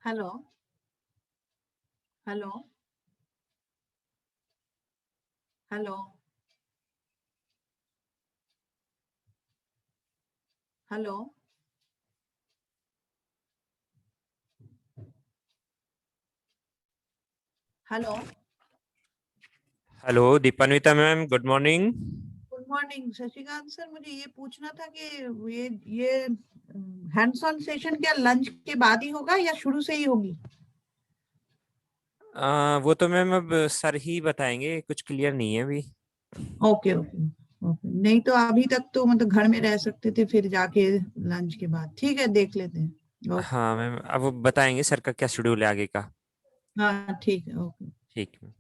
Hello. Hello. Hello. Hello. Hello. Hello Dipanwita ma'am, good morning. Good morning Shashikant sir, मुझे ये पूछना था कि ये हैंड्स ऑन सेशन क्या लंच के बाद ही होगा या शुरू से ही होगी? वो तो मैम अब सर ही बताएंगे, कुछ क्लियर नहीं है अभी। Okay okay okay. नहीं तो अभी तक तो मतलब घर में रह सकते थे, फिर जाके लंच के बाद। ठीक है, देख लेते हैं। ओके। हाँ मैम, अब वो बताएंगे सर का क्या शेड्यूल है आगे का। हाँ ठीक है, ओके। ठीक है।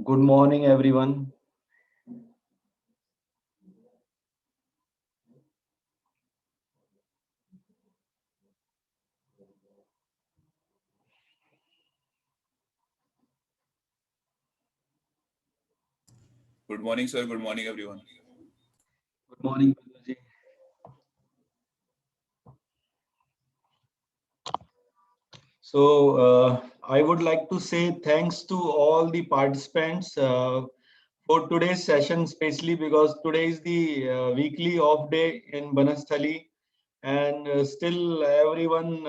Good morning, everyone. Good morning, sir. Good morning, everyone. Good morning, Prithvirji. I would like to say thanks to all the participants for today's session, especially because today is the weekly off day in Banasthali, and still everyone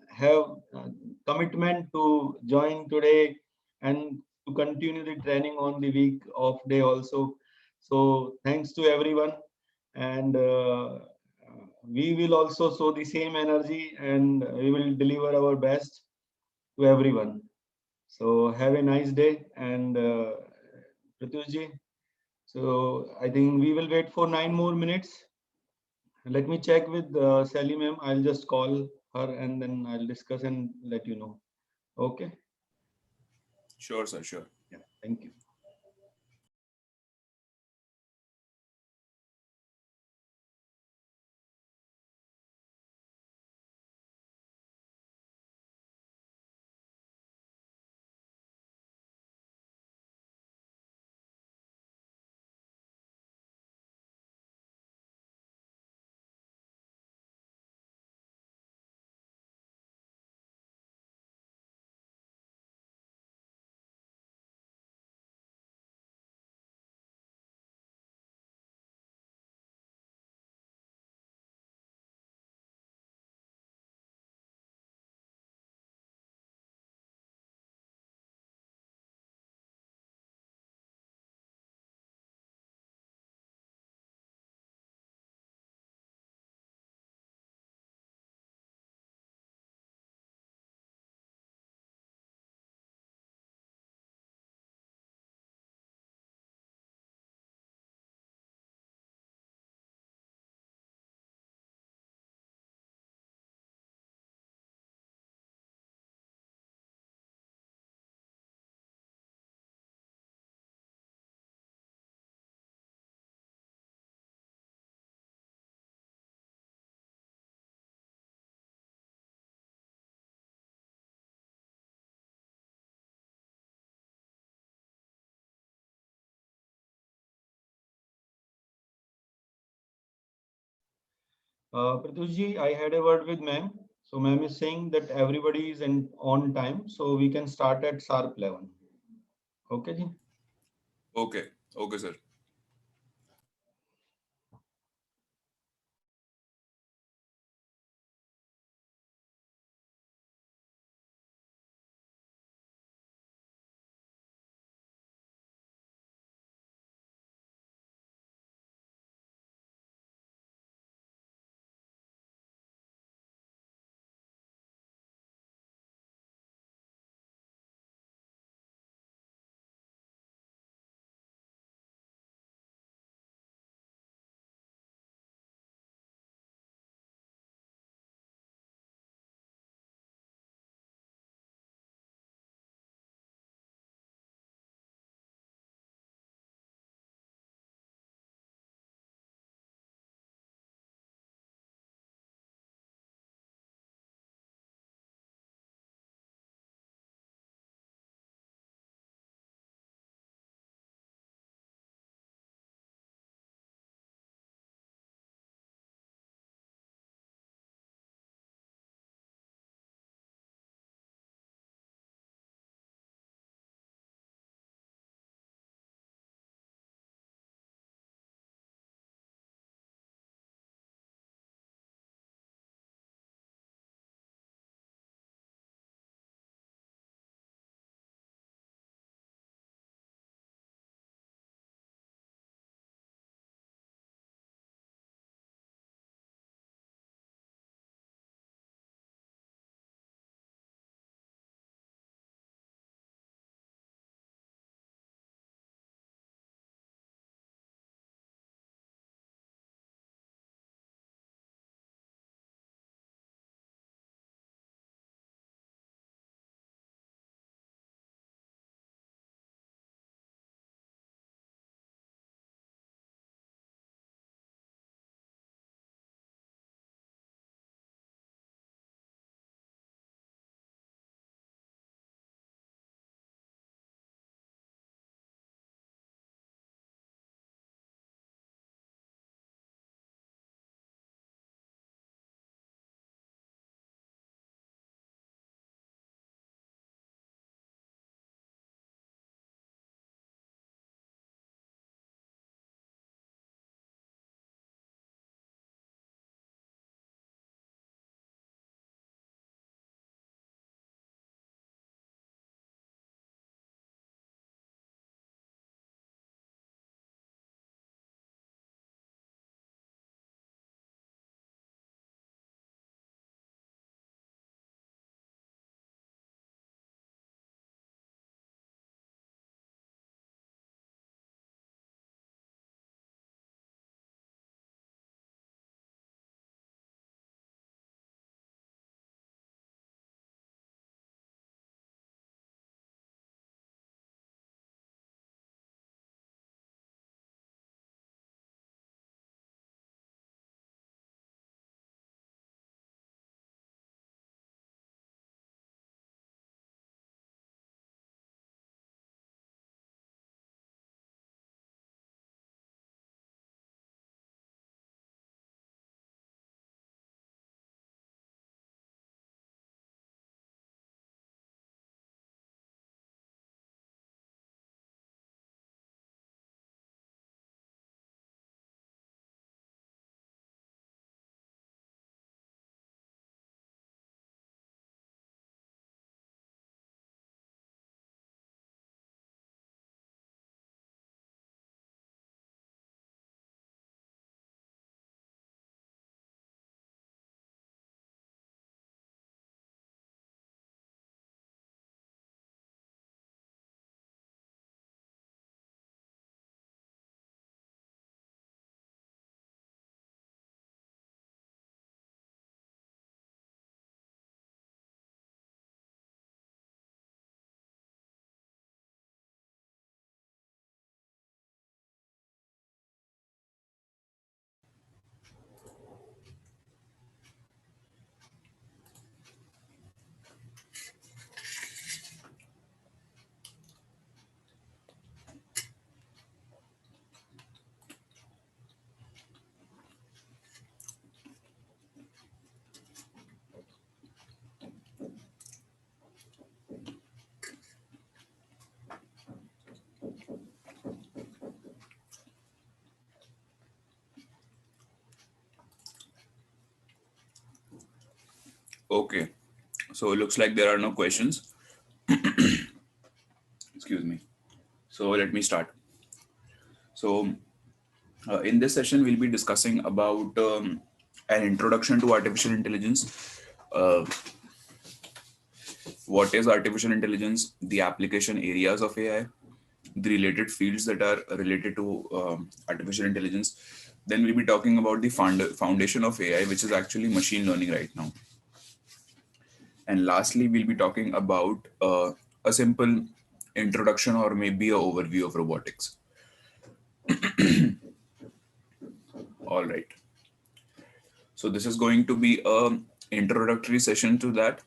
have commitment to join today and to continue the training on the week off day also. So thanks to everyone, and we will also show the same energy, and we will deliver our best to everyone. So have a nice day, and Pratyushji. So I think we will wait for 9 more minutes. Let me check with Sally ma'am. I'll just call her and then I'll discuss and let you know. Okay. Sure, sir. Sure. Yeah. Thank you. Pratyushji, I had a word with ma'am. So ma'am is saying that everybody is on time, so we can start at sharp 11. Okay, ji? Okay. Okay, sir. Okay. So it looks like there are no questions. Excuse me. So let me start. So in this session, we'll be discussing about an introduction to artificial intelligence. Uh, what is artificial intelligence? The application areas of AI, the related fields that are related to artificial intelligence. Then we'll be talking about the foundation of AI, which is actually machine learning right now. And lastly, we'll be talking about a simple introduction or maybe an overview of robotics. All right. So this is going to be a introductory session to that.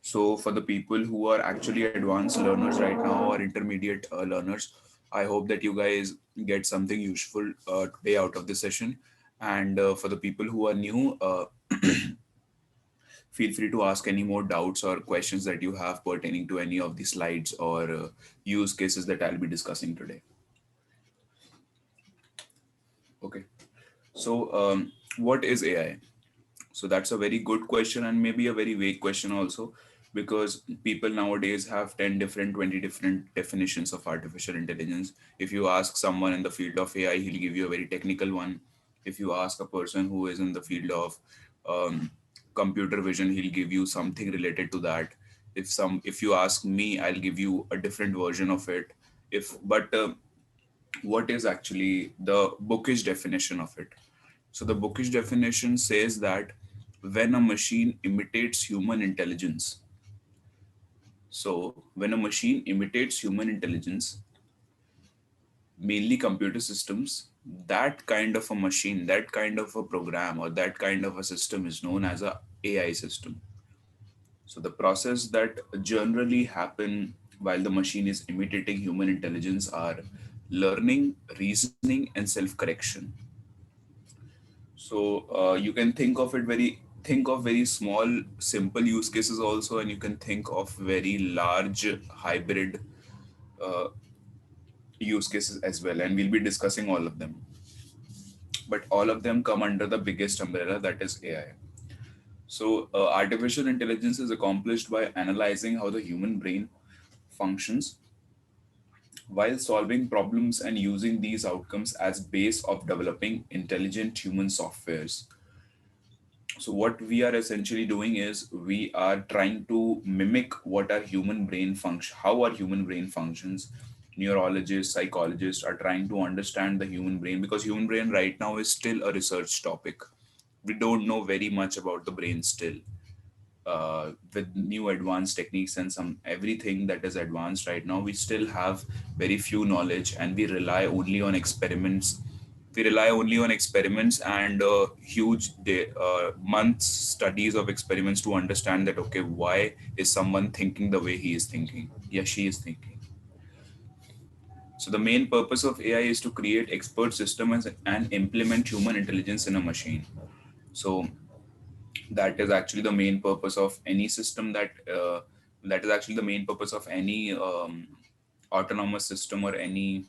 So for the people who are actually advanced learners right now or intermediate learners, I hope that you guys get something useful today out of this session. And for the people who are new, feel free to ask any more doubts or questions that you have pertaining to any of the slides or use cases that I'll be discussing today. Okay. So what is AI? So that's a very good question and maybe a very vague question also, because people nowadays have 10 different, 20 different definitions of artificial intelligence. If you ask someone in the field of AI, he'll give you a very technical one. If you ask a person who is in the field of um, computer vision, he'll give you something related to that. If you ask me, I'll give you a different version of it. What is actually the bookish definition of it? So the bookish definition says that when a machine imitates human intelligence, so when a machine imitates human intelligence, mainly computer systems, that kind of a machine, that kind of a program, or that kind of a system is known as a AI system. So the process that generally happen while the machine is imitating human intelligence are learning, reasoning, and self-correction. So you can think of very small, simple use cases also, and you can think of very large hybrid uh, use cases as well. And we'll be discussing all of them. But all of them come under the biggest umbrella, that is AI. So artificial intelligence is accomplished by analyzing how the human brain functions while solving problems and using these outcomes as base of developing intelligent human softwares. So what we are essentially doing is we are trying to mimic what our human brain function, how our human brain functions. Neurologists, psychologists are trying to understand the human brain, because human brain right now is still a research topic. We don't know very much about the brain still. With new advanced techniques and some everything that is advanced right now, we still have very few knowledge, and we rely only on experiments. We rely only on experiments and huge months studies of experiments to understand that, okay, why is someone thinking the way he is thinking, yeah, she is thinking. So the main purpose of AI is to create expert systems and implement human intelligence in a machine. So that is actually the main purpose of any system that is actually the main purpose of any autonomous system or any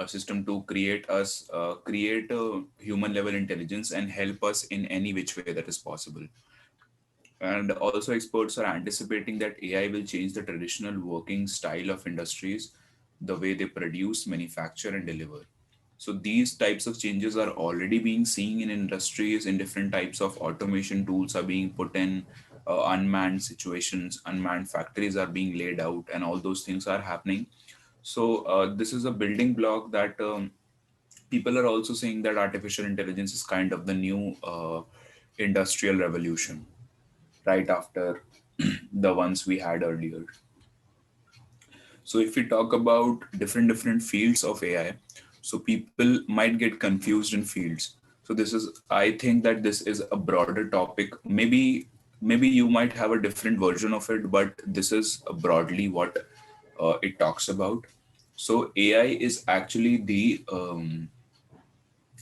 system to create a human level intelligence and help us in any which way that is possible. And also experts are anticipating that AI will change the traditional working style of industries, the way they produce, manufacture, and deliver. So these types of changes are already being seen in industries. In different types of automation tools are being put in, unmanned situations, unmanned factories are being laid out, and all those things are happening. So this is a building block that people are also saying that artificial intelligence is kind of the new industrial revolution, right after the ones we had earlier. So if we talk about different fields of AI, so people might get confused in fields. So this is, I think that this is a broader topic. Maybe you might have a different version of it, but this is broadly what it talks about. So AI is actually the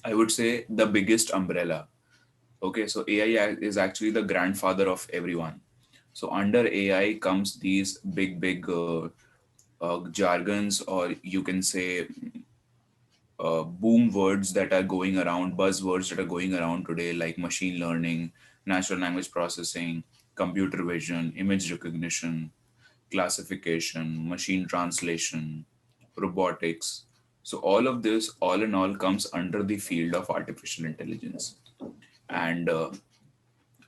I would say the biggest umbrella. Okay, so AI is actually the grandfather of everyone. So under AI comes these big jargons, or you can say boom words that are going around, buzzwords that are going around today, like machine learning, natural language processing, computer vision, image recognition, classification, machine translation, robotics. So all of this, all in all, comes under the field of artificial intelligence. And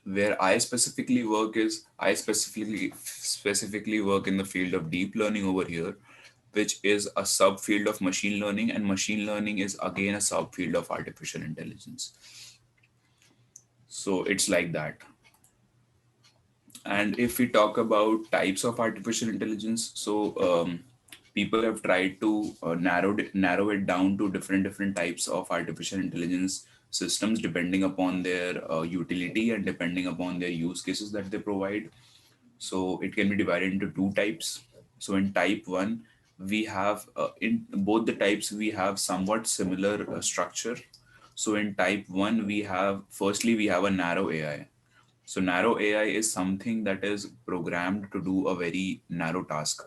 where I specifically work is I specifically work in the field of deep learning over here, which is a subfield of machine learning, and machine learning is again a subfield of artificial intelligence. So it's like that. And if we talk about types of artificial intelligence, so people have tried to narrow it down to different types of artificial intelligence systems depending upon their utility and depending upon their use cases that they provide. So it can be divided into two types. So in type one, we have in both the types we have somewhat similar structure. So in type one, we have a narrow AI. So narrow AI is something that is programmed to do a very narrow task.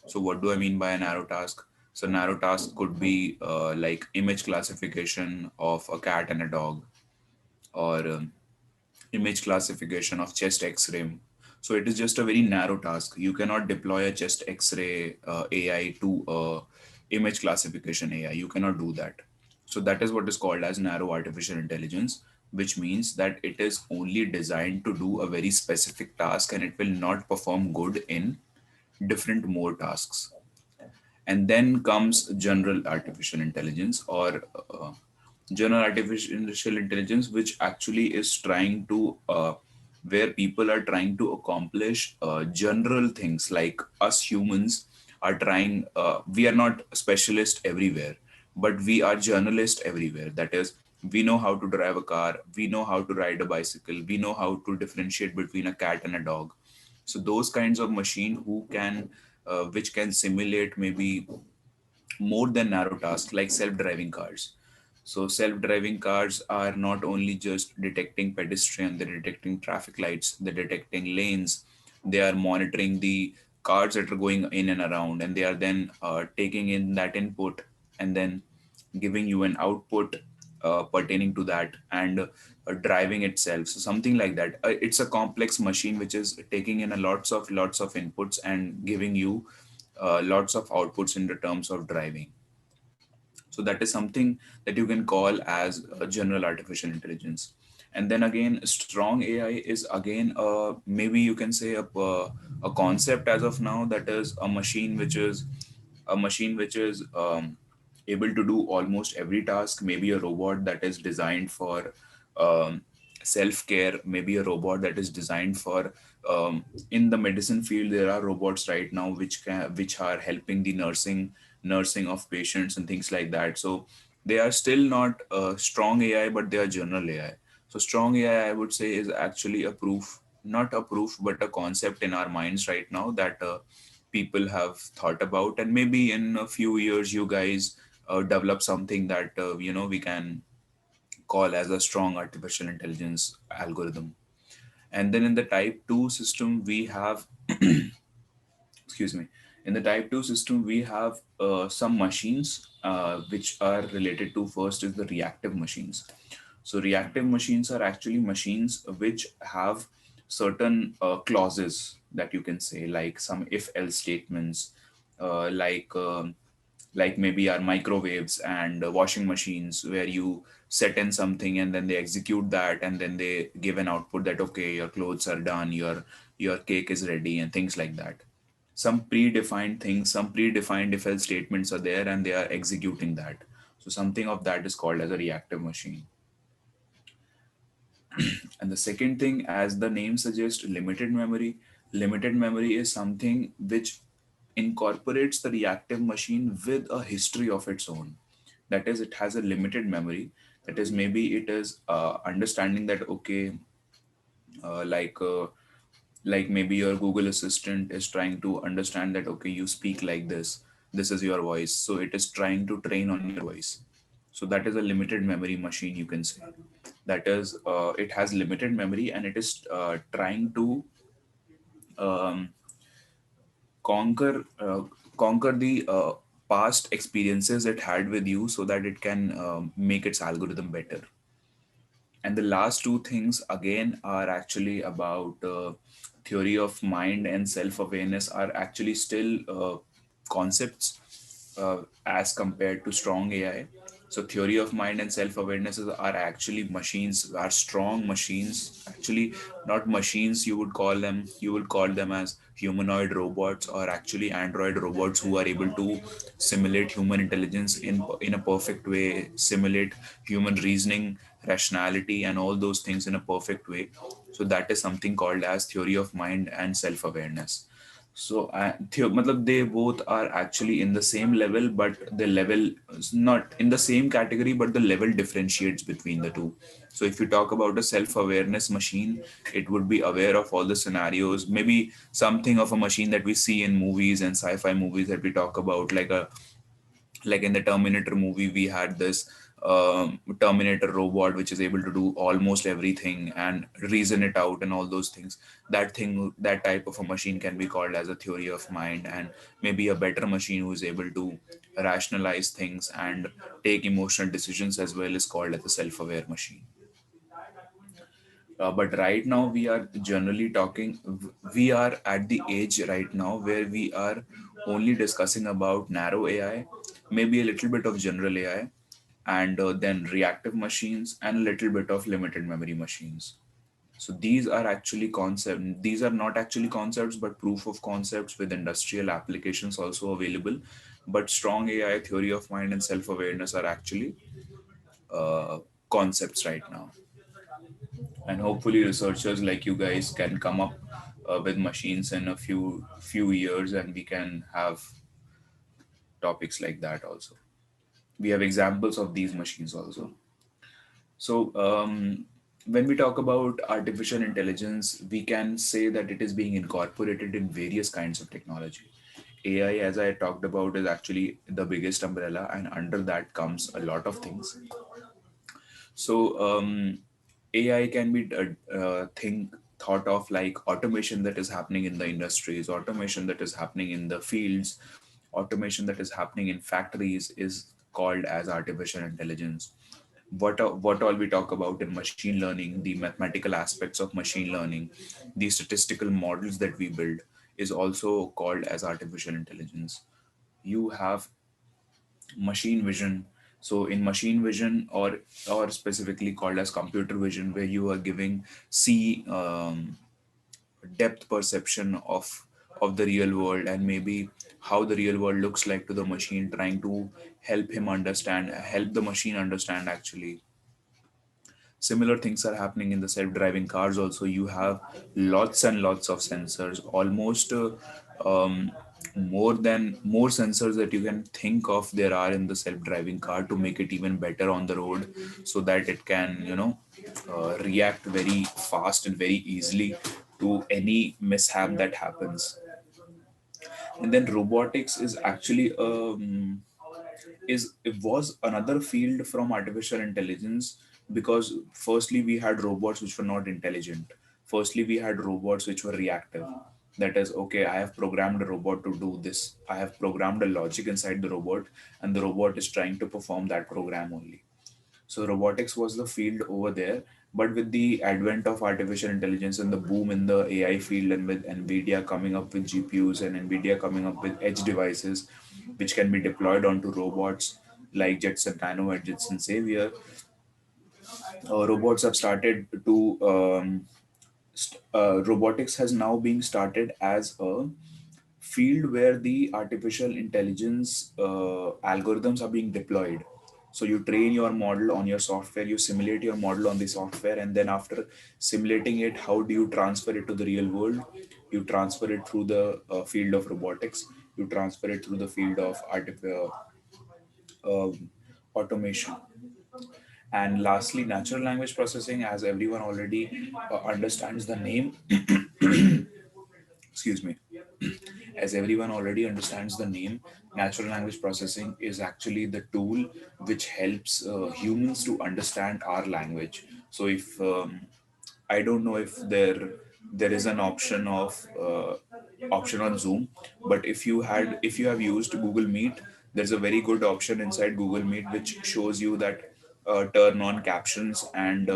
So what do I mean by a narrow task? So narrow task could be like image classification of a cat and a dog, or image classification of chest X-ray. So it is just a very narrow task. You cannot deploy a chest X-ray AI to a image classification AI. You cannot do that. So that is what is called as narrow artificial intelligence, which means that it is only designed to do a very specific task and it will not perform good in different more tasks. And then comes general artificial intelligence, or general artificial intelligence, which actually is trying to where people are trying to accomplish general things, like us humans are trying we are not specialists everywhere, but we are journalists everywhere. That is, we know how to drive a car, we know how to ride a bicycle, we know how to differentiate between a cat and a dog. So those kinds of machine who can which can simulate maybe more than narrow tasks, like self-driving cars. So self-driving cars are not only just detecting pedestrian, they're detecting traffic lights, they're detecting lanes, they are monitoring the cars that are going in and around, and they are then taking in that input and then giving you an output pertaining to that, and driving itself. So something like that. It's a complex machine which is taking in a lots of inputs and giving you lots of outputs in the terms of driving. So that is something that you can call as a general artificial intelligence. And then again, strong AI is again maybe you can say a concept as of now, that is a machine which is able to do almost every task. Maybe a robot that is designed for um, self-care, maybe a robot that is designed for in the medicine field. There are robots right now which are helping the nursing of patients and things like that. So they are still not strong AI, but they are general AI. So strong AI, I would say, is actually a proof, not a proof, but a concept in our minds right now that people have thought about. And maybe in a few years, you guys develop something that we can call as a strong artificial intelligence algorithm. And then in the type 2 system, we have excuse me, in the type 2 system we have some machines which are related to. First is the reactive machines. So reactive machines are actually machines which have certain clauses that you can say, like some if else statements, uh, like um, like maybe our microwaves and washing machines, where you set in something and then they execute that, and then they give an output that okay, your clothes are done, your cake is ready, and things like that. Some predefined things, some predefined if else statements are there, and they are executing that. So something of that is called as a reactive machine. And the second thing, as the name suggests, limited memory. Limited memory is something which incorporates the reactive machine with a history of its own. That is, it has a limited memory. That is, maybe it is understanding that okay, uh, like uh, like maybe your Google Assistant is trying to understand that okay, you speak like this is your voice, so it is trying to train on your voice. So that is a limited memory machine, you can say. That is, it has limited memory, and it is trying to um, conquer conquer the past experiences it had with you, so that it can make its algorithm better. And the last two things again are actually about theory of mind and self-awareness are actually still concepts as compared to strong AI. So theory of mind and self-awareness are actually machines, are strong machines. Actually, not machines. You would call them. You would call them as humanoid robots or actually android robots who are able to simulate human intelligence in a perfect way, simulate human reasoning, rationality, and all those things in a perfect way. So that is something called as theory of mind and self-awareness. So matlab they both are actually in the same level, but the level is not in the same category, but the level differentiates between the two. So if you talk about a self-awareness machine, it would be aware of all the scenarios, maybe something of a machine that we see in movies and sci-fi movies that we talk about, like in the Terminator movie, we had this Terminator robot which is able to do almost everything and reason it out and all those things. That type of a machine can be called as a theory of mind, and maybe a better machine who is able to rationalize things and take emotional decisions as well is called as a self-aware machine. But right now we are generally talking, we are at the age right now where we are only discussing about narrow AI, maybe a little bit of general AI, and then reactive machines and a little bit of limited memory machines. So these are actually concepts. These are not actually concepts, but proof of concepts with industrial applications also available. But strong AI, theory of mind, and self-awareness are actually uh, concepts right now. And hopefully researchers like you guys can come up with machines in a few years, and we can have topics like that also. We have examples of these machines also. So when we talk about artificial intelligence, we can say that it is being incorporated in various kinds of technology. AI, as I talked about, is actually the biggest umbrella, and under that comes a lot of things. So AI can be thought of like automation that is happening in the industries, automation that is happening in the fields, automation that is happening in factories is called as artificial intelligence. What all we talk about in machine learning, the mathematical aspects of machine learning, the statistical models that we build is also called as artificial intelligence. You have machine vision. So in machine vision, or specifically called as computer vision, where you are giving see depth perception of the real world, and maybe how the real world looks like to the machine, trying to help the machine understand actually. Similar things are happening in the self-driving cars also. You have lots and lots of sensors, almost um, more sensors that you can think of there are in the self-driving car to make it even better on the road, so that it can react very fast and very easily to any mishap that happens. And then robotics is actually is it was another field from artificial intelligence, because firstly we had robots which were not intelligent. Firstly we had robots which were reactive. That is, okay, I have programmed a robot to do this, I have programmed a logic inside the robot, and the robot is trying to perform that program only. So robotics was the field over there. But with the advent of artificial intelligence and the boom in the AI field, and with NVIDIA coming up with GPUs and NVIDIA coming up with edge devices which can be deployed onto robots like Jetson Nano and Jetson Savior, robots have started to robotics has now being started as a field where the artificial intelligence algorithms are being deployed. So you train your model on your software, you simulate your model on the software, and then after simulating it, how do you transfer it to the real world? You transfer it through the field of robotics, you transfer it through the field of automation. And lastly, natural language processing, as everyone already understands the name. Excuse me. As everyone already understands the name, natural language processing is actually the tool which helps humans to understand our language. So if I don't know if there is an option on Zoom, but if you have used Google Meet, there's a very good option inside Google Meet which shows you that turn on captions, and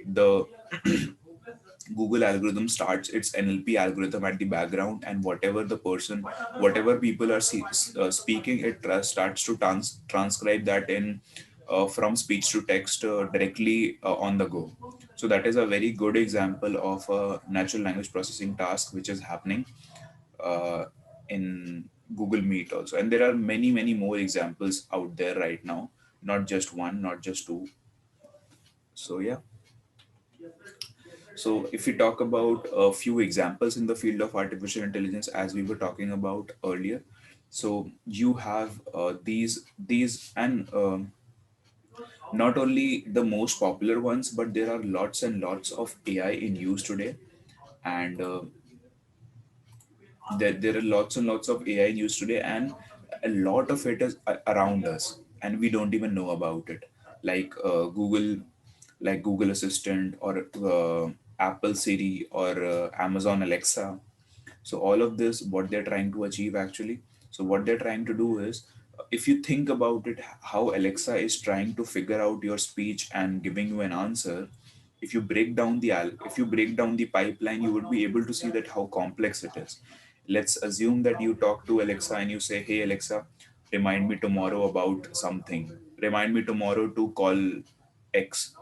the Google algorithm starts its NLP algorithm at the background, and whatever people are speaking, it starts to transcribe that in from speech to text directly on the go. So that is a very good example of a natural language processing task which is happening uh, in Google Meet also. And there are many more examples out there right now, not just one, not just two. So yeah. So if we talk about a few examples in the field of artificial intelligence, as we were talking about earlier, so you have these and not only the most popular ones, but there are lots and lots of AI in use today, and there are lots and lots of AI in use today, and a lot of it is around us, and we don't even know about it, like Google Assistant or Apple Siri or Amazon Alexa. So all of this, what they're trying to achieve actually. So what they're trying to do is, if you think about it, how Alexa is trying to figure out your speech and giving you an answer. If you break down the pipeline, you would be able to see that how complex it is. Let's assume that you talk to Alexa and you say, "Hey Alexa, remind me tomorrow about something. Remind me tomorrow to call X."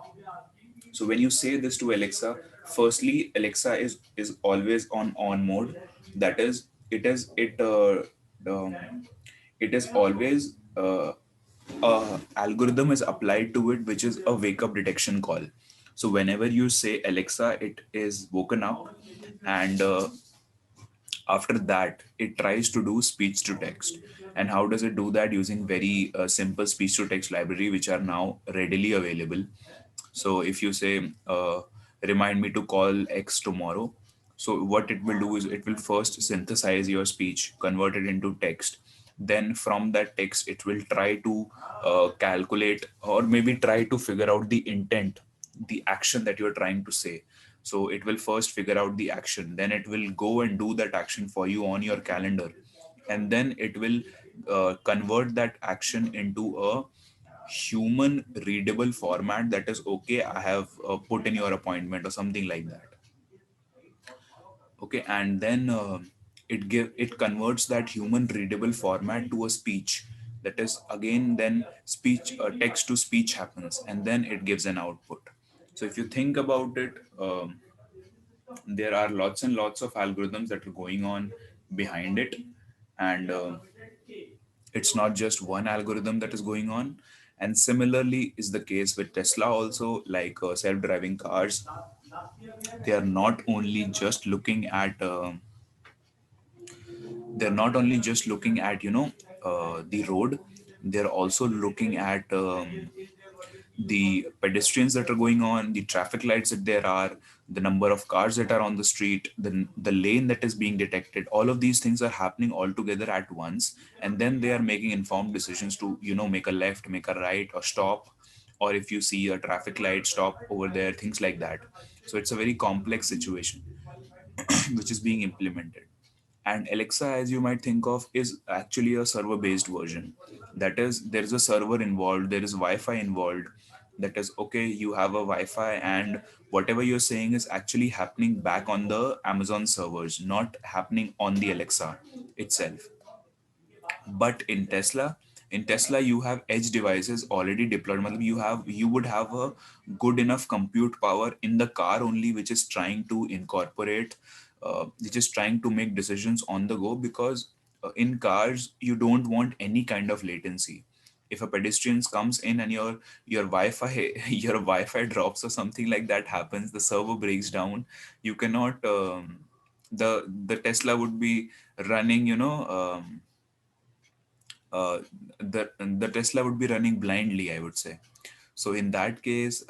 So when you say this to Alexa, firstly, Alexa is always on mode. That is, um, it is always a algorithm is applied to it, which is a wake up detection call. So whenever you say Alexa, it is woken up, and after that it tries to do speech to text. And how does it do that? Using very simple speech to text library which are now readily available. So if you say, remind me to call X tomorrow, so what it will do is it will first synthesize your speech, convert it into text. Then from that text, it will try to calculate or maybe try to figure out the intent, the action that you're trying to say. So it will first figure out the action, then it will go and do that action for you on your calendar. And then it will convert that action into a human readable format, that is, okay, I have put in your appointment or something like that. Okay, and then it converts that human readable format to a speech. That is, again, then speech, text to speech happens, and then it gives an output. So if you think about it, there are lots and lots of algorithms that are going on behind it, and it's not just one algorithm that is going on. And similarly is the case with Tesla also, like self-driving cars. They are not only just looking at the road. They're also looking at the pedestrians that are going on, the traffic lights that there are, the number of cars that are on the street, the lane that is being detected. All of these things are happening all together at once, and then they are making informed decisions to, make a left, make a right, or stop, or if you see a traffic light, stop over there, things like that. So it's a very complex situation which is being implemented. And Alexa, as you might think of, is actually a server based version. That is, there is a server involved, there is Wi-Fi involved. That is, okay, you have a Wi-Fi, and whatever you're saying is actually happening back on the Amazon servers, not happening on the Alexa itself. But in Tesla you have edge devices already deployed. You would have a good enough compute power in the car only, which is trying to incorporate, which is trying to make decisions on the go, because in cars you don't want any kind of latency. If a pedestrian comes in and your Wi-Fi your Wi-Fi drops or something like that happens, the server breaks down, you cannot the Tesla would be running, the Tesla would be running blindly, I would say. So in that case,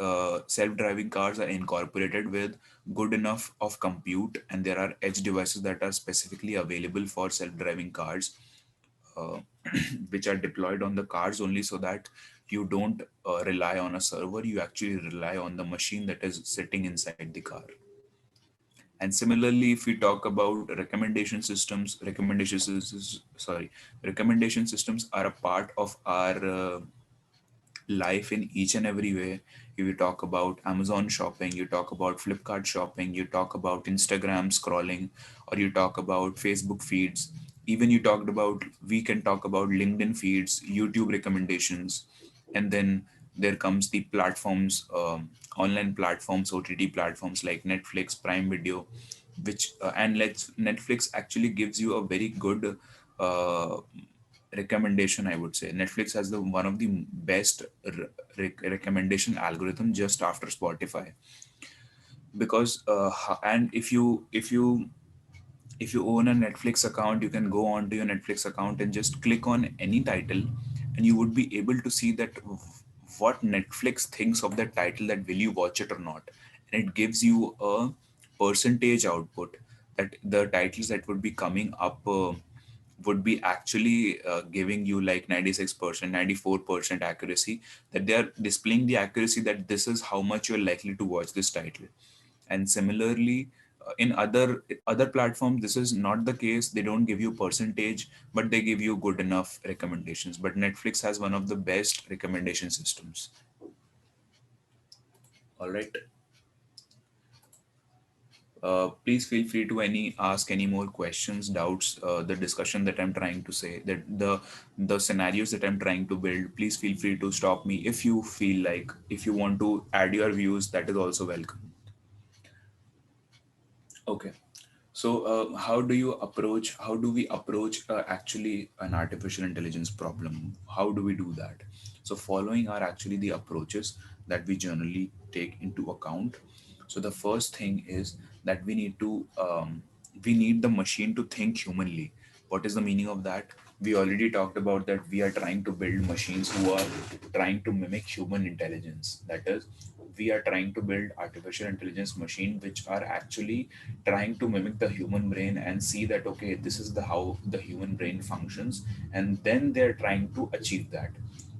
self-driving cars are incorporated with good enough of compute, and there are edge devices that are specifically available for self-driving cars, uh, which are deployed on the cars only, so that you don't rely on a server, you actually rely on the machine that is sitting inside the car. And similarly, if we talk about recommendation systems are a part of our life in each and every way. If you talk about Amazon shopping, you talk about Flipkart shopping, you talk about Instagram scrolling, or you talk about Facebook feeds. Even we can talk about LinkedIn feeds, YouTube recommendations, and then there comes the platforms, online platforms, OTT platforms like Netflix, Prime Video, which Netflix actually gives you a very good uh, recommendation. I would say Netflix has the one of the best recommendation algorithm just after Spotify, because and if you own a Netflix account, you can go onto your Netflix account and just click on any title, and you would be able to see that what Netflix thinks of that title, that will you watch it or not. And it gives you a percentage output, that the titles that would be coming up would be actually giving you like 96%, 94% accuracy, that they are displaying the accuracy, that this is how much you're likely to watch this title. And similarly, in other platforms, this is not the case. They don't give you percentage, but they give you good enough recommendations. But Netflix has one of the best recommendation systems. All right. Please feel free to ask any more questions, doubts, the discussion that I'm trying to say, that the scenarios that I'm trying to build. Please feel free to stop me if you feel like, if you want to add your views, that is also welcome. Okay. So, how do we approach actually an artificial intelligence problem? How do we do that? So, following are actually the approaches that we generally take into account. So, the first thing is that we need the machine to think humanly. What is the meaning of that? We already talked about that we are trying to build machines who are trying to mimic human intelligence. That is, we are trying to build artificial intelligence machine which are actually trying to mimic the human brain and see that, okay, this is the how the human brain functions, and then they're trying to achieve that.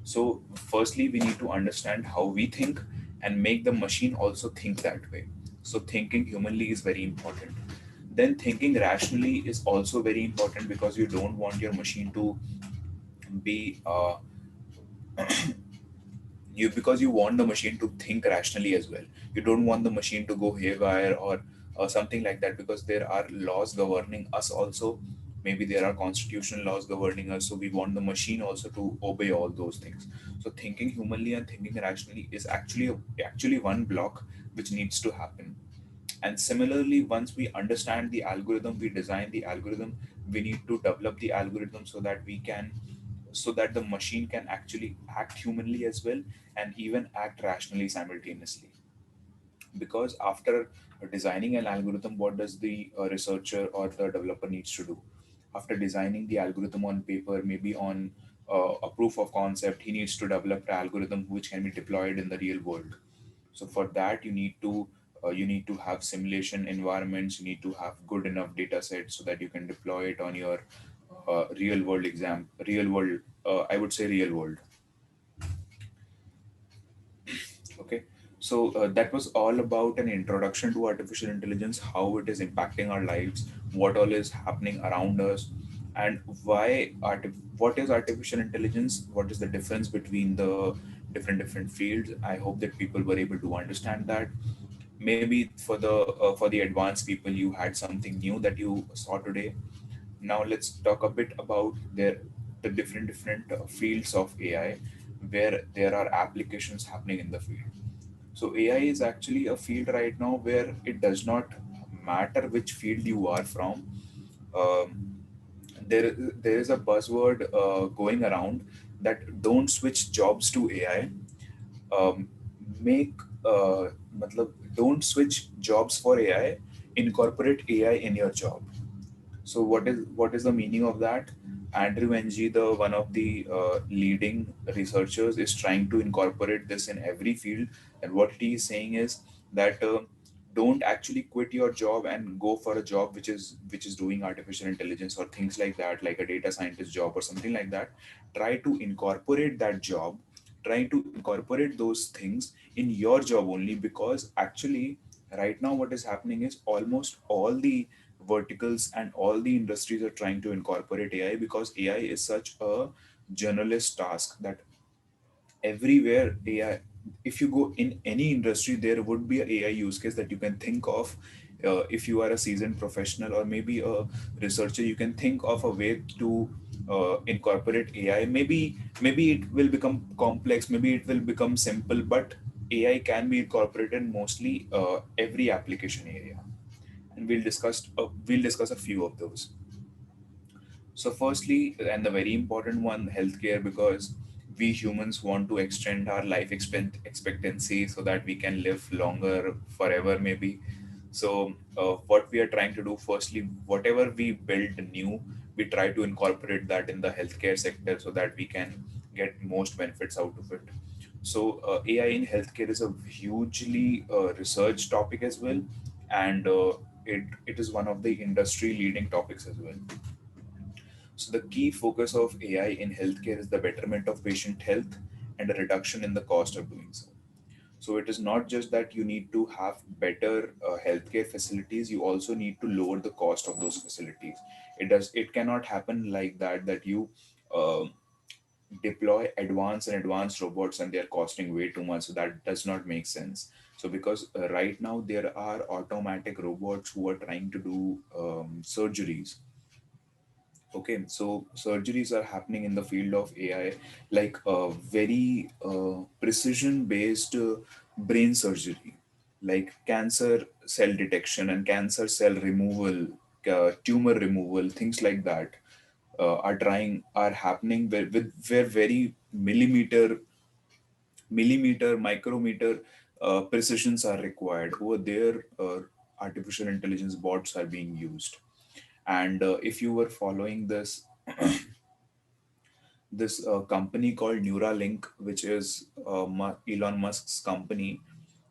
So firstly, we need to understand how we think and make the machine also think that way. So thinking humanly is very important. Then thinking rationally is also very important, because you don't want your machine to be you because you want the machine to think rationally as well. You don't want the machine to go haywire, or something like that, because there are laws governing us also. Maybe there are constitutional laws governing us, so we want the machine also to obey all those things. So thinking humanly and thinking rationally is actually one block which needs to happen. And similarly, once we understand the algorithm, we design the algorithm, we need to develop the algorithm so that we can so that the machine can actually act humanly as well, and even act rationally simultaneously. Because after designing an algorithm, what does the researcher or the developer needs to do? After designing the algorithm on paper, maybe on a proof of concept, he needs to develop the algorithm which can be deployed in the real world. So for that, you need to have simulation environments. You need to have good enough data sets so that you can deploy it on your real world, I would say real world. Okay. So that was all about an introduction to artificial intelligence, how it is impacting our lives, what all is happening around us, and what is artificial intelligence, what is the difference between the different fields. I hope that people were able to understand that. Maybe for the advanced people, you had something new that you saw today. Now let's talk a bit about the different fields of AI, where there are applications happening in the field. So AI is actually a field right now where it does not matter which field you are from. Um, there is a buzzword going around, that don't switch jobs to AI. Um, make matlab, don't switch jobs for AI. Incorporate AI in your job. So what is the meaning of that? Andrew Ng, the one of the leading researchers, is trying to incorporate this in every field. And what he is saying is that don't actually quit your job and go for a job which is doing artificial intelligence or things like that, like a data scientist job or something like that. Try to incorporate that job. Try to incorporate those things in your job only, because actually right now what is happening is almost all the verticals and all the industries are trying to incorporate AI, because AI is such a generalist task that everywhere AI. If you go in any industry, there would be a AI use case that you can think of. If you are a seasoned professional or maybe a researcher, you can think of a way to incorporate AI. Maybe it will become complex, maybe it will become simple, but AI can be incorporated in mostly every application area, and we'll discuss a few of those. So, firstly, and the very important one, healthcare, because we humans want to extend our life expectancy so that we can live longer, forever, maybe. So, what we are trying to do, firstly, whatever we build new, we try to incorporate that in the healthcare sector so that we can get most benefits out of it. So, AI in healthcare is a hugely research topic as well, and it is one of the industry leading topics as well. So, the key focus of AI in healthcare is the betterment of patient health and a reduction in the cost of doing so. So, it is not just that you need to have better healthcare facilities, you also need to lower the cost of those facilities. It cannot happen like that, that you uh, deploy advanced robots and they're costing way too much. So, that does not make sense. So, because right now there are automatic robots who are trying to do surgeries. Okay, so surgeries are happening in the field of AI, like very precision based brain surgery, like cancer cell detection and cancer cell removal, tumor removal, things like that are happening where very millimeter, micrometer precisions are required. Over there, artificial intelligence bots are being used. And if you were following this company called Neuralink, which is Elon Musk's company,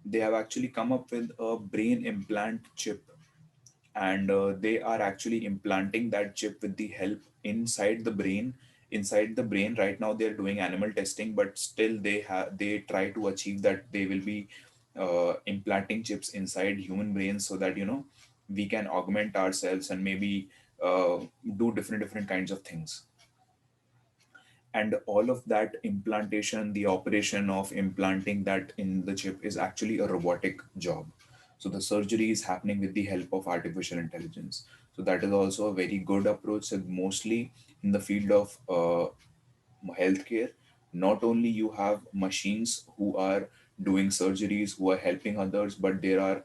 they have actually come up with a brain implant chip, and they are actually implanting that chip with the help inside the brain. Inside the brain, right now they are doing animal testing, but still they try to achieve that they will be implanting chips inside human brains so that we can augment ourselves and maybe do different kinds of things. And all of that implantation, the operation of implanting that in the chip, is actually a robotic job. So the surgery is happening with the help of artificial intelligence. So that is also a very good approach, and mostly in the field of healthcare. Not only you have machines who are doing surgeries, who are helping others, but there are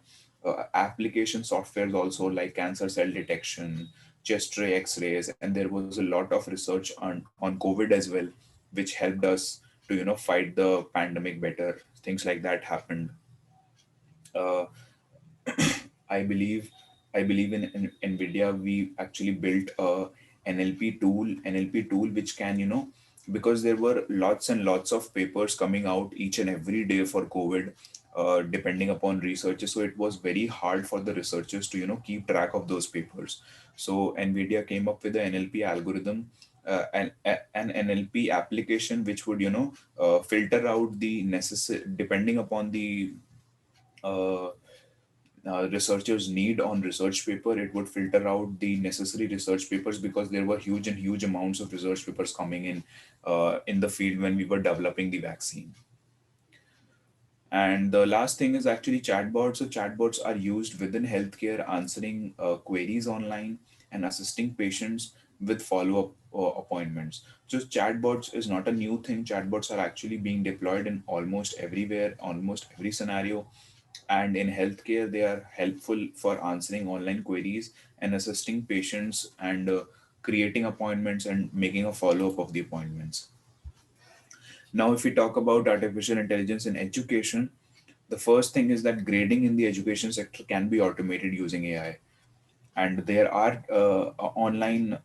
application softwares also, like cancer cell detection, chest ray x-rays, and there was a lot of research on COVID as well, which helped us to fight the pandemic better. Things like that happened. uh, I believe I believe in NVIDIA. We actually built a NLP tool which can, because there were lots and lots of papers coming out each and every day for COVID, depending upon researchers. So it was very hard for the researchers to, keep track of those papers. So NVIDIA came up with an NLP algorithm, an NLP application which would, filter out the necessary, depending upon the uh, researchers need on research paper. It would filter out the necessary research papers, because there were huge amounts of research papers coming in the field when we were developing the vaccine. And the last thing is actually chatbots. So chatbots are used within healthcare, answering queries online and assisting patients with follow-up appointments. So chatbots is not a new thing. Chatbots are actually being deployed in almost everywhere, almost every scenario. And in healthcare, they are helpful for answering online queries and assisting patients, and creating appointments and making a follow-up of the appointments. Now, if we talk about artificial intelligence in education, the first thing is that grading in the education sector can be automated using AI, and there are online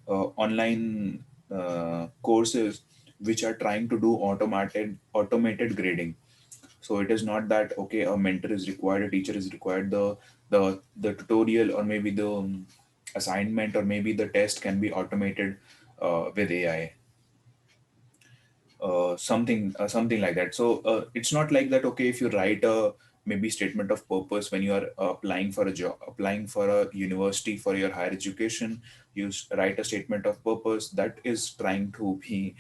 courses which are trying to do automated grading. So it is not that, okay, a mentor is required, a teacher is required. The tutorial, or maybe the assignment, or maybe the test can be automated with AI, something like that. So it's not like that, okay, if you write a maybe statement of purpose when you are applying for a job, applying for a university for your higher education, write a statement of purpose that is trying to be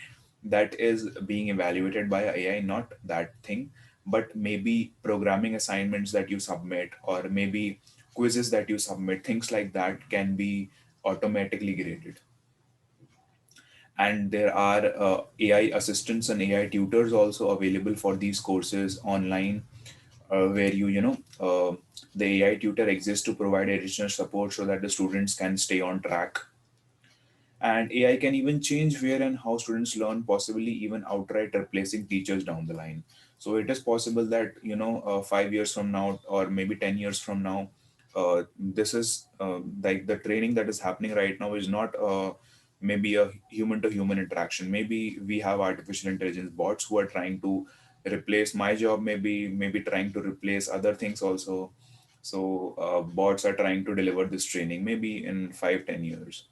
that is being evaluated by AI, not that thing, but maybe programming assignments that you submit, or maybe quizzes that you submit, things like that can be automatically graded. And there are AI assistants and AI tutors also available for these courses online, where the AI tutor exists to provide additional support so that the students can stay on track. And AI can even change where and how students learn, possibly even outright replacing teachers down the line. So it is possible that 5 years from now, or maybe 10 years from now, this is like the training that is happening right now is not maybe a human to human interaction. Maybe we have artificial intelligence bots who are trying to replace my job, maybe trying to replace other things also. So bots are trying to deliver this training maybe in 5-10 years.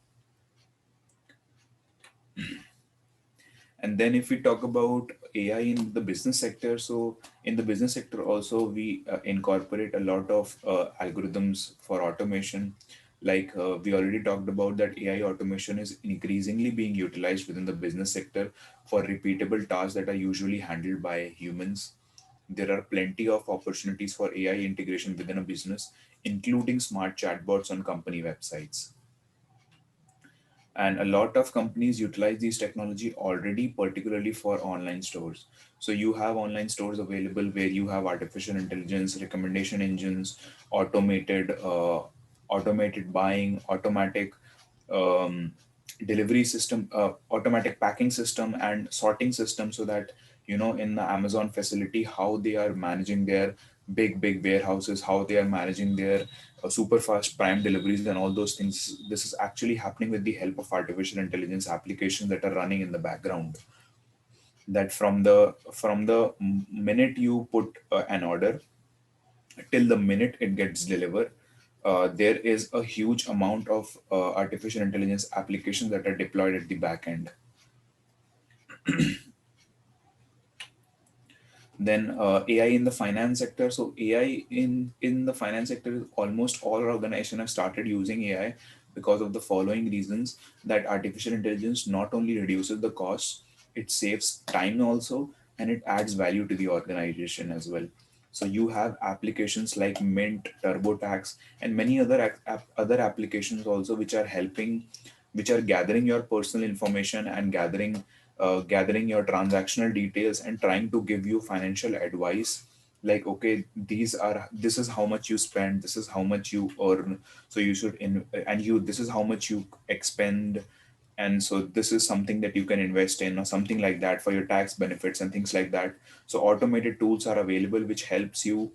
And then if we talk about AI in the business sector, so in the business sector also we incorporate a lot of algorithms for automation. Like we already talked about that AI automation is increasingly being utilized within the business sector for repeatable tasks that are usually handled by humans. There are plenty of opportunities for AI integration within a business, including smart chatbots on company websites. And a lot of companies utilize these technology already, particularly for online stores. So you have online stores available where you have artificial intelligence recommendation engines, automated buying, automatic um, delivery system, automatic packing system and sorting system, so that in the Amazon facility, how they are managing their big warehouses, how they are managing their super fast prime deliveries and all those things. This is actually happening with the help of artificial intelligence applications that are running in the background. That from the minute you put an order till the minute it gets delivered, there is a huge amount of artificial intelligence applications that are deployed at the back end. Then AI in the finance sector. So AI in the finance sector, almost all organizations have started using AI because of the following reasons: that artificial intelligence not only reduces the cost, it saves time also, and it adds value to the organization as well. So you have applications like Mint, TurboTax, and many other applications also, which are helping, which are gathering your personal information and gathering your transactional details and trying to give you financial advice. Like, okay, this is how much you spend, this is how much you earn, so you should and you this is how much you expend, and so this is something that you can invest in, or something like that, for your tax benefits and things like that. So automated tools are available which helps you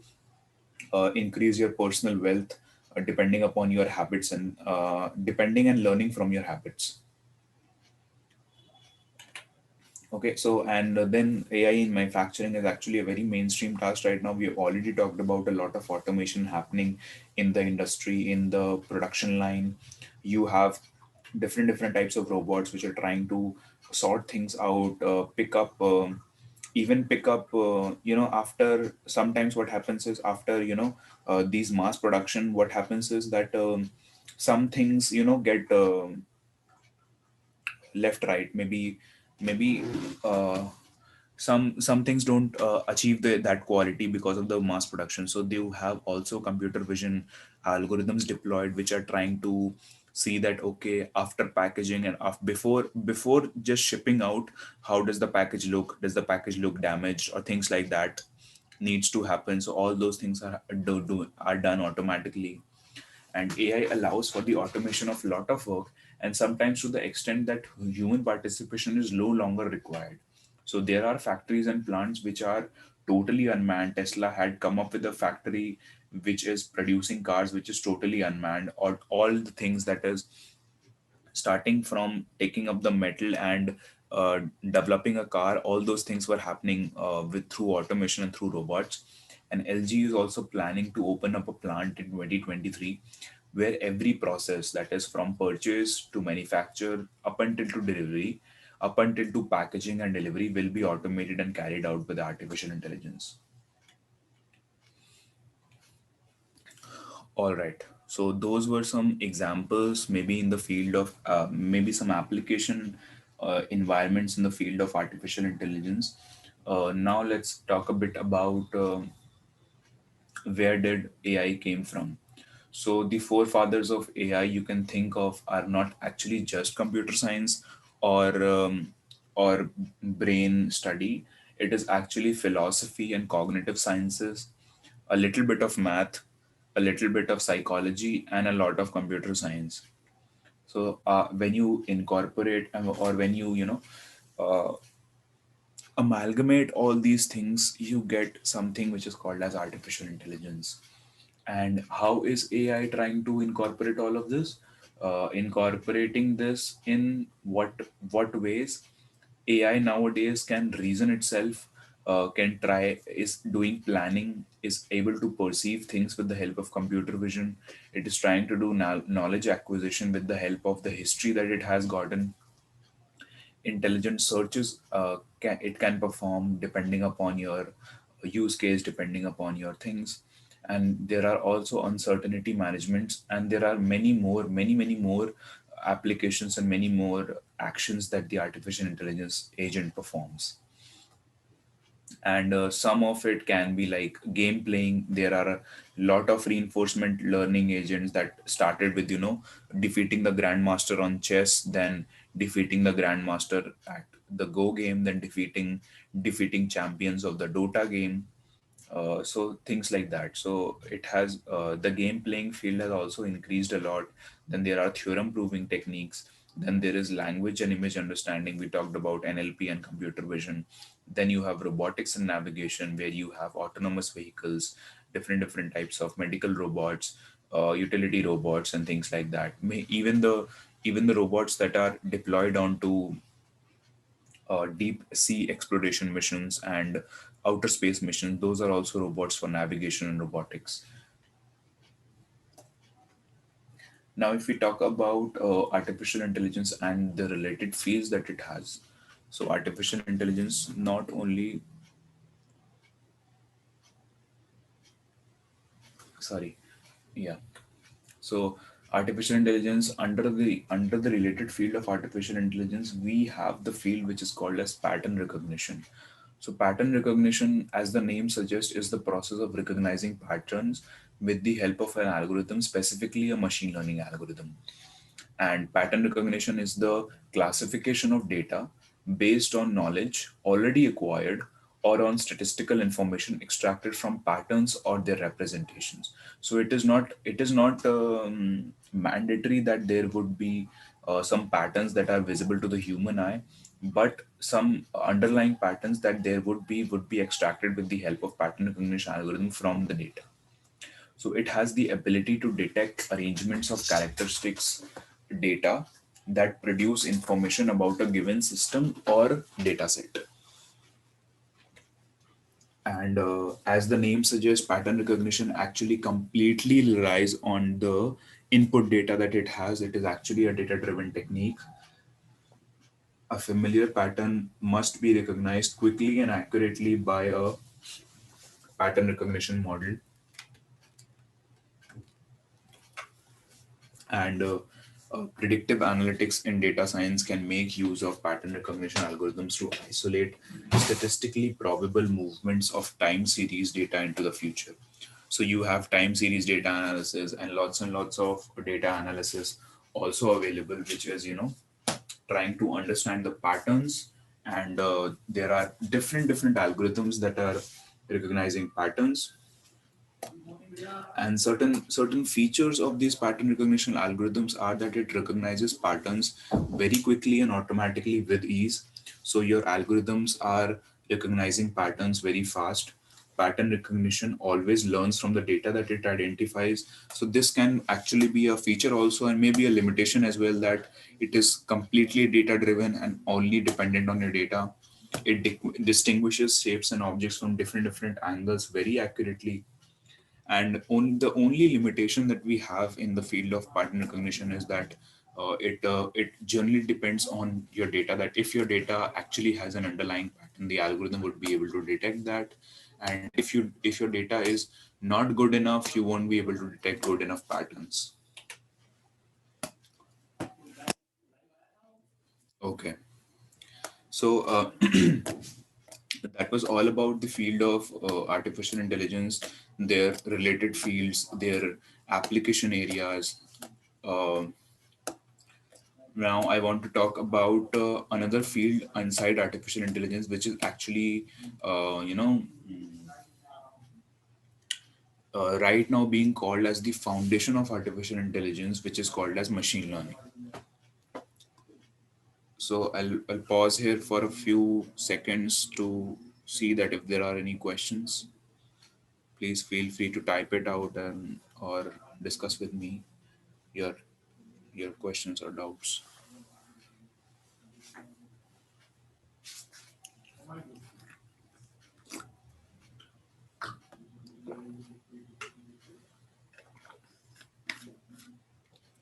increase your personal wealth, depending upon your habits, and depending and learning from your habits. Okay, so and then AI in manufacturing is actually a very mainstream task right now. We have already talked about a lot of automation happening in the industry, in the production line. You have different types of robots which are trying to sort things out, pick up. After sometimes what happens is, after these mass production, what happens is that some things get left, right, maybe some things don't achieve that quality because of the mass production. So they have also computer vision algorithms deployed which are trying to see that, okay, after packaging and before just shipping out, how does the package look, does the package look damaged, or things like that needs to happen. So all those things are done automatically. And AI allows for the automation of a lot of work, and sometimes to the extent that human participation is no longer required. So there are factories and plants which are totally unmanned. Tesla had come up with a factory which is producing cars which is totally unmanned, or all the things that is starting from taking up the metal and developing a car. All those things were happening with through automation and through robots. And LG is also planning to open up a plant in 2023 where every process, that is from purchase to manufacture up until to delivery, up until to packaging and delivery, will be automated and carried out with artificial intelligence. All right. So those were some examples, maybe in the field of maybe some application environments in the field of artificial intelligence. Now let's talk a bit about where did AI came from. So the forefathers of AI you can think of are not actually just computer science or brain study. It is actually philosophy and cognitive sciences, a little bit of math, a little bit of psychology, and a lot of computer science. So when you incorporate or when you uh, amalgamate all these things, you get something which is called as artificial intelligence. And how is AI trying to incorporate all of this? Incorporating this in what ways? AI nowadays can reason itself, can try, is doing planning, is able to perceive things with the help of computer vision. It is trying to do knowledge acquisition with the help of the history that it has gotten. Intelligent searches, it can perform depending upon your use case, depending upon your things. And there are also uncertainty managements, and there are many more applications and many more actions that the artificial intelligence agent performs. And some of it can be like game playing. There are a lot of reinforcement learning agents that started with defeating the grandmaster on chess, then defeating the grandmaster at the go game, then defeating champions of the Dota game. So things like that. So it has the game playing field has also increased a lot. Then there are theorem proving techniques. Then there is language and image understanding. We talked about NLP and computer vision. Then you have robotics and navigation, where you have autonomous vehicles, different types of medical robots, utility robots, and things like that. Even the robots that are deployed onto deep sea exploration missions and outer space missions, those are also robots for navigation and robotics. Now, if we talk about artificial intelligence and the related fields that it has, so artificial intelligence not only, sorry, yeah. So artificial intelligence, under the related field of artificial intelligence, we have the field which is called as pattern recognition. So pattern recognition, as the name suggests, is the process of recognizing patterns with the help of an algorithm, specifically a machine learning algorithm. And pattern recognition is the classification of data based on knowledge already acquired or on statistical information extracted from patterns or their representations. So it is not mandatory that there would be some patterns that are visible to the human eye, but some underlying patterns that there would be extracted with the help of pattern recognition algorithm from the data. So it has the ability to detect arrangements of characteristics data that produce information about a given system or data set. And as the name suggests, pattern recognition actually completely relies on the input data that it has. It is actually a data driven technique. A familiar pattern must be recognized quickly and accurately by a pattern recognition model. And predictive analytics in data science can make use of pattern recognition algorithms to isolate statistically probable movements of time series data into the future. So you have time series data analysis and lots of data analysis also available, which is trying to understand the patterns. And there are different algorithms that are recognizing patterns. And certain features of these pattern recognition algorithms are that it recognizes patterns very quickly and automatically with ease. So your algorithms are recognizing patterns very fast. Pattern recognition always learns from the data that it identifies. So this can actually be a feature also, and maybe a limitation as well, that it is completely data driven and only dependent on your data. It distinguishes shapes and objects from different angles very accurately. And the only limitation that we have in the field of pattern recognition is that it generally depends on your data, that if your data actually has an underlying pattern, the algorithm would be able to detect that. And if your data is not good enough, you won't be able to detect good enough patterns. Okay. So that was all about the field of artificial intelligence, their related fields, their application areas. Um Now I want to talk about another field inside artificial intelligence, which is actually, right now being called as the foundation of artificial intelligence, which is called as machine learning. So I'll pause here for a few seconds to see that if there are any questions, please feel free to type it out and or discuss with me your your questions or doubts.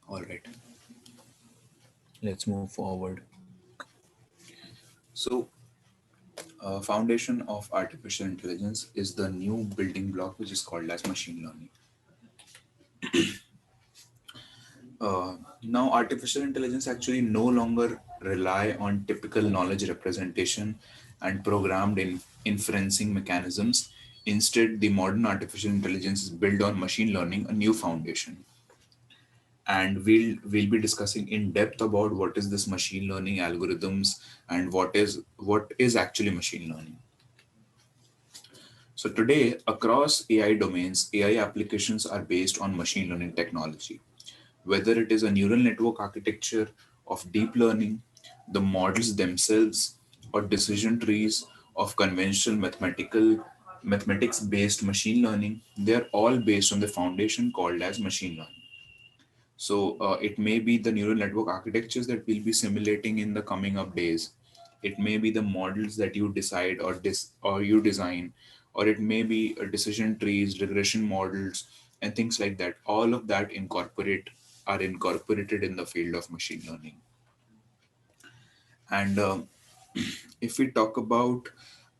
All right, let's move forward. So foundation of artificial intelligence is the new building block which is called as machine learning. Now artificial intelligence actually no longer rely on typical knowledge representation and programmed inferencing mechanisms. Instead, the modern artificial intelligence is built on machine learning, a new foundation. And we'll be discussing in depth about what is this machine learning algorithms and what is actually machine learning. So today, across AI domains, AI applications are based on machine learning technology. Whether it is a neural network architecture of deep learning, the models themselves, or decision trees of conventional mathematics-based machine learning, they are all based on the foundation called as machine learning. So it may be the neural network architectures that we'll be simulating in the coming up days. It may be the models that you decide or you design, or it may be a decision trees, regression models, and things like that. All of that are incorporated in the field of machine learning. And if we talk about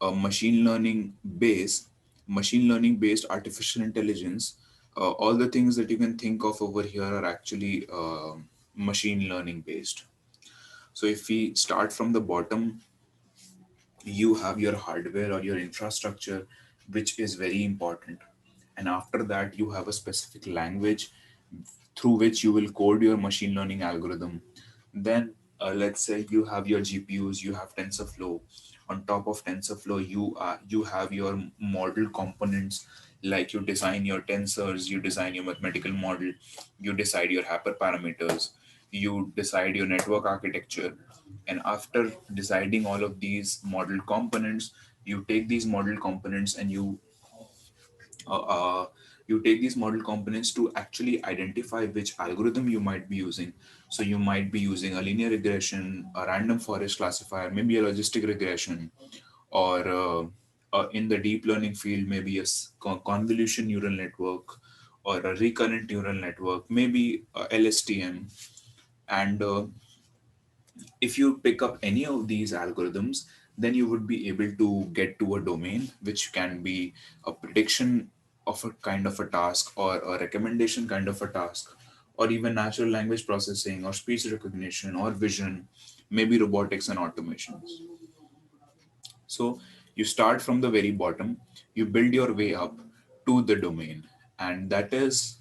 machine learning machine learning based artificial intelligence, all the things that you can think of over here are actually machine learning based. So if we start from the bottom, you have your hardware or your infrastructure, which is very important. And after that, you have a specific language through which you will code your machine learning algorithm. Then, let's say you have your GPUs, you have TensorFlow. On top of TensorFlow, you have your model components, like you design your tensors, you design your mathematical model, you decide your hyperparameters, you decide your network architecture. And after deciding all of these model components, you take these model components and uh, uh, you take these model components to actually identify which algorithm you might be using. So you might be using a linear regression, a random forest classifier, maybe a logistic regression, or in the deep learning field, maybe a convolution neural network or a recurrent neural network, maybe a LSTM. And if you pick up any of these algorithms, then you would be able to get to a domain which can be a prediction of a kind of a task, or a recommendation kind of a task, or even natural language processing, or speech recognition, or vision, maybe robotics and automations. So you start from the very bottom, you build your way up to the domain, and that is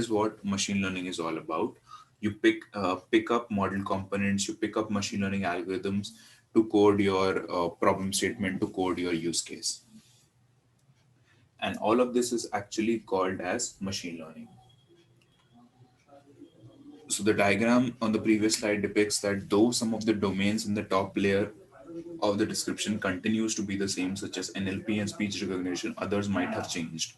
what machine learning is all about. You pick up model components, you pick up machine learning algorithms to code your problem statement, to code your use case, and all of this is actually called as machine learning. So the diagram on the previous slide depicts that though some of the domains in the top layer of the description continues to be the same, such as NLP and speech recognition, others might have changed.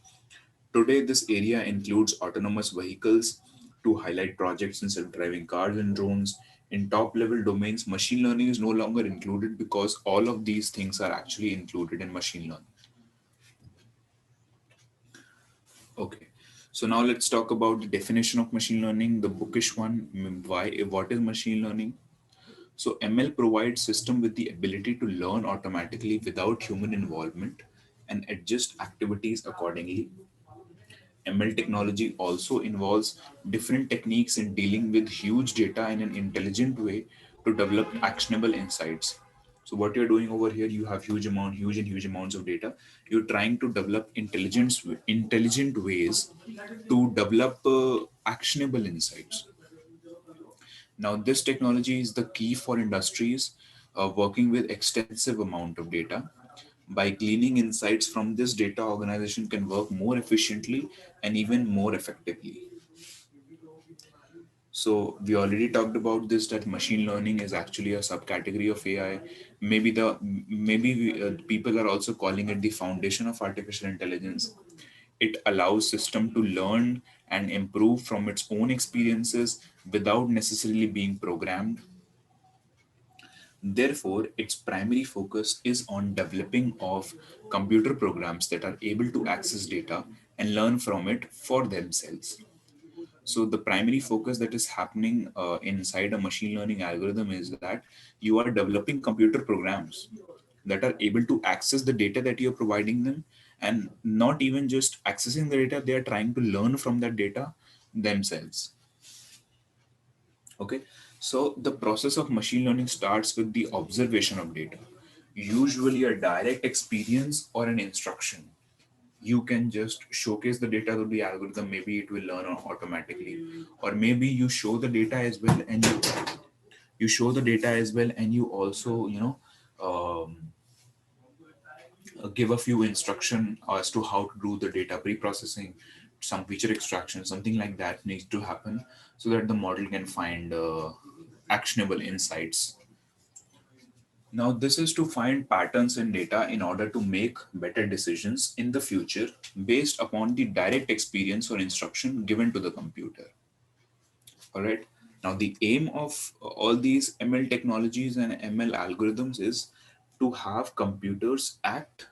Today, this area includes autonomous vehicles to highlight projects in self-driving cars and drones. In top-level domains, machine learning is no longer included because all of these things are actually included in machine learning. Okay, so now let's talk about the definition of machine learning, the bookish one. What is machine learning? So ML provides system with the ability to learn automatically without human involvement and adjust activities accordingly. ML technology also involves different techniques in dealing with huge data in an intelligent way to develop actionable insights. So what you're doing over here, you have huge amounts of data. You're trying to develop intelligent ways to develop actionable insights. Now, this technology is the key for industries working with extensive amount of data. By gleaning insights from this data, organization can work more efficiently and even more effectively. So we already talked about this, that machine learning is actually a subcategory of AI. People are also calling it the foundation of artificial intelligence. It allows system to learn and improve from its own experiences without necessarily being programmed. Therefore, its primary focus is on developing of computer programs that are able to access data and learn from it for themselves. So the primary focus that is happening inside a machine learning algorithm is that you are developing computer programs that are able to access the data that you're providing them, and not even just accessing the data, they are trying to learn from that data themselves. Okay, so the process of machine learning starts with the observation of data, usually a direct experience or an instruction. You can just showcase the data to the algorithm, maybe it will learn automatically, or maybe you show the data as well, and you show the data as well, and you also um, give a few instruction as to how to do the data pre-processing, some feature extraction, something like that needs to happen so that the model can find actionable insights. Now, this is to find patterns in data in order to make better decisions in the future based upon the direct experience or instruction given to the computer. All right. Now, the aim of all these ML technologies and ML algorithms is to have computers act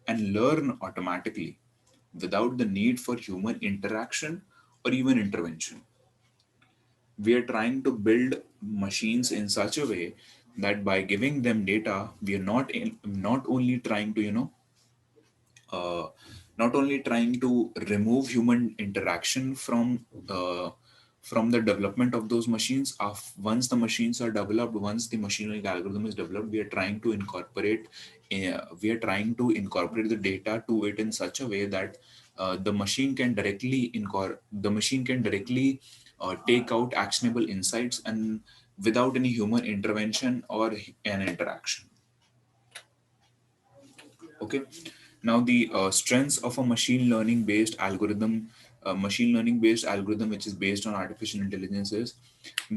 and learn automatically without the need for human interaction or even intervention. We are trying to build machines in such a way that by giving them data, we are not only trying to uh, not only trying to remove human interaction from the development of those machines. Once the machines are developed, once the machine learning algorithm is developed, we are trying to incorporate the data to it in such a way that the machine can directly take out actionable insights and without any human intervention or an interaction. Okay. Now, the strengths of a machine learning based algorithm, which is based on artificial intelligence, is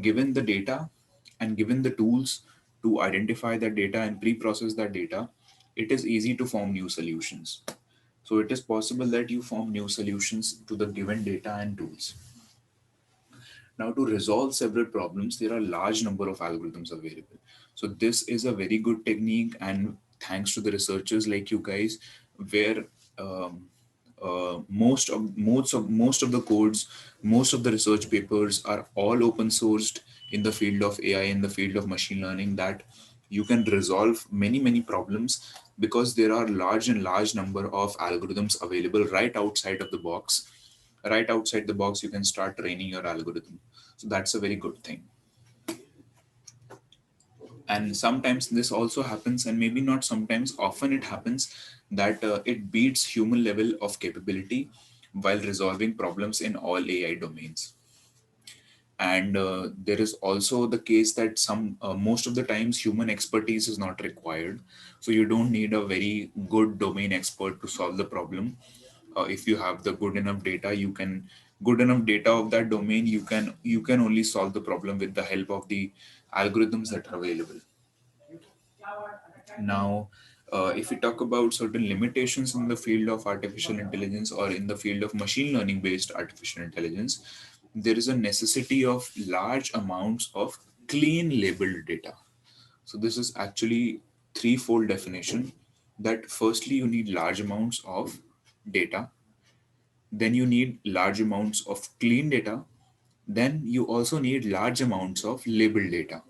given the data and given the tools to identify that data and pre-process that data, it is easy to form new solutions. So it is possible that you form new solutions to the given data and tools. Now, to resolve several problems, there are a large number of algorithms available. So this is a very good technique, and thanks to the researchers like you guys, where um, most of the codes, most of the research papers are all open sourced in the field of AI, in the field of machine learning, that you can resolve many problems because there are large number of algorithms available right outside the box. You can start training your algorithm. So that's a very good thing. And sometimes this also happens, and maybe not sometimes, often it happens that it beats human level of capability while resolving problems in all AI domains. And there is also the case that most of the times human expertise is not required. So you don't need a very good domain expert to solve the problem. If you have the good enough data of that domain, you can only solve the problem with the help of the algorithms that are available. Now, if we talk about certain limitations in the field of artificial intelligence or in the field of machine learning based artificial intelligence, there is a necessity of large amounts of clean labeled data. So this is actually threefold definition, that firstly you need large amounts of data, then you need large amounts of clean data, then you also need large amounts of labeled data.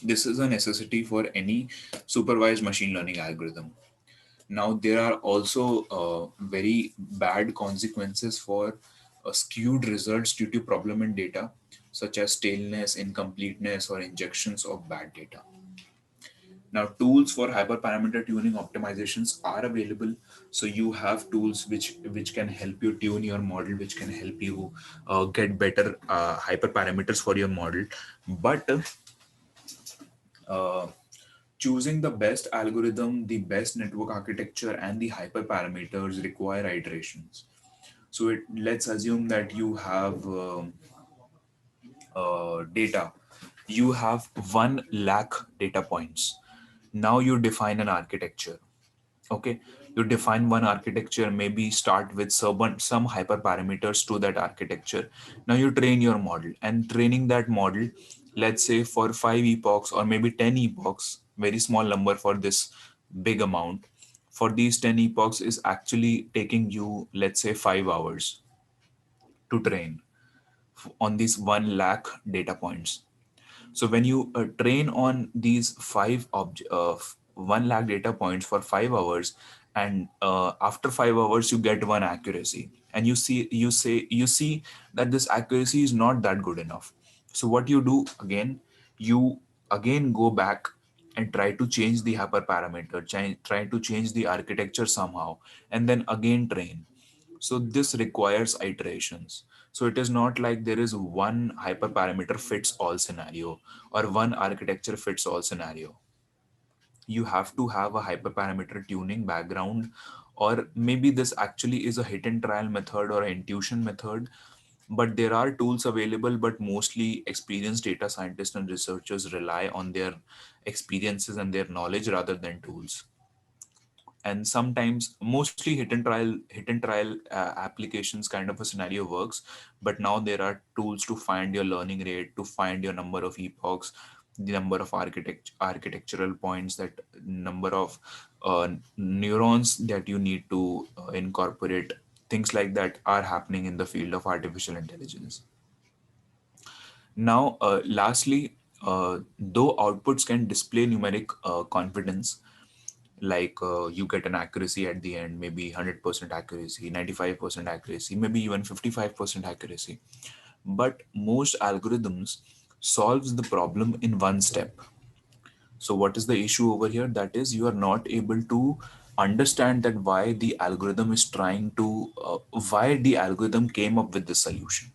This is a necessity for any supervised machine learning algorithm. Now, there are also very bad consequences for skewed results due to problem in data, such as staleness, incompleteness, or injections of bad data. Now, tools for hyperparameter tuning optimizations are available. So you have tools which can help you tune your model, which can help you get better hyperparameters for your model. But uh, choosing the best algorithm, the best network architecture, and the hyperparameters require iterations. So let's assume that you have data. You have 1 lakh data points. Now you define an architecture. Okay, you define one architecture, maybe start with some hyperparameters to that architecture. Now you train your model, and training that model, let's say for 5 epochs or maybe 10 epochs, very small number for this big amount. For these 10 epochs is actually taking you, let's say, 5 hours to train on these 1 lakh data points. So when you train on these 1 lakh data points for 5 hours, and after 5 hours you get one accuracy, and you see that this accuracy is not that good enough. So what you do again, you again go back and try to change the hyperparameter, try to change the architecture somehow, and then again train. So this requires iterations. So it is not like there is one hyperparameter fits all scenario or one architecture fits all scenario. You have to have a hyperparameter tuning background, or maybe this actually is a hit and trial method or an intuition method. But there are tools available, but mostly experienced data scientists and researchers rely on their experiences and their knowledge rather than tools. And sometimes mostly hit and trial applications kind of a scenario works. But now there are tools to find your learning rate, to find your number of epochs, the number of architectural points, that number of neurons that you need to incorporate. Things like that are happening in the field of artificial intelligence. Now, lastly, though outputs can display numeric confidence, like you get an accuracy at the end, maybe 100% accuracy, 95% accuracy, maybe even 55% accuracy, but most algorithms solves the problem in one step. So what is the issue over here? That is, you are not able to understand that why the algorithm came up with this solution.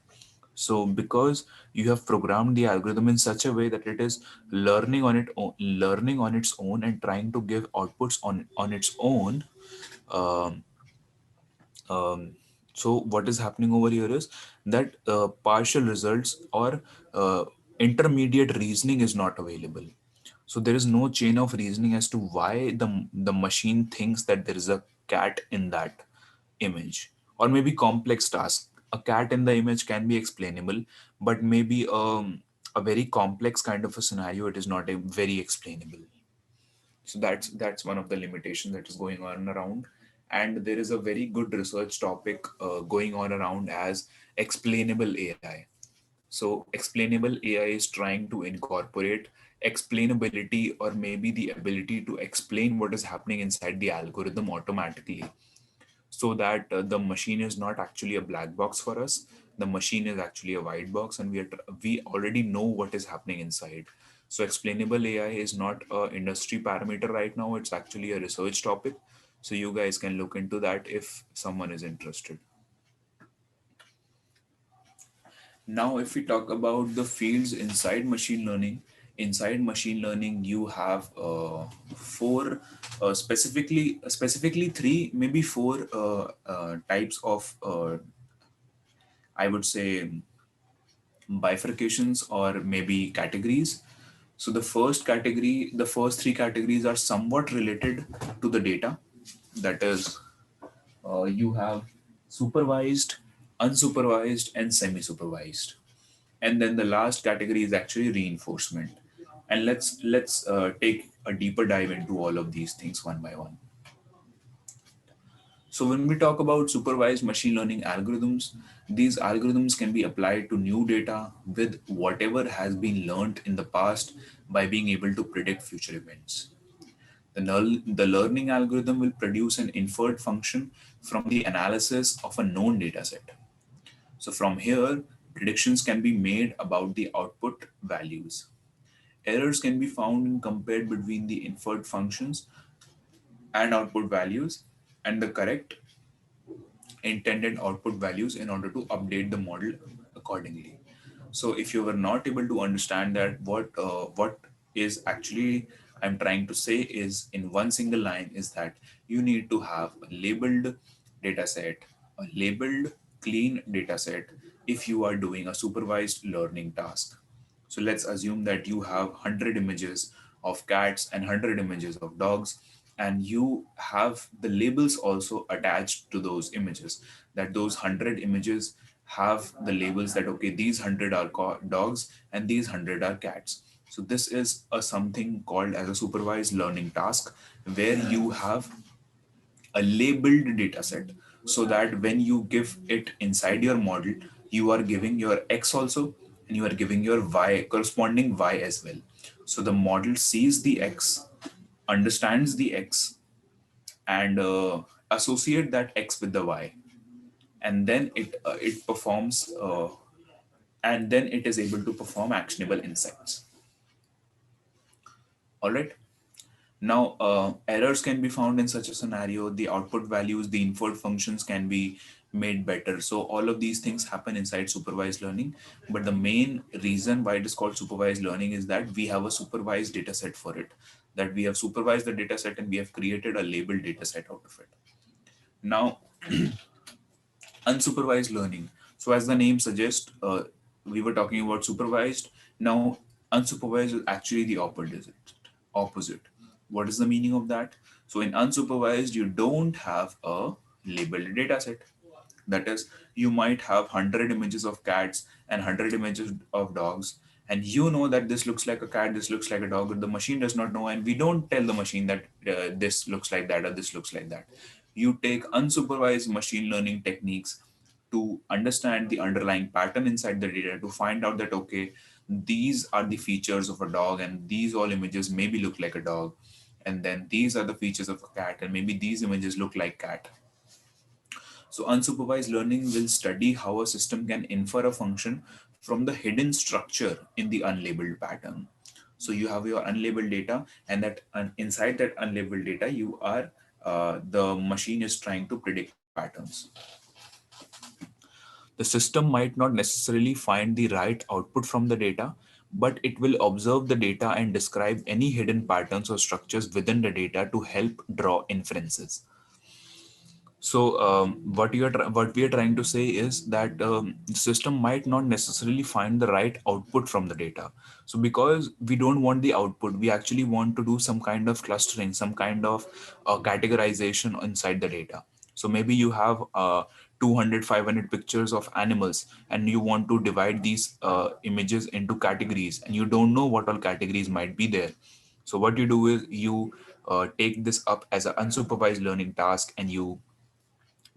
So because you have programmed the algorithm in such a way that it is learning on its own and trying to give outputs on its own. um, um, so what is happening over here is that partial results or intermediate reasoning is not available. So there is no chain of reasoning as to why the machine thinks that there is a cat in that image, or maybe complex task. A cat in the image can be explainable, but maybe a very complex kind of a scenario, it is not a very explainable. So that's one of the limitations that is going on around. And there is a very good research topic going on around as explainable AI. So explainable AI is trying to incorporate explainability, or maybe the ability to explain what is happening inside the algorithm automatically, so that the machine is not actually a black box for us. The machine is actually a white box, and we already know what is happening inside. So explainable AI is not a industry parameter right now, it's actually a research topic. So you guys can look into that if someone is interested. Now, if we talk about the fields inside machine learning, you have four, specifically three, maybe four types of, I would say, bifurcations or maybe categories. So the first three categories are somewhat related to the data. That is, you have supervised, unsupervised, and semi-supervised. And then the last category is actually reinforcement. And let's take a deeper dive into all of these things one by one. So when we talk about supervised machine learning algorithms, these algorithms can be applied to new data with whatever has been learned in the past by being able to predict future events. The learning algorithm will produce an inferred function from the analysis of a known data set. So from here, predictions can be made about the output values. Errors can be found and compared between the inferred functions and output values and the correct intended output values in order to update the model accordingly. So if you were not able to understand that, what is actually I'm trying to say is in one single line is that you need to have a labeled data set, a labeled clean data set if you are doing a supervised learning task. So let's assume that you have 100 images of cats and 100 images of dogs, and you have the labels also attached to those images, that those 100 images have the labels that, okay, these 100 are dogs and these 100 are cats. So this is a something called as a supervised learning task, where you have a labeled data set, so that when you give it inside your model, you are giving your x also and you are giving your y, corresponding y as well. So the model sees the x, understands the x, and associate that x with the y, and then it performs and then it is able to perform actionable insights. All right. Now, errors can be found in such a scenario. The output values, the inferred functions can be made better. So all of these things happen inside supervised learning. But the main reason why it is called supervised learning is that we have a supervised data set for it. That we have supervised the data set and we have created a labeled data set out of it. Now, unsupervised learning. So as the name suggests, we were talking about supervised. Now, unsupervised is actually the opposite. What is the meaning of that? So in unsupervised, you don't have a labeled data set. That is, you might have 100 images of cats and 100 images of dogs, and you know that this looks like a cat, this looks like a dog, but the machine does not know, and we don't tell the machine that this looks like that or this looks like that. You take unsupervised machine learning techniques to understand the underlying pattern inside the data, to find out that, okay, these are the features of a dog and these all images maybe look like a dog, and then these are the features of a cat and maybe these images look like cat. So unsupervised learning will study how a system can infer a function from the hidden structure in the unlabeled pattern. So you have your unlabeled data, and that inside that unlabeled data, you are the machine is trying to predict patterns. The system might not necessarily find the right output from the data, but it will observe the data and describe any hidden patterns or structures within the data to help draw inferences. So what we are trying to say is that the system might not necessarily find the right output from the data. So because we don't want the output, we actually want to do some kind of clustering, some kind of categorization inside the data. So maybe you have 200, 500 pictures of animals, and you want to divide these images into categories, and you don't know what all categories might be there. So what you do is you take this up as an unsupervised learning task, and you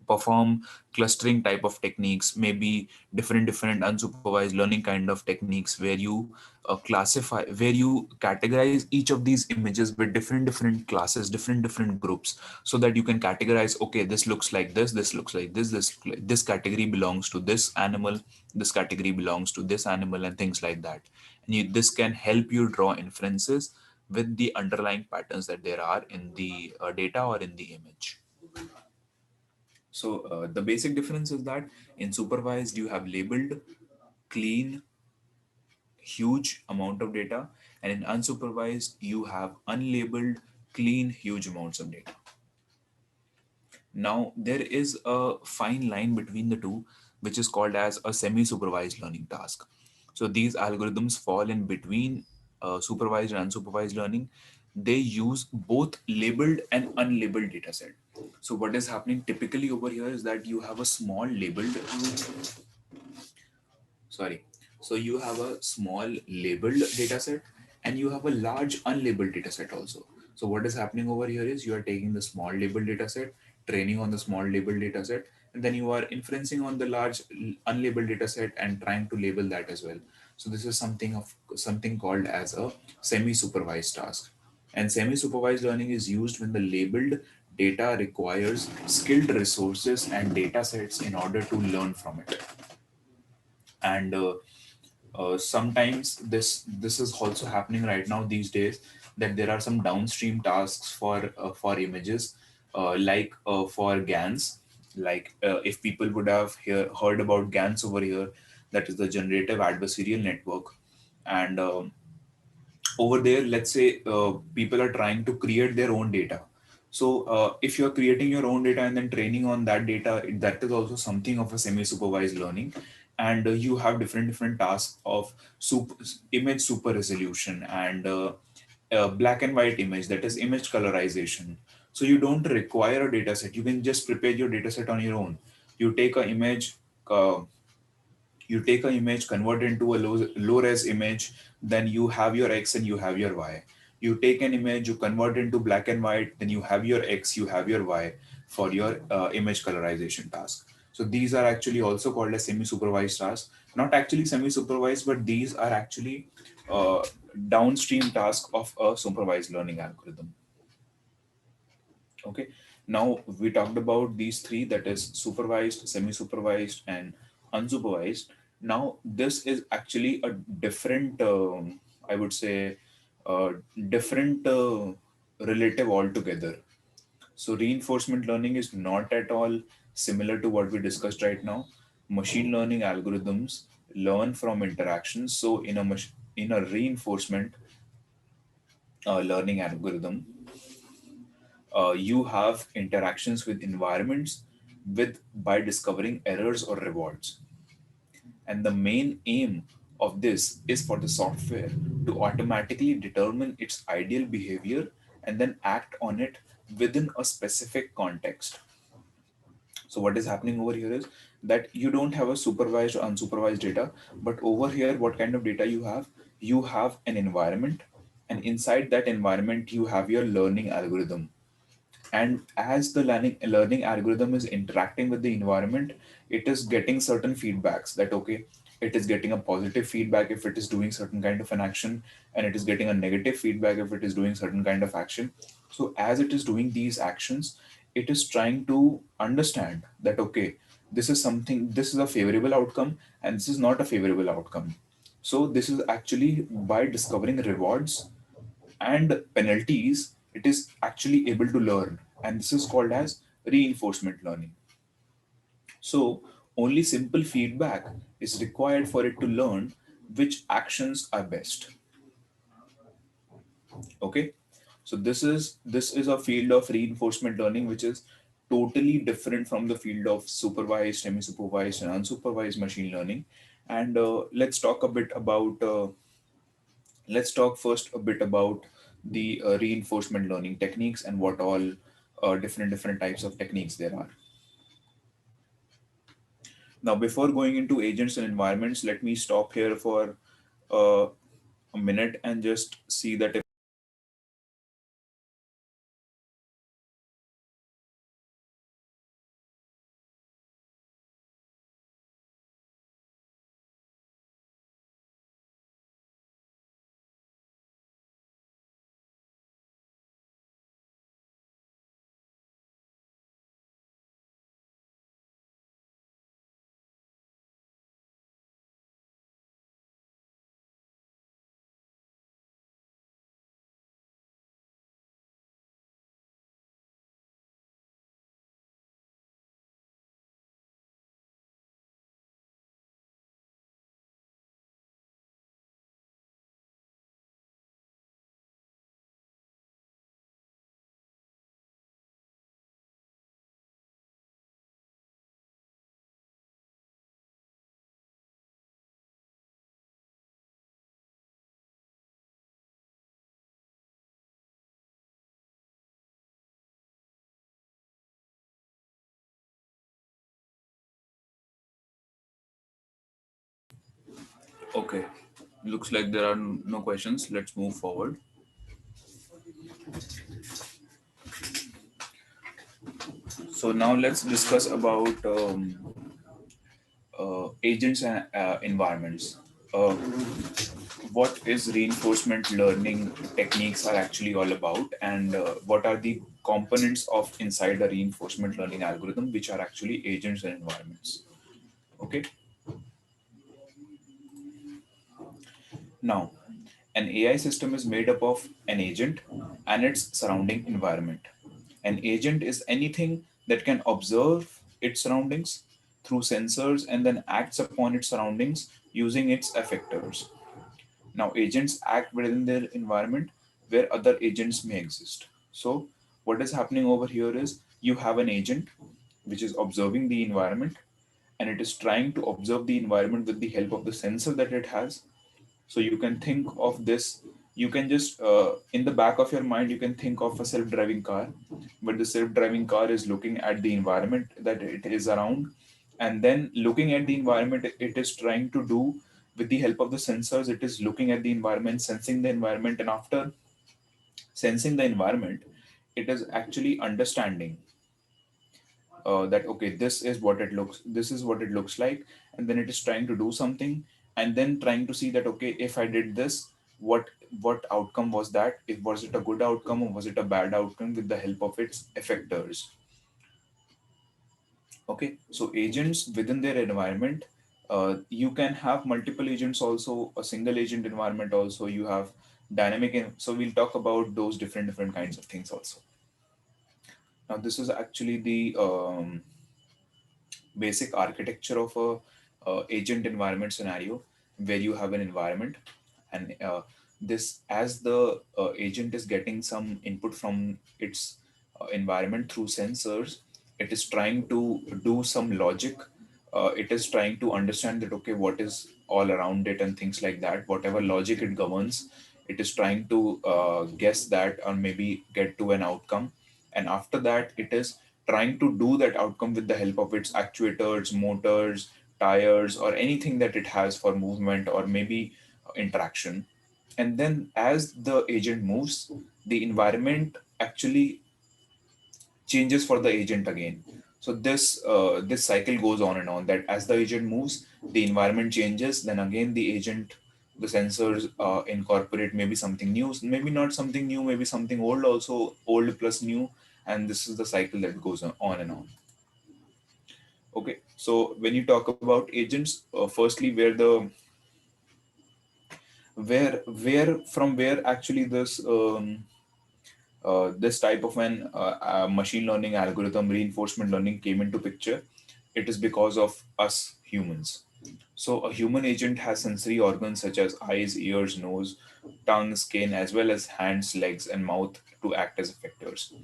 perform clustering type of techniques, maybe different unsupervised learning kind of techniques, where you classify, where you categorize each of these images with different classes, different groups, so that you can categorize, okay, this looks like this looks like this category belongs to this animal, this category belongs to this animal, and things like that. And this can help you draw inferences with the underlying patterns that there are in the data or in the image. So the basic difference is that in supervised, you have labeled, clean, huge amount of data, and in unsupervised, you have unlabeled, clean, huge amounts of data. Now, there is a fine line between the two, which is called as a semi-supervised learning task. So these algorithms fall in between supervised and unsupervised learning. They use both labeled and unlabeled data set. So what is happening typically over here is that you have a small labeled, sorry. So you have a small labeled data set and you have a large unlabeled data set also. So what is happening over here is you are taking the small labeled data set, training on the small labeled data set, and then you are inferencing on the large unlabeled data set and trying to label that as well. So this is something called as a semi-supervised task. And semi-supervised learning is used when the labeled data requires skilled resources and data sets in order to learn from it. And Sometimes this is also happening right now these days, that there are some downstream tasks for images, for GANs. If people would have heard about GANs over here, that is the generative adversarial network. And over there, let's say people are trying to create their own data. So if you're creating your own data and then training on that data, that is also something of a semi-supervised learning. And you have different tasks of image super resolution and black and white image, that is image colorization. So you don't require a data set. You can just prepare your data set on your own. You take an image, uh, convert it into a low res image, then you have your X and you have your Y. You take an image, you convert it into black and white, then you have your X, you have your Y for your image colorization task. So these are actually also called as semi-supervised tasks. Not actually semi-supervised, but these are actually downstream tasks of a supervised learning algorithm. Okay, now we talked about these three, that is supervised, semi-supervised, and unsupervised. Now this is actually a different, I would say, different relative altogether. So reinforcement learning is not at all similar to what we discussed right now. Machine learning algorithms learn from interactions. So in a reinforcement learning algorithm, you have interactions with environments by discovering errors or rewards. And the main aim of this is for the software to automatically determine its ideal behavior and then act on it within a specific context. So what is happening over here is that you don't have a supervised or unsupervised data, but over here, what kind of data you have? You have an environment, and inside that environment, you have your learning algorithm. And as the learning algorithm is interacting with the environment, it is getting certain feedbacks, that okay, it is getting a positive feedback if it is doing certain kind of an action, and it is getting a negative feedback if it is doing certain kind of action. So as it is doing these actions, it is trying to understand that okay, this is a favorable outcome and this is not a favorable outcome. So this is actually by discovering rewards and penalties, it is actually able to learn, and this is called as reinforcement learning. So only simple feedback is required for it to learn which actions are best. Okay, so this is a field of reinforcement learning which is totally different from the field of supervised, semi-supervised, and unsupervised machine learning. And let's talk first a bit about the reinforcement learning techniques and what all different types of techniques there are. Now, before going into agents and environments, let me stop here for uh, a minute and just see that if okay, looks like there are no questions. Let's move forward. So now let's discuss about agents and environments. What is reinforcement learning techniques are actually all about, and what are the components of inside the reinforcement learning algorithm, which are actually agents and environments. Okay, Now, an AI system is made up of an agent and its surrounding environment. An agent is anything that can observe its surroundings through sensors and then acts upon its surroundings using its effectors. Now, agents act within their environment where other agents may exist. So, what is happening over here is you have an agent which is observing the environment, and it is trying to observe the environment with the help of the sensor that it has. So you can think of this, you can just in the back of your mind you can think of a self-driving car, but the self-driving car is looking at the environment that it is around, and then looking at the environment it is trying to do with the help of the sensors. It is looking at the environment, sensing the environment, and after sensing the environment it is actually understanding that okay, this is what it looks like, and then it is trying to do something, and then trying to see that okay, if I did this, what outcome was that, if was it a good outcome or was it a bad outcome, with the help of its effectors. Okay, so agents within their environment, you can have multiple agents also, a single agent environment also, you have so we'll talk about those different kinds of things also. Now this is actually the basic architecture of a agent environment scenario, where you have an environment, and this as the agent is getting some input from its environment through sensors, it is trying to do some logic. It is trying to understand that okay, what is all around it and things like that, whatever logic it governs, it is trying to guess that or maybe get to an outcome, and after that it is trying to do that outcome with the help of its actuators, motors, tires, or anything that it has for movement or maybe interaction. And then as the agent moves, the environment actually changes for the agent again. So this cycle goes on and on, that as the agent moves, the environment changes, then again the agent, the sensors incorporate maybe something new, maybe not something new, maybe something old also, old plus new, and this is the cycle that goes on and on. Okay, so when you talk about agents, firstly, where from where actually this type of an machine learning algorithm, reinforcement learning, came into picture, it is because of us humans. So a human agent has sensory organs such as eyes, ears, nose, tongue, skin, as well as hands, legs, and mouth to act as effectors.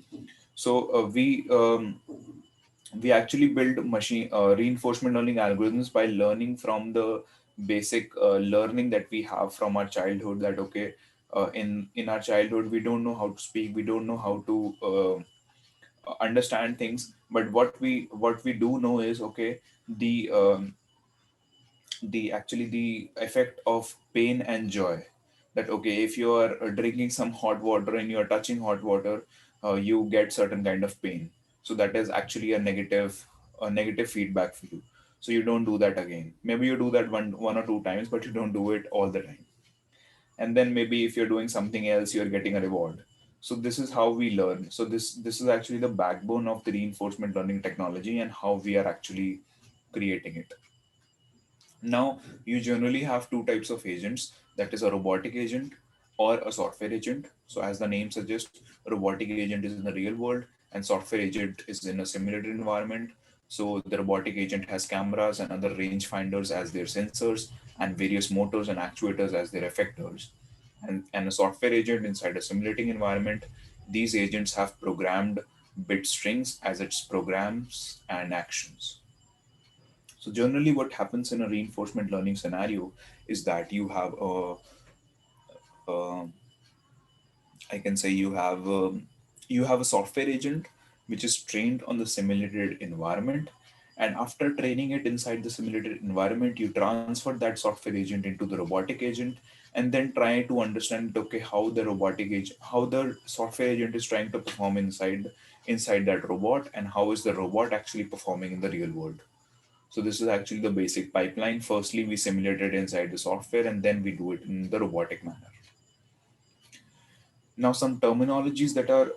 So we actually build machine reinforcement learning algorithms by learning from the basic learning that we have from our childhood, that okay, in our childhood we don't know how to speak, we don't know how to understand things, but what we do know is okay, the actually the effect of pain and joy, that okay, if you are drinking some hot water and you are touching hot water, you get certain kind of pain. So that is actually a negative feedback for you, so you don't do that again. Maybe you do that one or two times, but you don't do it all the time. And then maybe if you're doing something else, you're getting a reward. So this is how we learn. So this is actually the backbone of the reinforcement learning technology and how we are actually creating it. Now, you generally have two types of agents, that is a robotic agent or a software agent. So, as the name suggests, a robotic agent is in the real world and software agent is in a simulated environment. So, the robotic agent has cameras and other range finders as their sensors, and various motors and actuators as their effectors. And a software agent inside a simulating environment, these agents have programmed bit strings as its programs and actions. So generally what happens in a reinforcement learning scenario is that uh, I can say you have a software agent which is trained on the simulated environment, and after training it inside the simulated environment, you transfer that software agent into the robotic agent, and then try to understand okay, how the software agent is trying to perform inside that robot, and how is the robot actually performing in the real world. So this is actually the basic pipeline. Firstly, we simulate it inside the software, and then we do it in the robotic manner. Now, some terminologies that are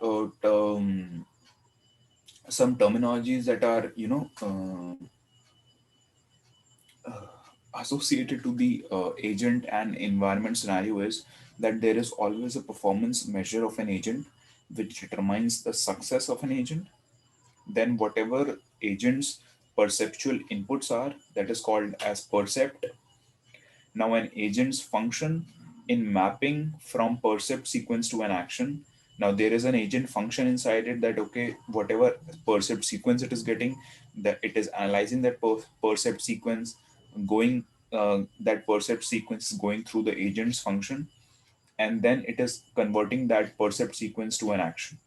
associated to the agent and environment scenario is that there is always a performance measure of an agent which determines the success of an agent. Then whatever agent's perceptual inputs are, that is called as percept. Now an agent's function in mapping from percept sequence to an action. Now there is an agent function inside it that okay, whatever percept sequence it is getting, that it is analyzing that percept sequence, going that percept sequence is going through the agent's function, and then it is converting that percept sequence to an action.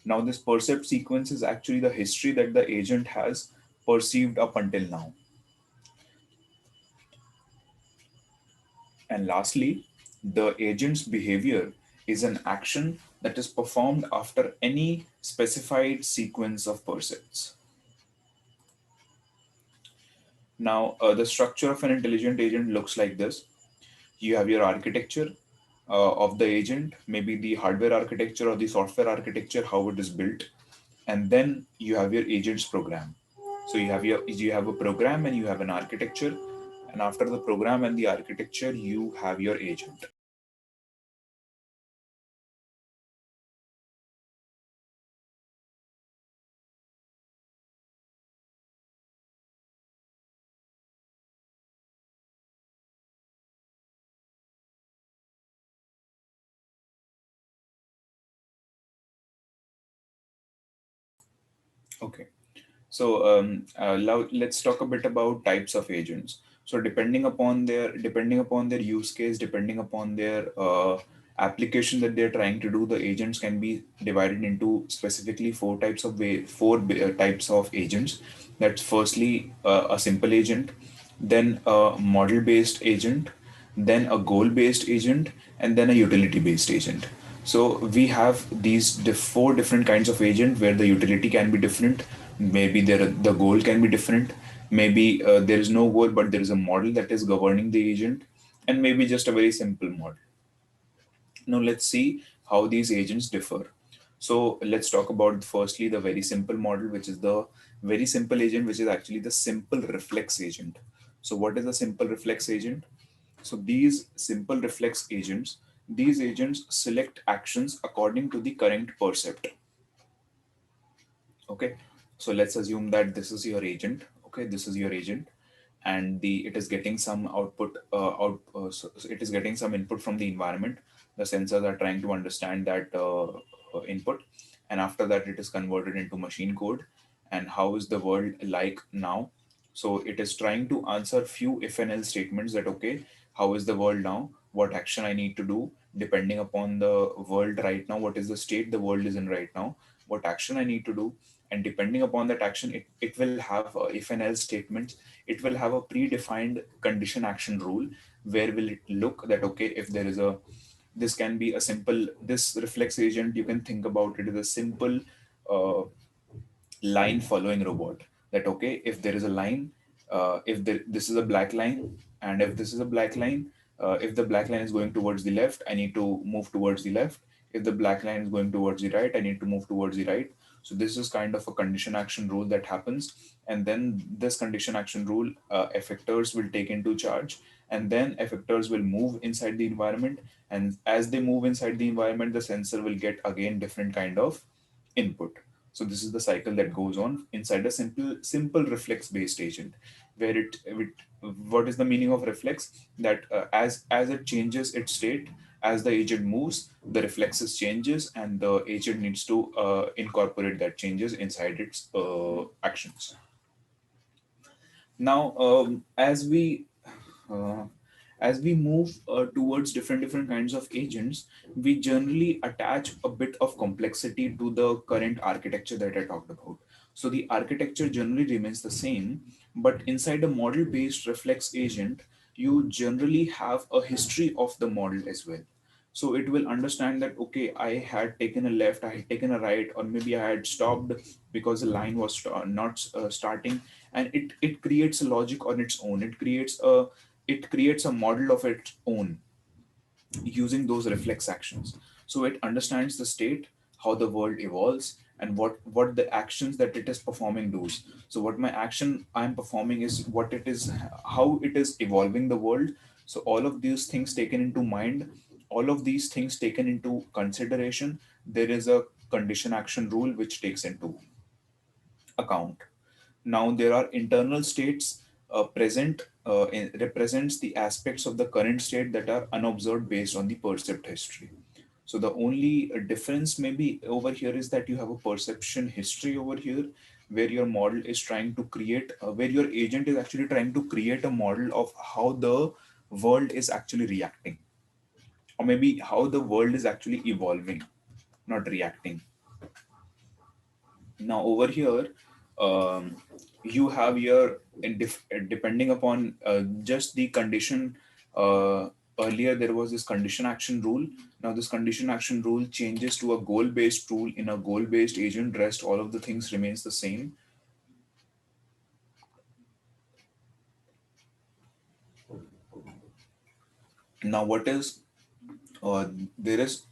Now this percept sequence is actually the history that the agent has perceived up until now. And lastly, the agent's behavior is an action that is performed after any specified sequence of percepts. Now, the structure of an intelligent agent looks like this. You have your architecture of the agent, maybe the hardware architecture or the software architecture, how it is built, and then you have your agent's program. So you have a program and you have an architecture, and after the program and the architecture, you have your agent. Okay. So now let's talk a bit about types of agents. So depending upon their use case, depending upon their application that they're trying to do, the agents can be divided into specifically four types of agents. That's firstly a simple agent, then a model-based agent, then a goal-based agent, and then a utility-based agent. So we have these four different kinds of agent where the utility can be different. Maybe the goal can be different. Maybe there is no goal, but there is a model that is governing the agent, and maybe just a very simple model. Now let's see how these agents differ. So let's talk about firstly the very simple model, which is the very simple agent, which is actually the simple reflex agent. So what is a simple reflex agent? So these agents select actions according to the current percept. Okay, so let's assume that this is your agent. Okay, this is your agent, and it is getting some output. So it is getting some input from the environment. The sensors are trying to understand that input, and after that, it is converted into machine code. And how is the world like now? So it is trying to answer few if and else statements that okay, how is the world now? What action I need to do depending upon the world right now? What is the state the world is in right now? What action I need to do? And depending upon that action, it will have if and else statements. It will have a predefined condition action rule where will it look that okay, if there is a this can be a simple this reflex agent, you can think about it as a simple uh, line following robot. That okay, if there is a line, if this is a black line, and if this is a black line, if the black line is going towards the left, I need to move towards the left. If the black line is going towards the right, I need to move towards the right. So this is kind of a condition action rule that happens, and then this condition action rule effectors will take into charge, and then effectors will move inside the environment, and as they move inside the environment, the sensor will get again different kind of input. So this is the cycle that goes on inside a simple reflex based agent, where what is the meaning of reflex? That as it changes its state, as the agent moves, the reflexes changes, and the agent needs to incorporate that changes inside its actions. Now, uh, as we move towards different kinds of agents, we generally attach a bit of complexity to the current architecture that I talked about. So the architecture generally remains the same, but inside a model-based reflex agent, you generally have a history of the model as well. So it will understand that okay, I had taken a left, I had taken a right, or maybe I had stopped because the line was not starting, and it creates a logic on its own. It creates a model of its own using those reflex actions. So it understands the state, how the world evolves, and what the actions that it is performing does. So what my action I'm performing is what it is, how it is evolving the world. So all of these things taken into mind, all of these things taken into consideration, there is a condition action rule which takes into account. Now there are internal states present represents the aspects of the current state that are unobserved based on the perceived history. So the only difference maybe over here is that you have a perception history over here, where your model is trying to create, where your agent is actually trying to create a model of how the world is actually reacting, or maybe how the world is actually evolving, not reacting. Now over here, you have your depending upon just the condition. Earlier there was this condition action rule. Now this condition action rule changes to a goal based rule. In a goal based agent, rest all of the things remains the same. Now what is uh, there is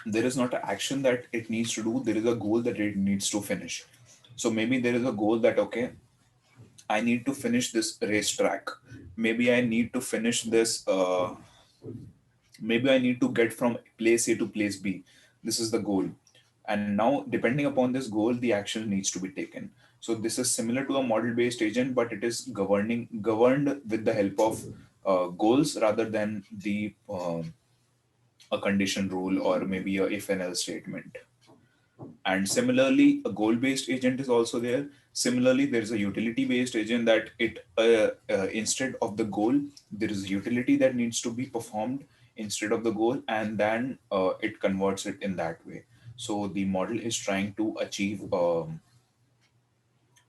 there is not an action that it needs to do, there is a goal that it needs to finish. So maybe there is a goal that, okay, I need to finish this racetrack. Maybe I need to finish this. Maybe I need to get from place A to place B. This is the goal. And now, depending upon this goal, the action needs to be taken. So this is similar to a model-based agent, but it is governed with the help of goals rather than the a condition rule or maybe a if and else statement. And similarly, a goal based agent is also there. Similarly, there is a utility based agent that it instead of the goal, there is a utility that needs to be performed instead of the goal, and then it converts it in that way. So the model is trying to achieve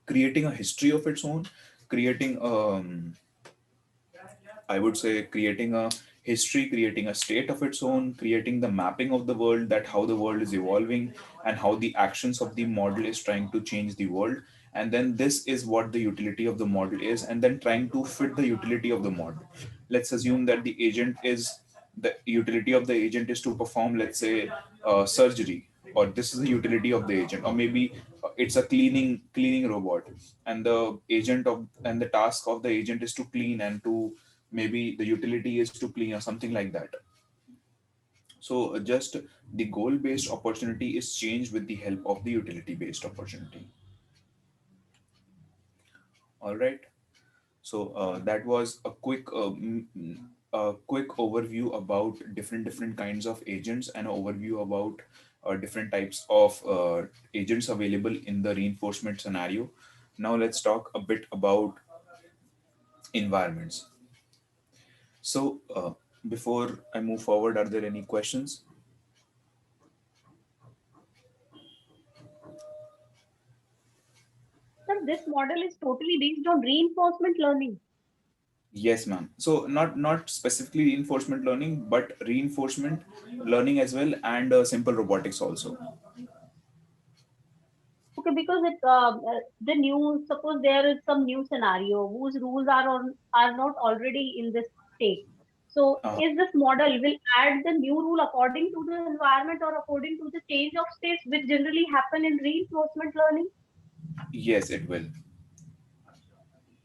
creating a history of its own, creating I would say creating a history, creating a state of its own, creating the mapping of the world, that how the world is evolving and how the actions of the model is trying to change the world. And then this is what the utility of the model is, and then trying to fit the utility of the model. Let's assume that the utility of the agent is to perform, let's say, surgery, or this is the utility of the agent, or maybe it's a cleaning robot, and the task of the agent is to clean, and to maybe the utility is to clean or something like that. So just the goal based opportunity is changed with the help of the utility based opportunity. All right. So that was a quick overview about different kinds of agents, and an overview about different types of agents available in the reinforcement scenario. Now let's talk a bit about environments. So before I move forward, are there any questions? Sir, this model is totally based on reinforcement learning. Yes, ma'am. So not specifically reinforcement learning, but reinforcement learning as well, and simple robotics also. Okay, because the new, suppose there is some new scenario whose rules are not already in this state. So Uh, is this model will add the new rule according to the environment or according to the change of states, which generally happen in reinforcement learning? yes, it will.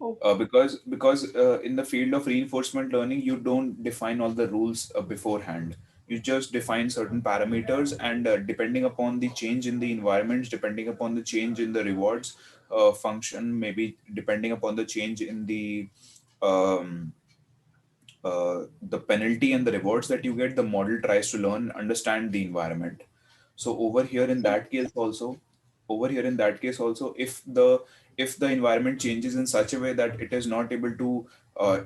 Okay. Because in the field of reinforcement learning, you don't define all the rules beforehand. You just define certain parameters, and depending upon the change in the environments, depending upon the change in the rewards function, maybe depending upon the change in um, the penalty and the rewards that you get, the model tries to learn, understand the environment. So So over here in that case also, if the environment changes in such a way that it is not able to,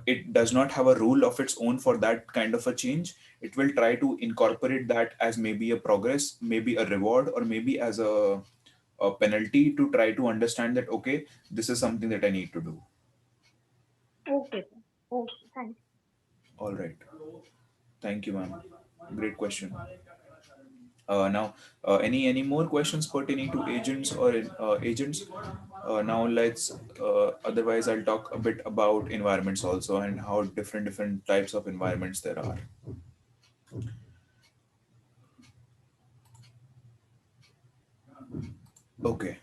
it does not have a rule of its own for that kind of a change, it will try to incorporate that as maybe a progress, maybe a reward, or maybe as a penalty, to try to understand that, okay, this is something that I need to do. okay, sir. Okay, thank you. All right. Thank you, ma'am. Great question. Now, any more questions pertaining to agents or agents? Now let's. Otherwise, I'll talk a bit about environments also, and how different types of environments there are. Okay.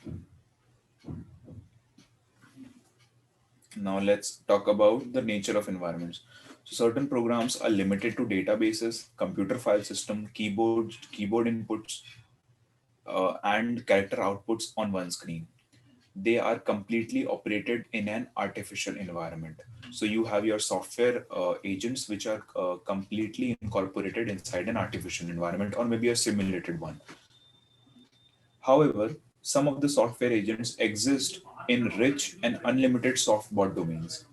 Now let's talk about the nature of environments. So certain programs are limited to databases, computer file system, keyboard inputs, and character outputs on one screen. They are completely operated in an artificial environment. So you have your software agents which are completely incorporated inside an artificial environment or maybe a simulated one. However, some of the software agents exist in rich and unlimited softbot domains.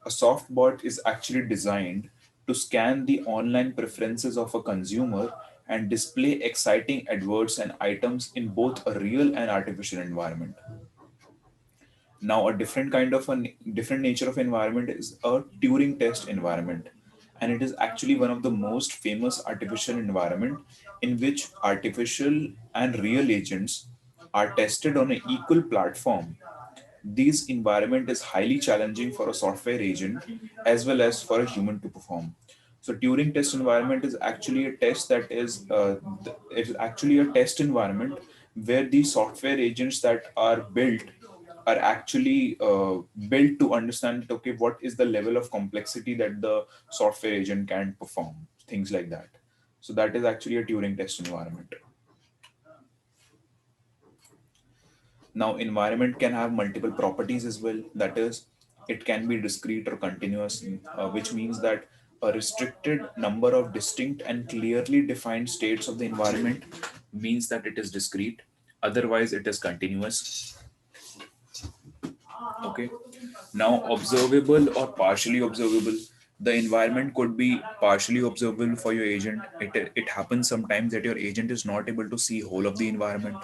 A softbot is actually designed to scan the online preferences of a consumer and display exciting adverts and items in both a real and artificial environment. Now, a different nature of environment is a Turing test environment, and it is actually one of the most famous artificial environment in which artificial and real agents are tested on an equal platform. This environment is highly challenging for a software agent as well as for a human to perform. So Turing test environment is actually a test that is it is actually a test environment where the software agents that are built are actually built to understand, okay, what is the level of complexity that the software agent can perform, things like that. So that is actually a Turing test environment. Now, environment can have multiple properties as well. That is, it can be discrete or continuous, which means that a restricted number of distinct and clearly defined states of the environment means that it is discrete. Otherwise, it is continuous. Okay. Now, observable or partially observable. The environment could be partially observable for your agent. It happens sometimes that your agent is not able to see whole of the environment.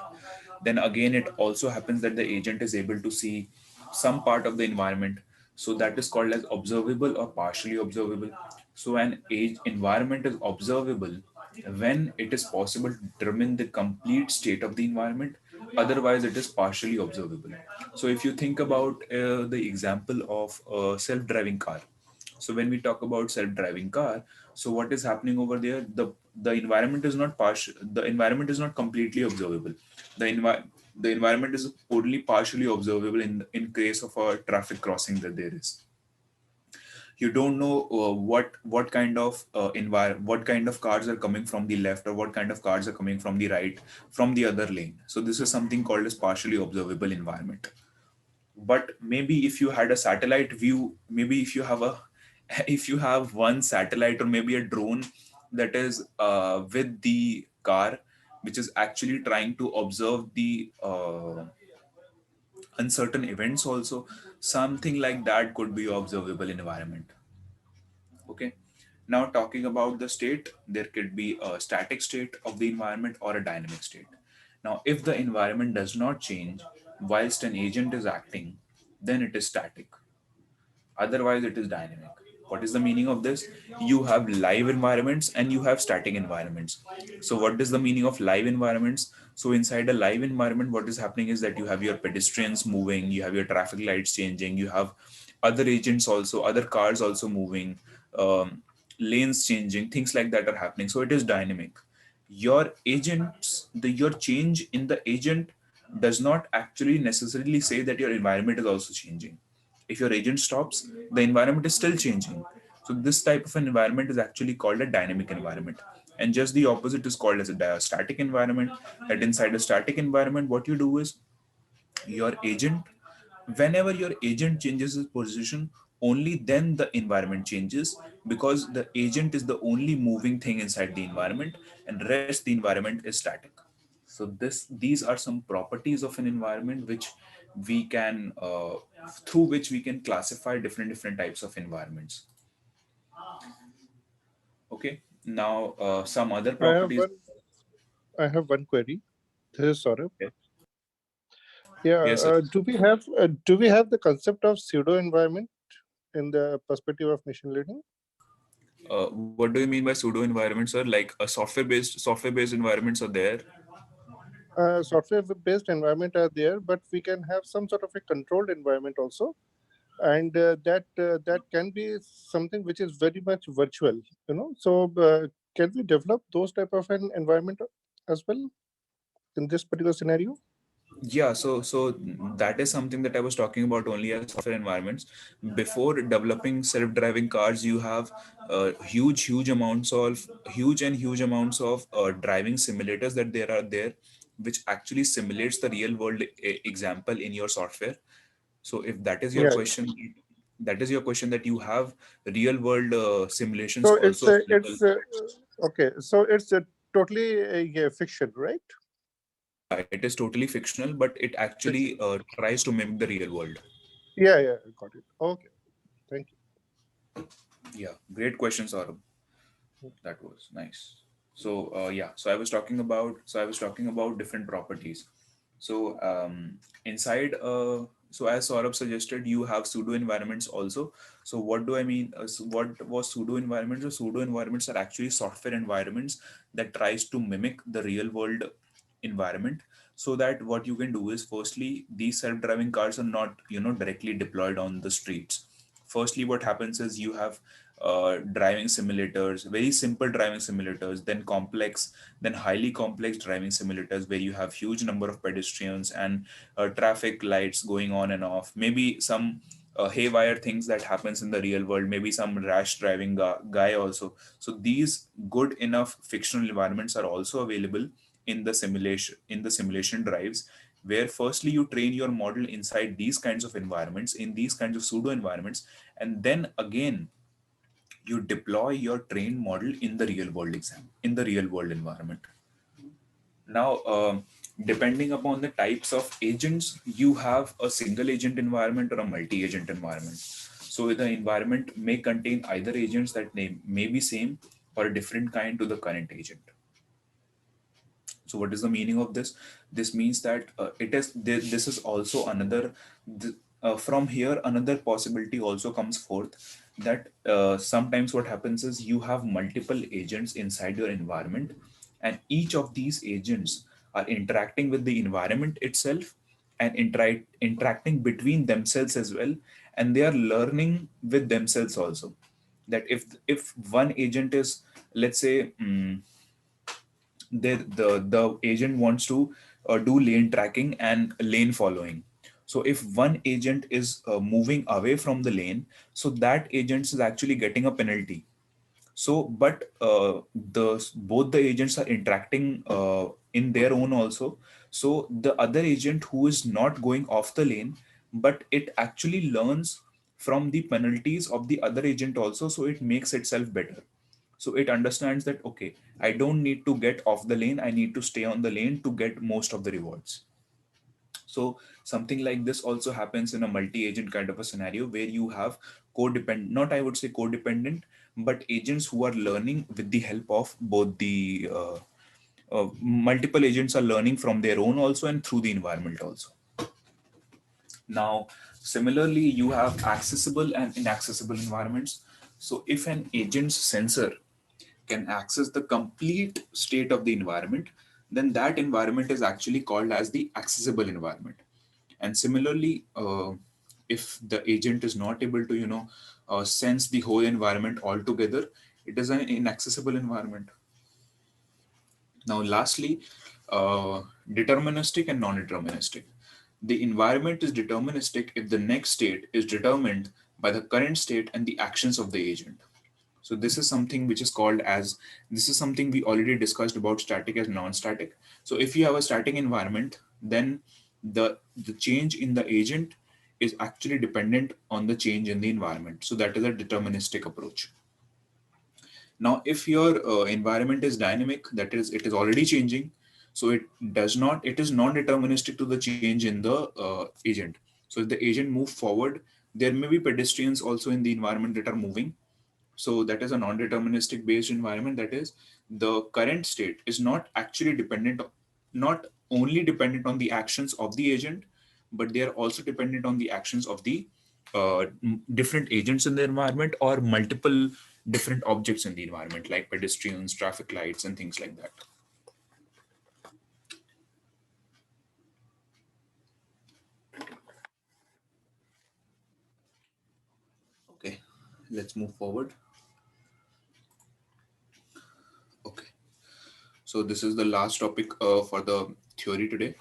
Then again, it also happens that the agent is able to see some part of the environment. So that is called as observable or partially observable. So an age environment is observable when it is possible to determine the complete state of the environment. Otherwise, it is partially observable. So if you think about the example of a self-driving car. So when we talk about self-driving car, so what is happening over there? The environment is not partial. The environment is not completely observable. The environment is only partially observable in case of a traffic crossing that there is. You don't know what kind of cars are coming from the left or what kind of cars are coming from the right from the other lane. So this is something called as partially observable environment. But maybe if you had a satellite view, maybe if you have a if you have one satellite or maybe a drone that is with the car, which is actually trying to observe the uncertain events also, something like that could be observable environment. Okay. Now talking about the state, there could be a static state of the environment or a dynamic state. Now, if the environment does not change whilst an agent is acting, then it is static. Otherwise, it is dynamic. What is the meaning of this? You have live environments and you have static environments. So what is the meaning of live environments? So inside a live environment, what is happening is that you have your pedestrians moving, you have your traffic lights changing, you have other agents also, other cars also moving, lanes changing, things like that are happening. So it is dynamic. Your agents, your change in the agent does not actually necessarily say that your environment is also changing. If your agent stops, the environment is still changing. So this type of an environment is actually called a dynamic environment. And just the opposite is called as a static environment. That inside a static environment, what you do is your agent, whenever your agent changes its position, only then the environment changes, because the agent is the only moving thing inside the environment and rest the environment is static. So these are some properties of an environment which we can through which we can classify different types of environments. Okay. Now some other I have properties. one. I have one query. This is Saurabh. Okay. Yeah. Yes, sir. Do we have the concept of pseudo environment in the perspective of machine learning? What do you mean by pseudo environments, sir? Like a software based environments are there. Software-based environment are there, but we can have some sort of a controlled environment also, and that can be something which is very much virtual. So can we develop those type of an environment as well in this particular scenario? Yeah, so that is something that I was talking about only as software environments. Before developing self-driving cars, you have huge amounts of driving simulators that there are there, which actually simulates the real world example in your software. So if that is your Yeah. question, that you have real world simulations So also available. okay. So it's a totally yeah, fiction, right? Yeah, it is totally fictional, but it actually Fictional. tries to mimic the real world. Yeah, yeah, I got it. Okay, thank Yeah, great question, Saurabh. That was nice. So yeah, so I was talking about different properties. So inside so as Saurabh suggested, you have pseudo environments also. So what do I mean? So what was pseudo environments? So pseudo environments are actually software environments that tries to mimic the real world environment. So that what you can do is, firstly, these self-driving cars are not, directly deployed on the streets. Firstly, what happens is you have driving simulators, very simple driving simulators, then highly complex driving simulators where you have huge number of pedestrians and traffic lights going on and off. Maybe some haywire things that happens in the real world, maybe some rash driving guy also. So these good enough fictional environments are also available in the simulation drives, where firstly you train your model inside these kinds of environments, in these kinds of pseudo environments, and then again you deploy your trained model in the real world environment. Now depending upon the types of agents, you have a single agent environment or a multi agent environment. So the environment may contain either agents that may be same or a different kind to the current agent. So what is the meaning of this? This means that this is also another from here another possibility also comes forth, that sometimes what happens is you have multiple agents inside your environment, and each of these agents are interacting with the environment itself and interacting between themselves as well, and they are learning with themselves also. That if one agent is, let's say, the agent wants to do lane tracking and lane following. So if one agent is moving away from the lane, so that agent is actually getting a penalty. So but the both the agents are interacting in their own also. So the other agent who is not going off the lane, but it actually learns from the penalties of the other agent also, so it makes itself better. So it understands that, okay, I don't need to get off the lane, I need to stay on the lane to get most of the rewards. So something like this also happens in a multi-agent kind of a scenario, where you have codependent, not I would say codependent, but agents who are learning with the help of both the multiple agents are learning from their own also and through the environment also. Now, similarly, you have accessible and inaccessible environments. So if an agent's sensor can access the complete state of the environment, then that environment is actually called as the accessible environment. And similarly, if the agent is not able to, sense the whole environment altogether, it is an inaccessible environment. Now, lastly, deterministic and non-deterministic. The environment is deterministic if the next state is determined by the current state and the actions of the agent. So this is something we already discussed about static as non-static. So if you have a static environment, then the change in the agent is actually dependent on the change in the environment. So that is a deterministic approach. Now, if your environment is dynamic, that is, it is already changing. So it is non-deterministic to the change in the agent. So if the agent move forward, there may be pedestrians also in the environment that are moving. So that is a non-deterministic based environment. That is, the current state is not actually not only dependent on the actions of the agent, but they are also dependent on the actions of the different agents in the environment, or multiple different objects in the environment, like pedestrians, traffic lights, and things like that. Okay, let's move forward. Okay, so this is the last topic for the theory today.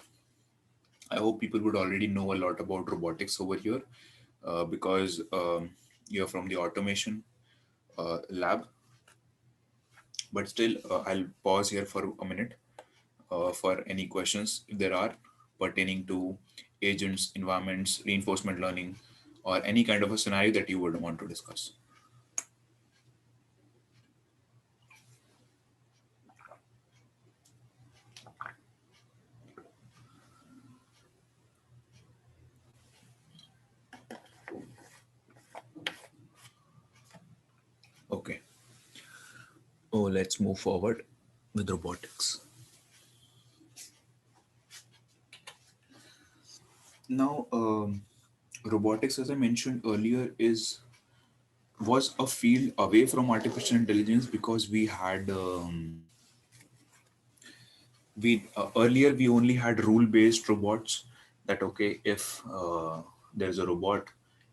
I hope people would already know a lot about robotics over here because you're from the automation lab. But still, I'll pause here for a minute for any questions if there are pertaining to agents, environments, reinforcement learning, or any kind of a scenario that you would want to discuss. Okay. Oh, let's move forward with robotics. Now, robotics, as I mentioned earlier, was a field away from artificial intelligence because we earlier we only had rule-based robots. That okay, if there's a robot,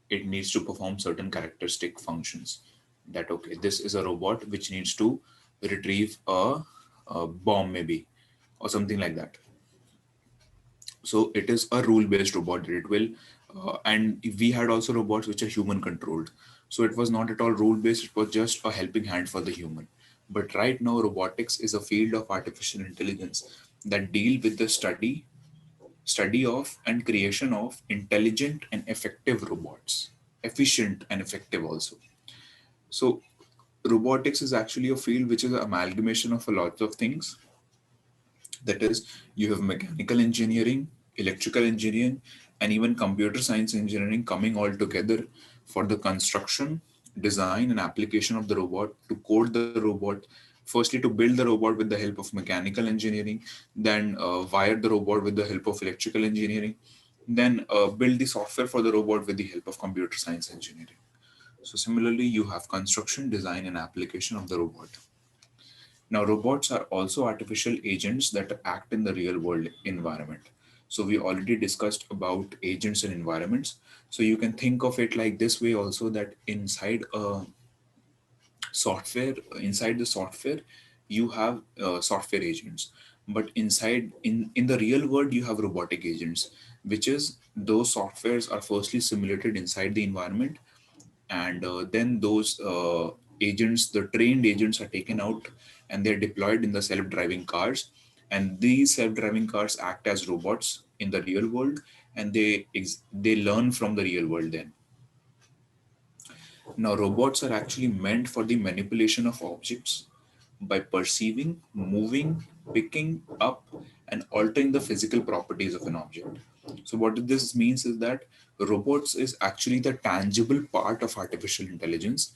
it needs to perform certain characteristic functions. That okay, this is a robot which needs to retrieve a bomb maybe or something like that. So it is a rule-based robot that it will, and we had also robots which are human controlled. So it was not at all rule-based, it was just a helping hand for the human. But right now, robotics is a field of artificial intelligence that deal with the study of and creation of intelligent and effective robots, efficient and effective also. So robotics is actually a field which is an amalgamation of a lot of things. That is, you have mechanical engineering, electrical engineering, and even computer science engineering coming all together for the construction, design, and application of the robot, to code the robot, firstly to build the robot with the help of mechanical engineering, then wire the robot with the help of electrical engineering, then build the software for the robot with the help of computer science engineering. So similarly, you have construction, design, and application of the robot. Now, robots are also artificial agents that act in the real world environment. So we already discussed about agents and environments. So you can think of it like this way also, that inside the software, you have software agents. But in the real world, you have robotic agents, which is those softwares are firstly simulated inside the environment, and then those agents, the trained agents, are taken out and they're deployed in the self-driving cars, and these self-driving cars act as robots in the real world, and they learn from the real world then. Now, robots are actually meant for the manipulation of objects by perceiving, moving, picking up, and altering the physical properties of an object. So what this means is that robots is actually the tangible part of artificial intelligence.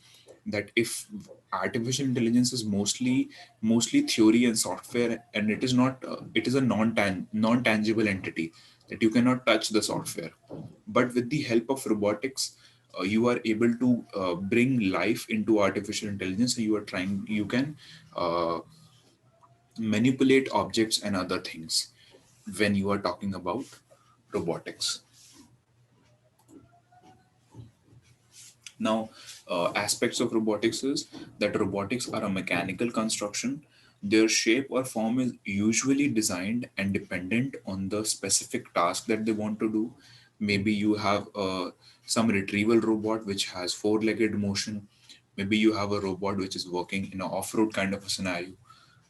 That if artificial intelligence is mostly theory and software, and it is not, it is a non-tangible entity that you cannot touch the software. But with the help of robotics, you are able to bring life into artificial intelligence, and you can uh, manipulate objects and other things when you are talking about robotics. Now, aspects of robotics is that robotics are a mechanical construction. Their shape or form is usually designed and dependent on the specific task that they want to do. Maybe you have some retrieval robot which has four-legged motion. Maybe you have a robot which is working in an off-road kind of a scenario.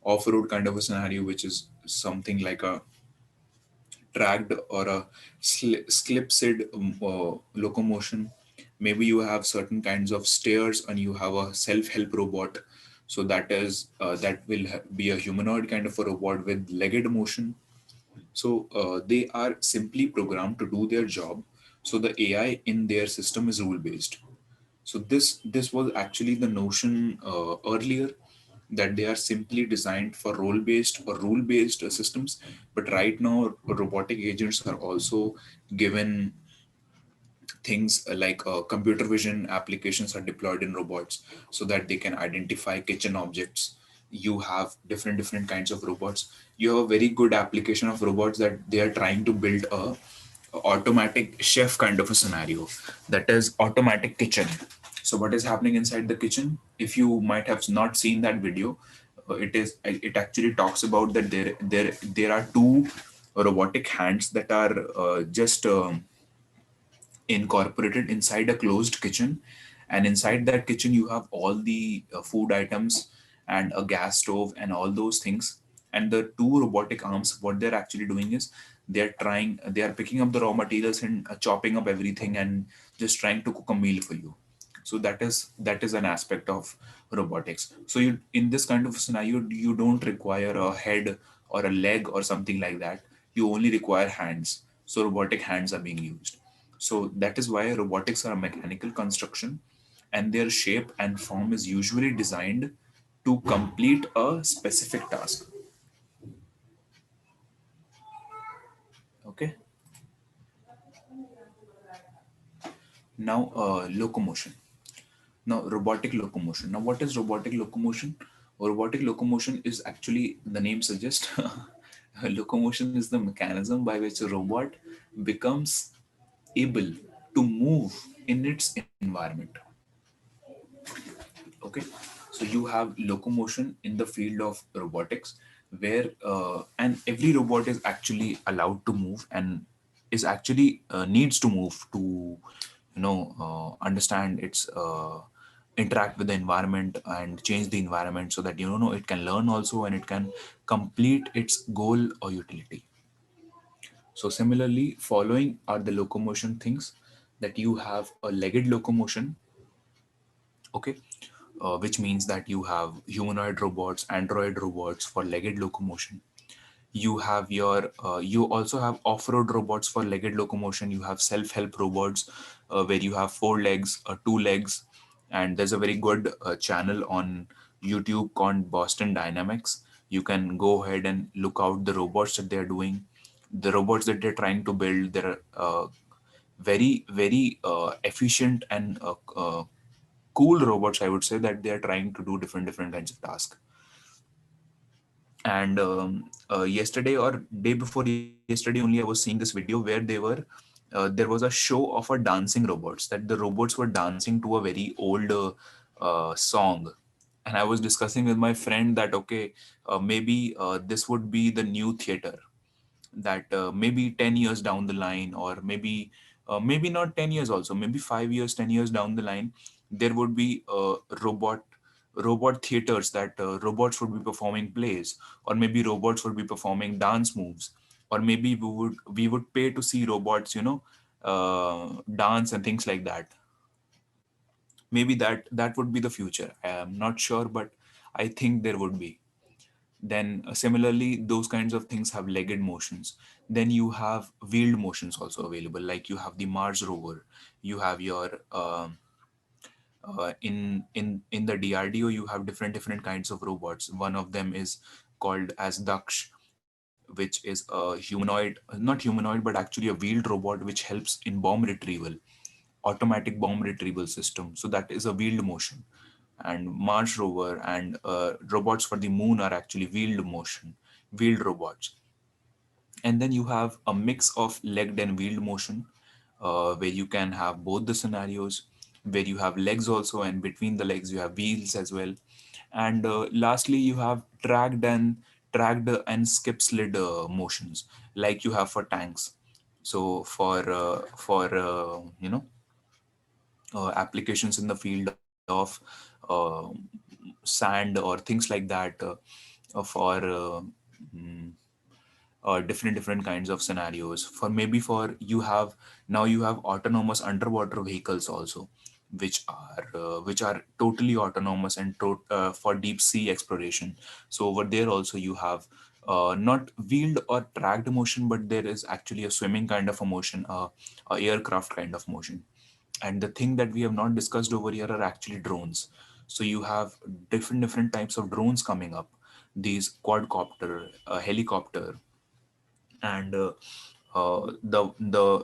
Off-road kind of a scenario, which is something like a tracked or a slip-sid locomotion. Maybe you have certain kinds of stairs and you have a self-help robot. So that will be a humanoid kind of a robot with legged motion. So they are simply programmed to do their job. So the AI in their system is rule-based. So this was actually the notion earlier, that they are simply designed for role-based or rule-based systems. But right now, robotic agents are also given things like computer vision applications are deployed in robots so that they can identify kitchen objects. You have different kinds of robots. You have a very good application of robots that they are trying to build a automatic chef kind of a scenario, that is automatic kitchen. So what is happening inside the kitchen, if you might have not seen that video, it actually talks about that there are two robotic hands that are just incorporated inside a closed kitchen, and inside that kitchen you have all the food items and a gas stove and all those things. And the two robotic arms, what they're actually doing is they are picking up the raw materials and chopping up everything and just trying to cook a meal for you. So that is an aspect of robotics. So you, in this kind of scenario, you don't require a head or a leg or something like that. You only require hands, so robotic hands are being used. So that is why robotics are a mechanical construction, and their shape and form is usually designed to complete a specific task. Okay. Now, locomotion. Now, robotic locomotion. Now, what is robotic locomotion? Robotic locomotion is actually, the name suggests, locomotion is the mechanism by which a robot becomes able to move in its environment. Okay, so you have locomotion in the field of robotics, where and every robot is actually allowed to move and is actually needs to move to understand its interact with the environment and change the environment, so that it can learn also and it can complete its goal or utility. So similarly, following are the locomotion things, that you have a legged locomotion. Okay, which means that you have humanoid robots, android robots for legged locomotion. You have you also have off-road robots for legged locomotion. You have self-help robots, where you have four legs, two legs. And there's a very good channel on YouTube called Boston Dynamics. You can go ahead and look out the robots that they're doing, the robots that they're trying to build. They're very very efficient and cool robots, I would say, that they are trying to do different kinds of tasks. And yesterday or day before yesterday only, I was seeing this video where there was a show of a dancing robots, that the robots were dancing to a very old song. And I was discussing with my friend that, okay, maybe this would be the new theater, that maybe 10 years down the line, or maybe not 10 years, also maybe 5 years, 10 years down the line, there would be robot theaters, that robots would be performing plays, or maybe robots would be performing dance moves, or maybe we would pay to see robots dance and things like that. Maybe that would be the future. I am not sure, but I think there would be. Then similarly, those kinds of things have legged motions. Then you have wheeled motions also available, like you have the Mars rover. You have your in the DRDO, you have different kinds of robots. One of them is called as Daksh, which is a humanoid, not humanoid, but actually a wheeled robot, which helps in bomb retrieval, automatic bomb retrieval system. So that is a wheeled motion. And Mars rover and robots for the moon are actually wheeled robots. And then you have a mix of legged and wheeled motion, where you can have both the scenarios, where you have legs also, and between the legs you have wheels as well. And lastly, you have tracked and skip slid motions, like you have for tanks. So applications in the field of uh, sand or things like that, for mm, different kinds of scenarios. For maybe for you have now you have autonomous underwater vehicles also, which are totally autonomous and for deep sea exploration. So over there also you have not wheeled or tracked motion, but there is actually a swimming kind of a motion, a aircraft kind of motion. And the thing that we have not discussed over here are actually drones. So you have different types of drones coming up, these quadcopter, helicopter, and the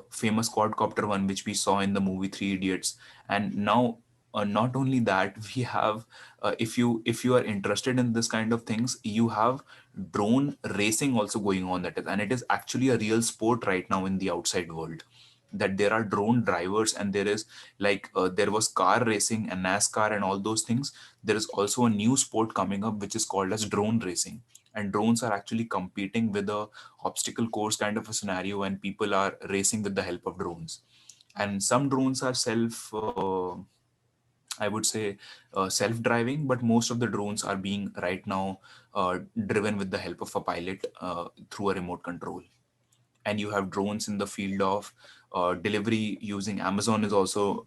famous quadcopter one which we saw in the movie Three Idiots. And now, not only that, we have, if you are interested in this kind of things, you have drone racing also going on, that is, and it is actually a real sport right now in the outside world, that there are drone drivers. And there is, like, there was car racing and NASCAR and all those things. There is also a new sport coming up which is called as drone racing, and drones are actually competing with a obstacle course kind of a scenario, and people are racing with the help of drones. And some drones are I would say self-driving, but most of the drones are being right now driven with the help of a pilot through a remote control. And you have drones in the field of delivery using Amazon is also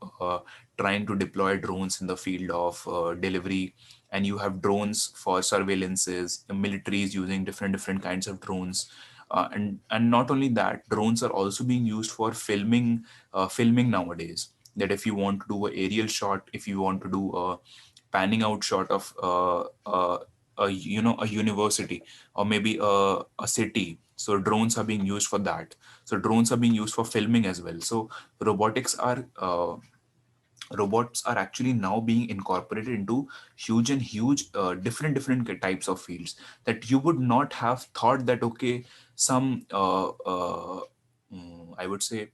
trying to deploy drones in the field of delivery. And you have drones for surveillances, militaries using different kinds of drones. And not only that, drones are also being used for filming nowadays. That if you want to do an aerial shot, if you want to do a panning out shot of a university, or maybe a city, so drones are being used for that. So drones are being used for filming as well. So robotics are robots are actually now being incorporated into huge different types of fields that you would not have thought that okay, some I would say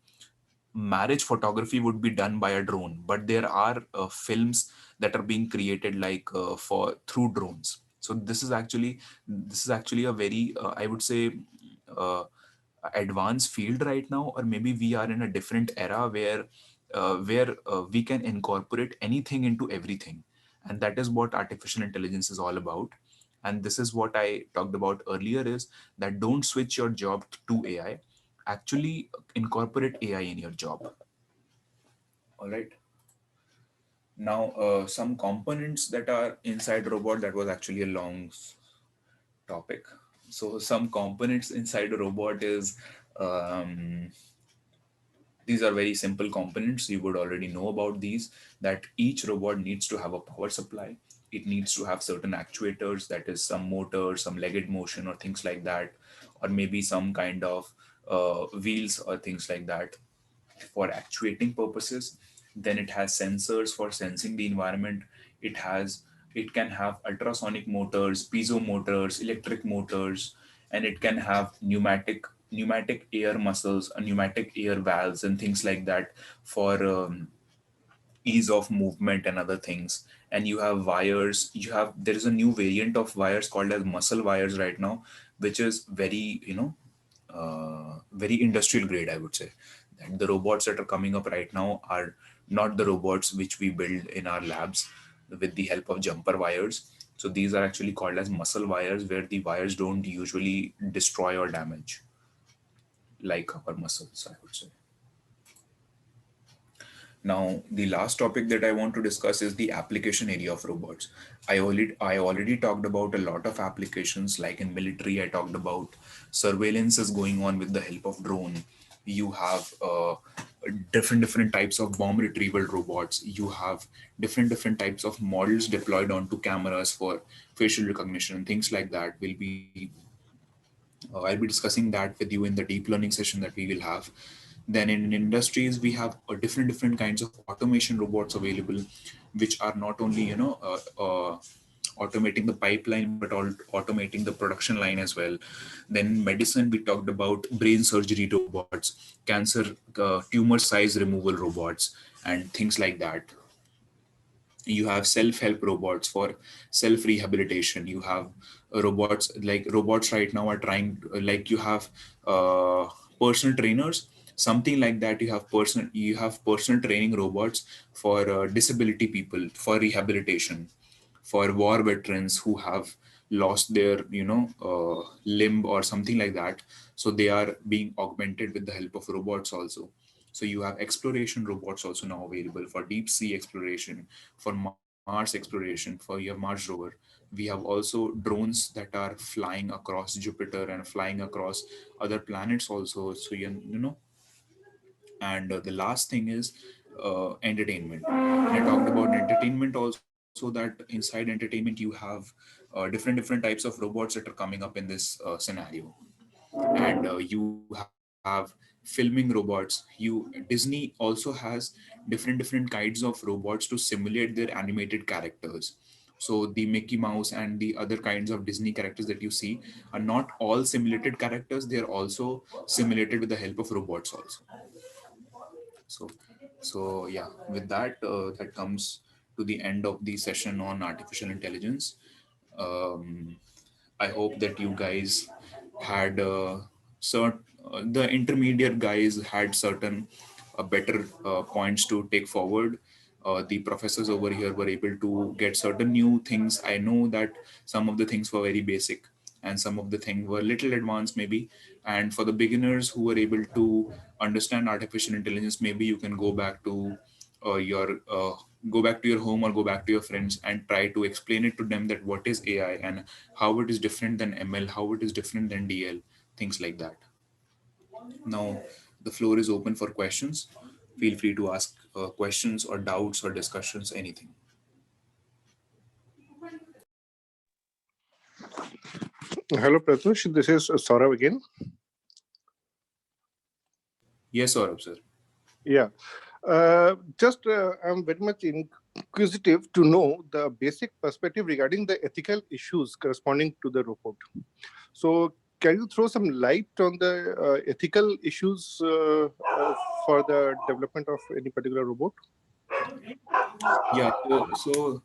marriage photography would be done by a drone, but there are films that are being created like for through drones. So this is actually a very I would say uh, advanced field right now, or maybe we are in a different era where we can incorporate anything into everything. And that is what artificial intelligence is all about. And this is what I talked about earlier, is that don't switch your job to AI, actually incorporate AI in your job. All right. Now, some components that are inside robot, that was actually a long topic. So some components inside a robot is um, these are very simple components. You would already know about these, that each robot needs to have a power supply. It needs to have certain actuators, that is some motor, some legged motion or things like that, or maybe some kind of wheels or things like that for actuating purposes. Then it has sensors for sensing the environment. It can have ultrasonic motors, piezo motors, electric motors, and it can have pneumatic air muscles, pneumatic air valves, and things like that for ease of movement and other things. And you have wires. There is a new variant of wires called as muscle wires right now, which is very very industrial grade, I would say. And the robots that are coming up right now are not the robots which we build in our labs with the help of jumper wires. So these are actually called as muscle wires, where the wires don't usually destroy or damage like our muscles, I would say. Now, the last topic that I want to discuss is the application area of robots. I already talked about a lot of applications. Like in military, I talked about surveillance is going on with the help of drone. You have different types of bomb retrieval robots. You have different types of models deployed onto cameras for facial recognition and things like that. I'll be discussing that with you in the deep learning session that we will have. Then in industries, we have different kinds of automation robots available, which are not only automating the pipeline, but all automating the production line as well. Then in medicine, we talked about brain surgery robots, cancer tumor size removal robots, and things like that. You have self-help robots for self-rehabilitation. You have robots right now are trying, like you have personal trainers, something like that. You have personal training robots for disability people, for rehabilitation, for war veterans who have lost their limb or something like that. So they are being augmented with the help of robots also. So you have exploration robots also now available for deep sea exploration, for Mars exploration, for your Mars rover. We have also drones that are flying across Jupiter and flying across other planets also. So and the last thing is entertainment. And I talked about entertainment also, that inside entertainment you have different types of robots that are coming up in this scenario. And you have filming robots. Disney also has different kinds of robots to simulate their animated characters. So the Mickey Mouse and the other kinds of Disney characters that you see are not all simulated characters, they are also simulated with the help of robots also. So so yeah, with that, that comes to the end of the session on artificial intelligence. um, I hope that you guys had the intermediate guys had certain better points to take forward. The professors over here were able to get certain new things. I know that some of the things were very basic and some of the things were little advanced maybe. And for the beginners who were able to understand artificial intelligence, maybe you can your go back to your home or go back to your friends and try to explain it to them that what is AI and how it is different than ML, how it is different than DL, things like that. Now, the floor is open for questions. Feel free to ask questions or doubts or discussions, anything. Hello, Pratush. This is Saurav again. Yes, Saurabh, sir. Yeah. I'm very much inquisitive to know the basic perspective regarding the ethical issues corresponding to the robot. So, can you throw some light on the ethical issues for the development of any particular robot? Yeah, so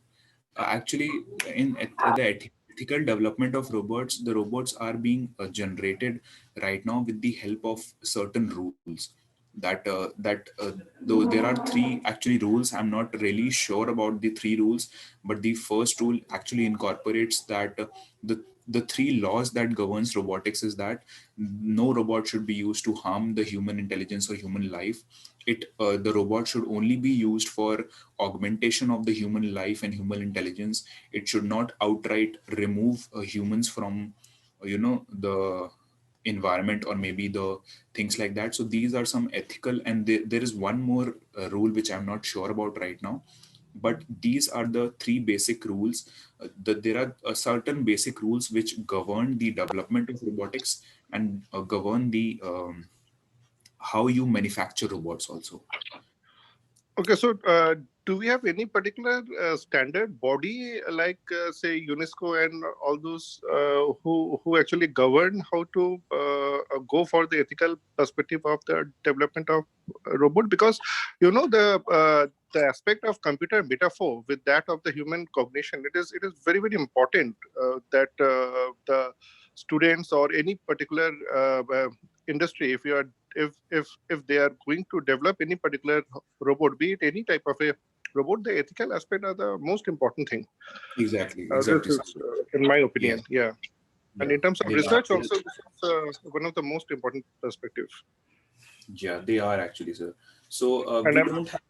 actually, the ethical development of robots, the robots are being generated right now with the help of certain rules. Though there are three actually rules, I'm not really sure about the three rules, but the first rule actually incorporates that the three laws that governs robotics is that no robot should be used to harm the human intelligence or human life. The robot should only be used for augmentation of the human life and human intelligence. It should not outright remove humans from the environment or maybe the things like that. So these are some ethical, and there is one more rule which I'm not sure about right now, but these are the three basic rules. There are certain basic rules which govern the development of robotics and govern the how you manufacture robots also. Okay, so do we have any particular standard body like, say, UNESCO and all those who actually govern how to go for the ethical perspective of the development of a robot? Because the aspect of computer metaphor with that of the human cognition, it is very, very important that the students or any particular industry, if they are going to develop any particular robot, be it any type of a robot, the ethical aspect are the most important thing. Exactly. This is, in my opinion, yeah. And in terms of They research, are. also, this is one of the most important perspectives. Yeah, they are actually, sir. So And we don't have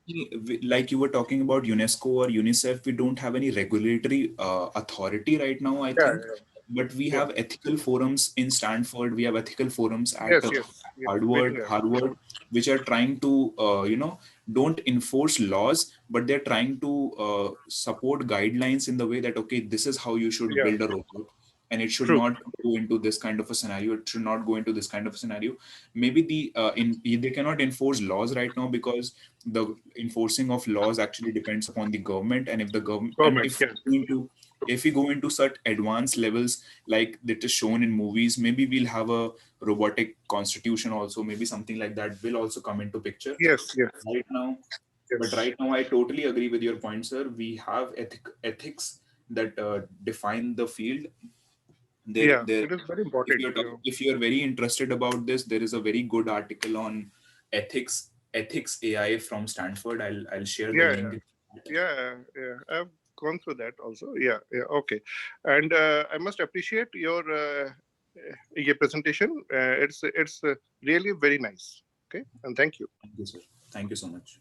like you were talking about UNESCO or UNICEF, we don't have any regulatory authority right now, I yeah, think. But we yeah. have ethical forums in Stanford. We have ethical forums at Yes, we do Harvard, have. Harvard, which are trying to, don't enforce laws, but they're trying to support guidelines in the way that, okay, this is how you should Yeah, build a robot. And it should true. not go into this kind of a scenario. It should not go into this kind of a scenario. Maybe they cannot enforce laws right now because the enforcing of laws actually depends upon the government. And if the government and Government, yeah. if we go into such advanced levels like that is shown in movies, maybe we'll have a robotic constitution also. Maybe something like that will also come into picture Yes, right now. But yes. right now, I totally agree with your point, sir. We have ethics that define the field. Yeah, There it is very important. if you're very interested about this, there is a very good article on ethics AI from Stanford. I'll share the Yeah, link. yeah. I've gone through that also. Yeah, okay. And I must appreciate your presentation. It's really very nice. Okay, and thank you. Thank you, sir. Thank you so much.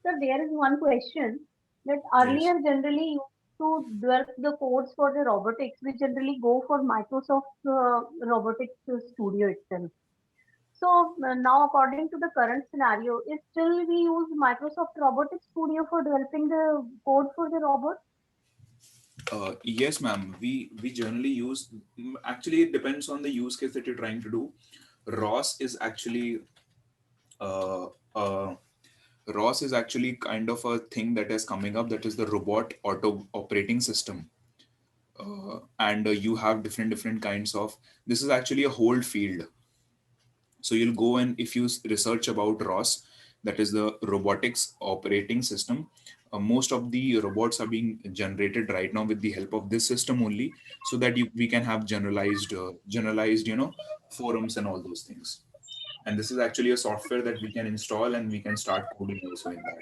So there is one question that Yes. earlier generally used to develop the codes for the robotics. We generally go for Microsoft Robotics Studio itself. So now, according to the current scenario, is still we use Microsoft Robotics Studio for developing the code for the robot? Yes, ma'am. We generally use. Actually, it depends on the use case that you're trying to do. ROS is actually uh, uh, ROS is actually kind of a thing that is coming up. That is the robot auto operating system. And you have different kinds of. This is actually a whole field. So you'll go, and if you research about ROS, that is the robotics operating system, most of the robots are being generated right now with the help of this system only, so that we can have generalized, forums and all those things. And this is actually a software that we can install, and we can start coding also in that.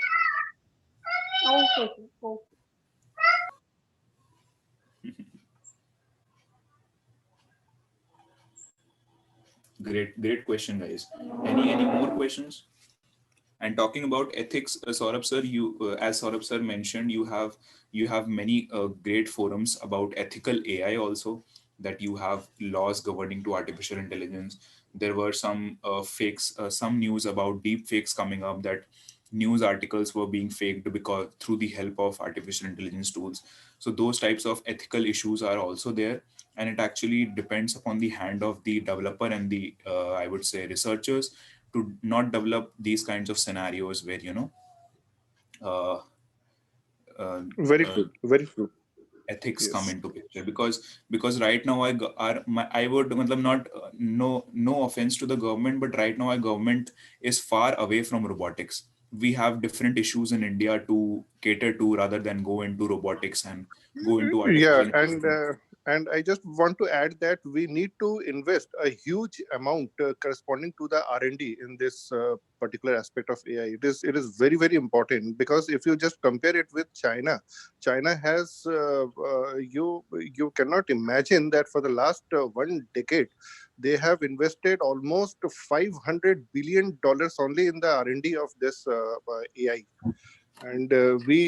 Okay, sir. Okay. Great question, guys. Any more questions? And talking about ethics, Saurabh sir, as Saurabh sir mentioned, you have many great forums about ethical AI also, that you have laws governing to artificial intelligence. There were some news about deep fakes coming up, that news articles were being faked because through the help of artificial intelligence tools. So those types of ethical issues are also there, and it actually depends upon the hand of the developer and the I would say researchers, to not develop these kinds of scenarios where uh, Very uh, true. Very true. ethics come Yes. into picture. Because right now I would matlab not no offense to the government, but right now our government is far away from robotics. We have different issues in India to cater to, rather than go into robotics and go into Yeah, artificial intelligence. and I just want to add that we need to invest a huge amount corresponding to the R&D in this particular aspect of AI. It is very very important, because if you just compare it with China, China has you cannot imagine that for the last 1 decade they have invested almost $500 billion only in the R&D of this AI. And we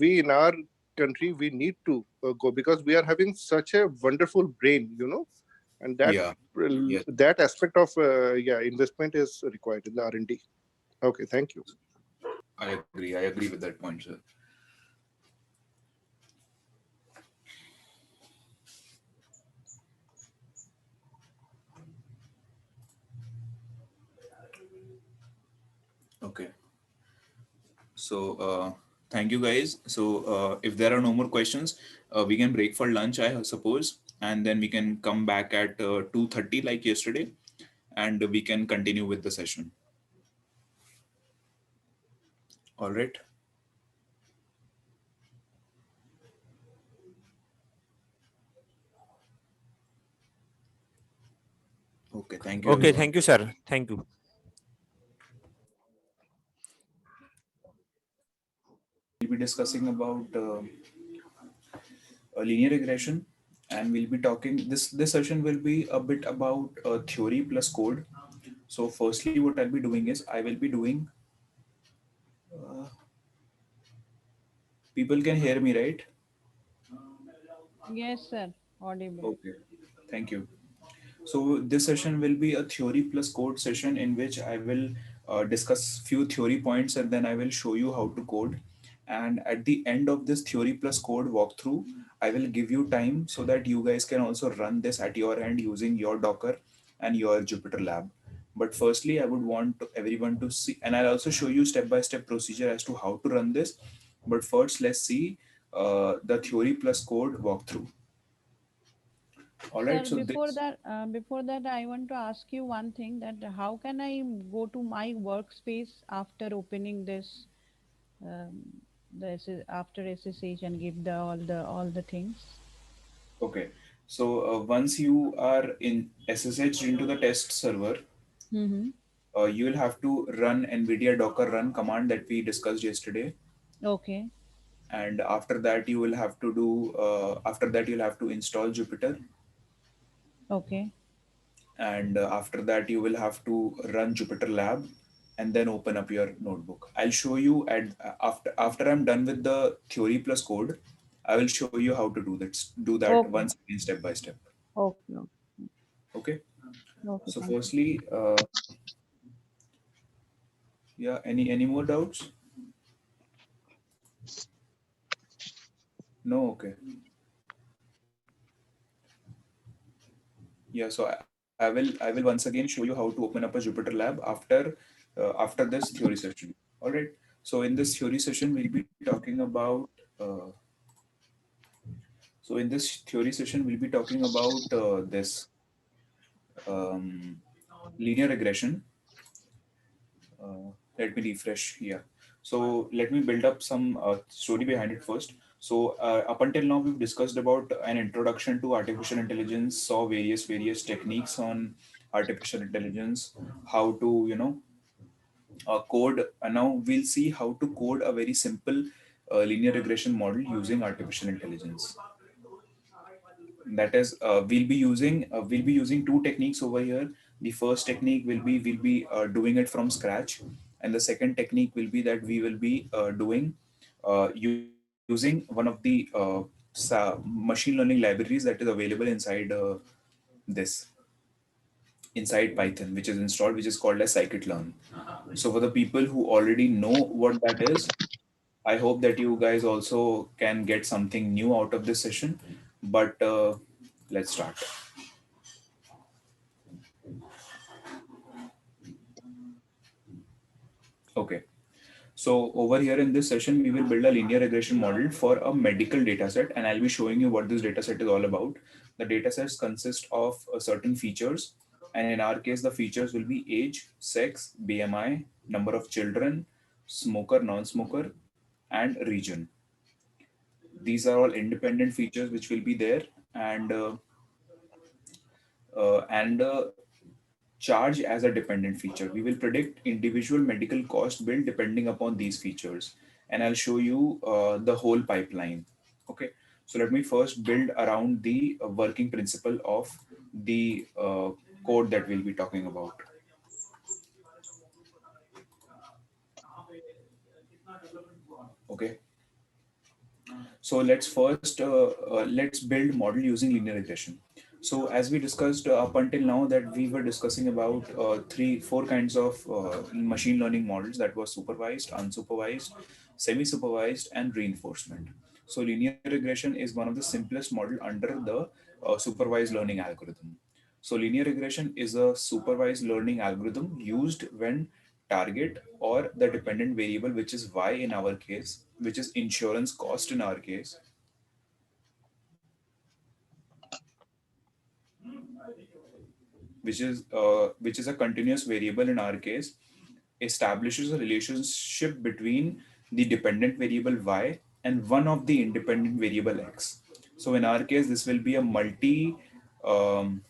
in our country, we need to go, because we are having such a wonderful brain, and Yeah. Yes, that aspect of investment is required in the R&D. Okay, thank you. I agree with that point, sir. Okay. So thank you, guys. So if there are no more questions, we can break for lunch, I suppose, and then we can come back at 2:30 like yesterday, and we can continue with the session. All right. Okay. Thank you, Okay, everyone. thank you, sir. Thank you. We'll be discussing about linear regression, and we'll be talking. This session will be a bit about theory plus code. So, firstly, what I'll be doing is I will be doing. Uh, People can hear me, right? Yes, sir. Audible. Okay. Thank you. So this session will be a theory plus code session, in which I will discuss few theory points, and then I will show you how to code. And at the end of this theory plus code walkthrough, I will give you time so that you guys can also run this at your end using your Docker and your Jupyter lab. But firstly, I would want everyone to see, and I'll also show you step-by-step procedure as to how to run this. But first, let's see the theory plus code walkthrough. All right, Sir, so this. before that, I want to ask you one thing, that how can I go to my workspace after opening this, um, after SSH and give all the things? Okay. So once you are in SSH into the test server, Mm-hmm. you will have to run NVIDIA Docker run command that we discussed yesterday. Okay. And after that, you will have to do, after that, you'll have to install Jupyter. Okay. And after that, you will have to run Jupyter Lab, and then open up your notebook. I'll show you after I'm done with the theory plus code, I will show you how to do that Okay. once again, step by step. Okay. Okay. Okay. So Thank you. firstly, yeah, any more doubts? No, okay. Yeah, so I will once again show you how to open up a Jupyter lab after this theory session. All right. So in this theory session, we'll be talking about this linear regression. Let me refresh here. So let me build up some story behind it first. So up until now, we've discussed about an introduction to artificial intelligence, saw various techniques on artificial intelligence, how to code. And now we'll see how to code a very simple linear regression model using artificial intelligence. That is, we'll be using two techniques over here. The first technique will be doing it from scratch, and the second technique will be that we will be doing using one of the machine learning libraries that is available this inside Python, which is installed, which is called as scikit-learn. So for the people who already know what that is, I hope that you guys also can get something new out of this session. But let's start. Okay. So over here in this session, we will build a linear regression model for a medical dataset, and I'll be showing you what this dataset is all about. The datasets consist of certain features, and in our case, the features will be age, sex, BMI, number of children, smoker, non-smoker, and region. These are all independent features which will be there, and charge as a dependent feature. We will predict individual medical cost bill depending upon these features. And I'll show you the whole pipeline. Okay. So let me first build around the working principle of the code that we'll be talking about. Okay. So let's build model using linear regression. So as we discussed up until now, that we were discussing about four kinds of machine learning models, that was supervised, unsupervised, semi-supervised, and reinforcement. So linear regression is one of the simplest model under the supervised learning algorithm. So linear regression is a supervised learning algorithm used when target or the dependent variable, which is y in our case, which is insurance cost in our case, which is a continuous variable in our case, establishes a relationship between the dependent variable y and one of the independent variable x. So in our case, this will be a um,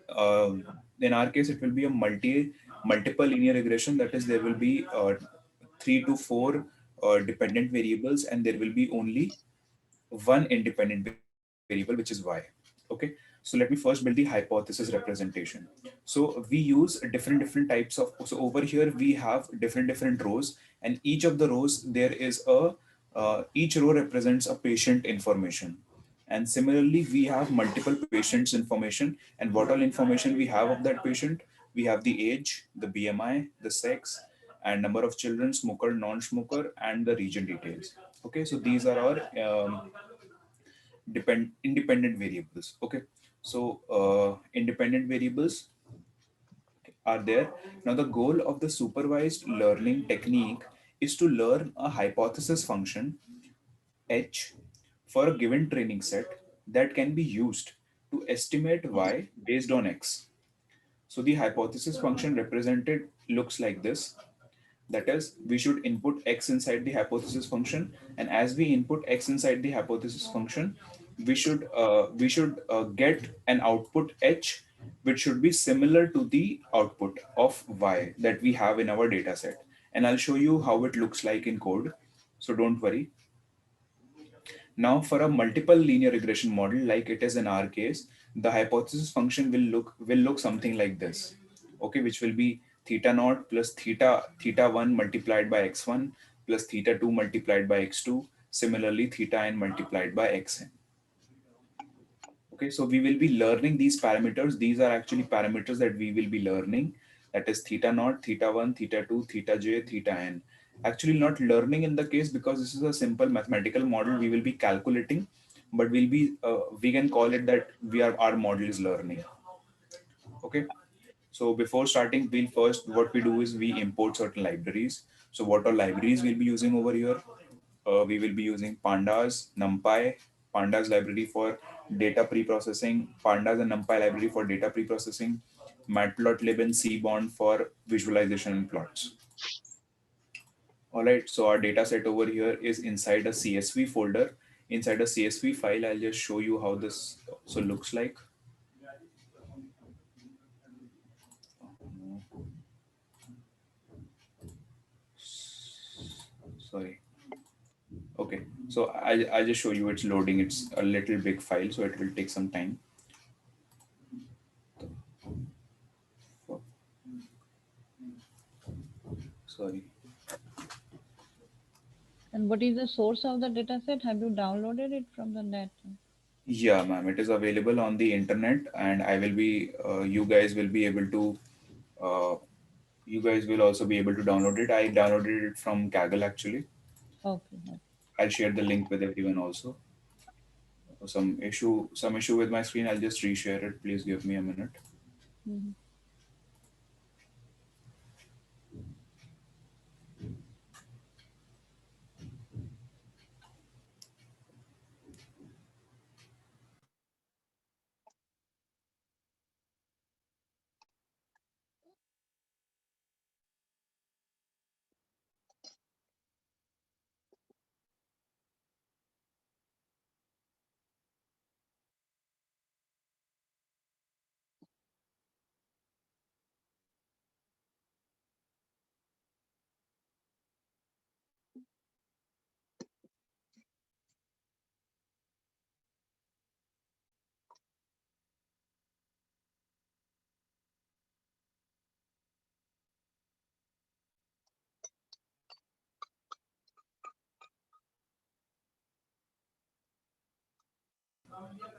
uh, it will be a multiple linear regression. That is, there will be 3 to 4 dependent variables, and there will be only one independent variable, which is y. Okay. So let me first build the hypothesis representation. So we use different types of, so over here we have different rows, and each of the rows there is each row represents a patient information. And similarly, we have multiple patients information, and what all information we have of that patient. We have the age, the BMI, the sex, and number of children, smoker, non-smoker, and the region details. Okay, so these are our independent variables. Okay, so independent variables are there. Now the goal of the supervised learning technique is to learn a hypothesis function h for a given training set that can be used to estimate y based on x. So the hypothesis function represented looks like this. That is, we should input x inside the hypothesis function, and as we input x inside the hypothesis function, we should get an output h, which should be similar to the output of y that we have in our data set. And I'll show you how it looks like in code. So don't worry. Now, for a multiple linear regression model, like it is in our case, the hypothesis function will look something like this. Okay, which will be theta naught plus theta 1 multiplied by x1 plus theta 2 multiplied by x2. Similarly, theta n multiplied by xn. Okay, so we will be learning these parameters. These are actually parameters that we will be learning. That is theta naught, theta 1, theta 2, theta j, theta n. Actually not learning in the case, because this is a simple mathematical model we will be calculating, but we can call it that our model is learning. Okay. So before starting, what we do is we import certain libraries. So what are libraries we'll be using over here? We will be using pandas, numpy, pandas library for data pre-processing, pandas and numpy library for data pre-processing, matplotlib and cbond for visualization and plots. All right, so our data set over here is inside a CSV folder. Inside a CSV file, I'll just show you how this also looks like. Sorry. Okay, so I'll just show you it's loading. It's a little big file, so it will take some time. Sorry. And what is the source of the data set? Have you downloaded it from the net? Yeah, ma'am, it is available on the internet, and I will be, you guys will be able to, you guys will also be able to download it. I downloaded it from Kaggle actually. Okay. Okay. I'll share the link with everyone also. Some issue with my screen. I'll just reshare it. Please give me a minute. Mhm.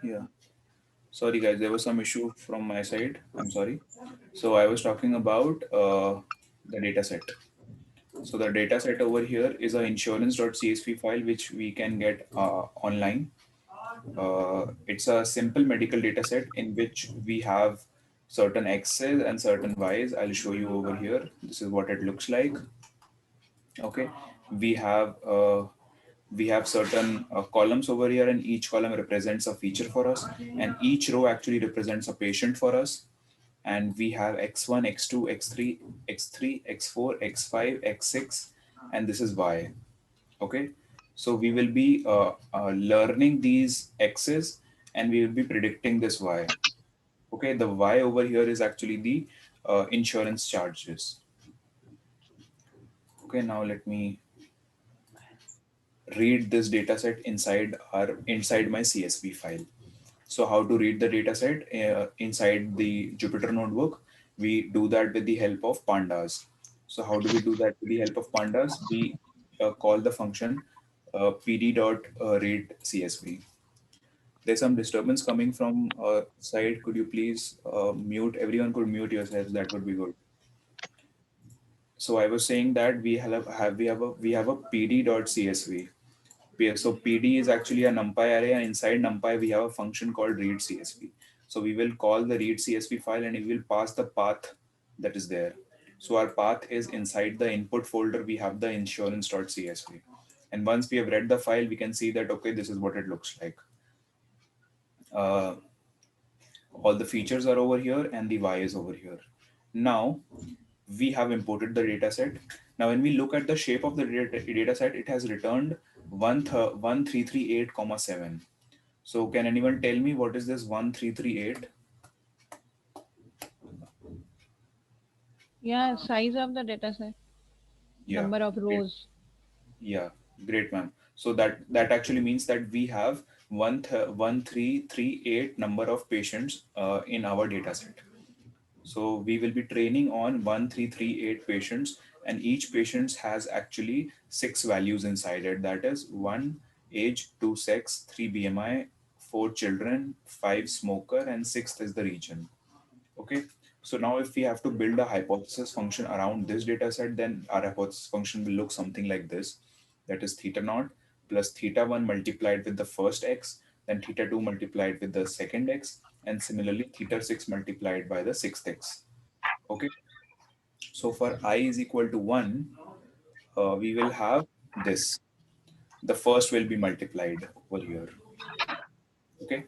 Yeah. Sorry, guys. There was some issue from my side. I'm sorry. So I was talking about the data set. So the data set over here is a insurance.csv file which we can get online. It's a simple medical data set in which we have certain X's and certain Y's. I'll show you over here. This is what it looks like. Okay, we have certain columns over here, and each column represents a feature for us, and each row actually represents a patient for us. And we have x1, x2, x3, x3, x4, x5, x6, and this is y. Okay, so we will be learning these x's, and we will be predicting this y. Okay, the y over here is actually the insurance charges. Okay, now let me read this data set inside my CSV file. So how to read the data set inside the Jupyter notebook? We do that with the help of pandas. So how do we do that with the help of pandas? We call the function pd.read CSV. There's some disturbance coming from side. Could you please mute? Everyone could mute yourselves. That would be good. So I was saying that we have a pd.csv. So PD is actually a NumPy array, and inside NumPy we have a function called read CSV. So we will call the read CSV file, and we will pass the path that is there. So our path is inside the input folder. We have the insurance.csv. And once we have read the file, we can see that, okay, this is what it looks like. All the features are over here and the Y is over here. Now we have imported the data set. Now, when we look at the shape of the data set, it has returned 1338,7. So can anyone tell me what is this 1338? Yeah, size of the data set, Yeah, number of great. rows. Yeah, great, ma'am. So that actually means that we have 1338 number of patients in our data set. So we will be training on 1338 patients, and each patient has actually 6 values inside it. That is 1 age, 2 sex, 3 BMI, 4 children, 5 smoker, and 6th is the region. Okay. So now if we have to build a hypothesis function around this data set, then our hypothesis function will look something like this. That is theta naught plus theta 1 multiplied with the first x, then theta 2 multiplied with the second x, and similarly theta 6 multiplied by the sixth x. Okay. So for I is equal to 1, we will have this. The first will be multiplied over here. Okay.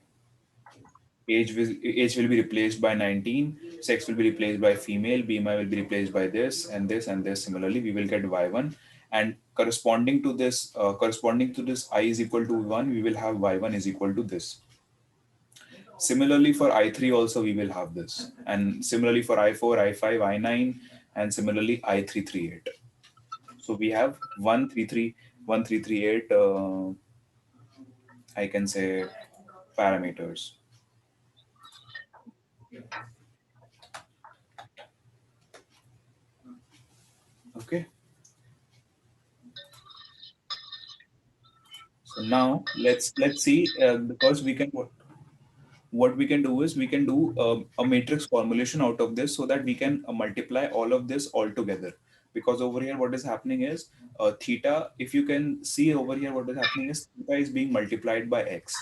Age will be replaced by 19, sex will be replaced by female, BMI will be replaced by this and this and this. Similarly, we will get y1, and corresponding to this I is equal to 1, we will have y1 is equal to this. Similarly for I3 also we will have this, and similarly for I4, I5, I9, and similarly I338. So we have 13338 I can say parameters. Okay. So now let's see, because we can what we can do is we can do a matrix formulation out of this, so that we can multiply all of this all together. Because over here what is happening is theta, if you can see over here, what is happening is theta is being multiplied by x,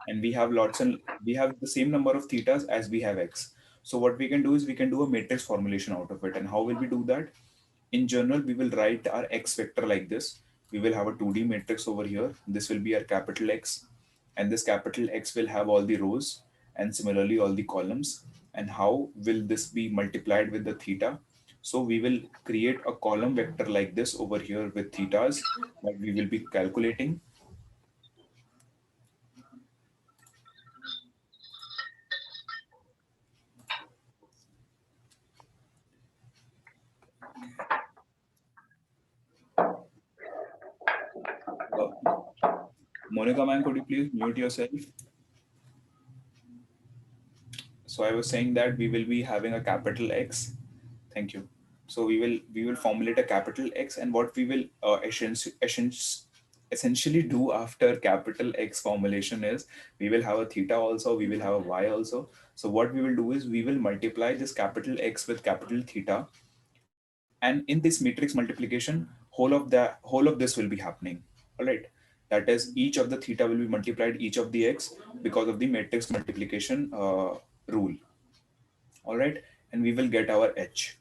and we have the same number of thetas as we have x. So what we can do is we can do a matrix formulation out of it. And how will we do that? In general, we will write our x vector like this. We will have a 2D matrix over here. This will be our capital X, and this capital X will have all the rows and similarly all the columns. And how will this be multiplied with the theta? So we will create a column vector like this over here with thetas that we will be calculating. Monica, ma'am, could you please mute yourself? So I was saying that we will be having a capital X. Thank you. So we will formulate a capital X, and what we will essentially do after capital X formulation is we will have a theta also, we will have a y also. So what we will do is we will multiply this capital X with capital theta, and in this matrix multiplication, whole of this will be happening. All right. That is, each of the theta will be multiplied each of the x because of the matrix multiplication rule. All right. And we will get our h.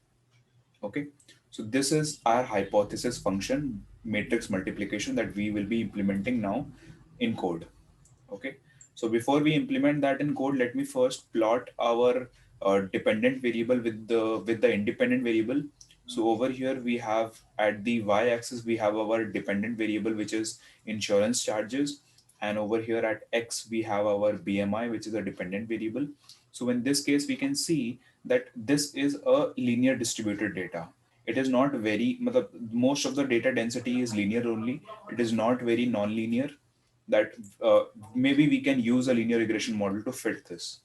Okay. So this is our hypothesis function matrix multiplication that we will be implementing now in code. Okay. So before we implement that in code, let me first plot our dependent variable with the independent variable. So over here we have, at the y-axis we have our dependent variable, which is insurance charges, and over here at x we have our BMI, which is a dependent variable. So in this case we can see that this is a linear distributed data. It is not very, most of the data density is linear only. It is not very non-linear, that maybe we can use a linear regression model to fit this.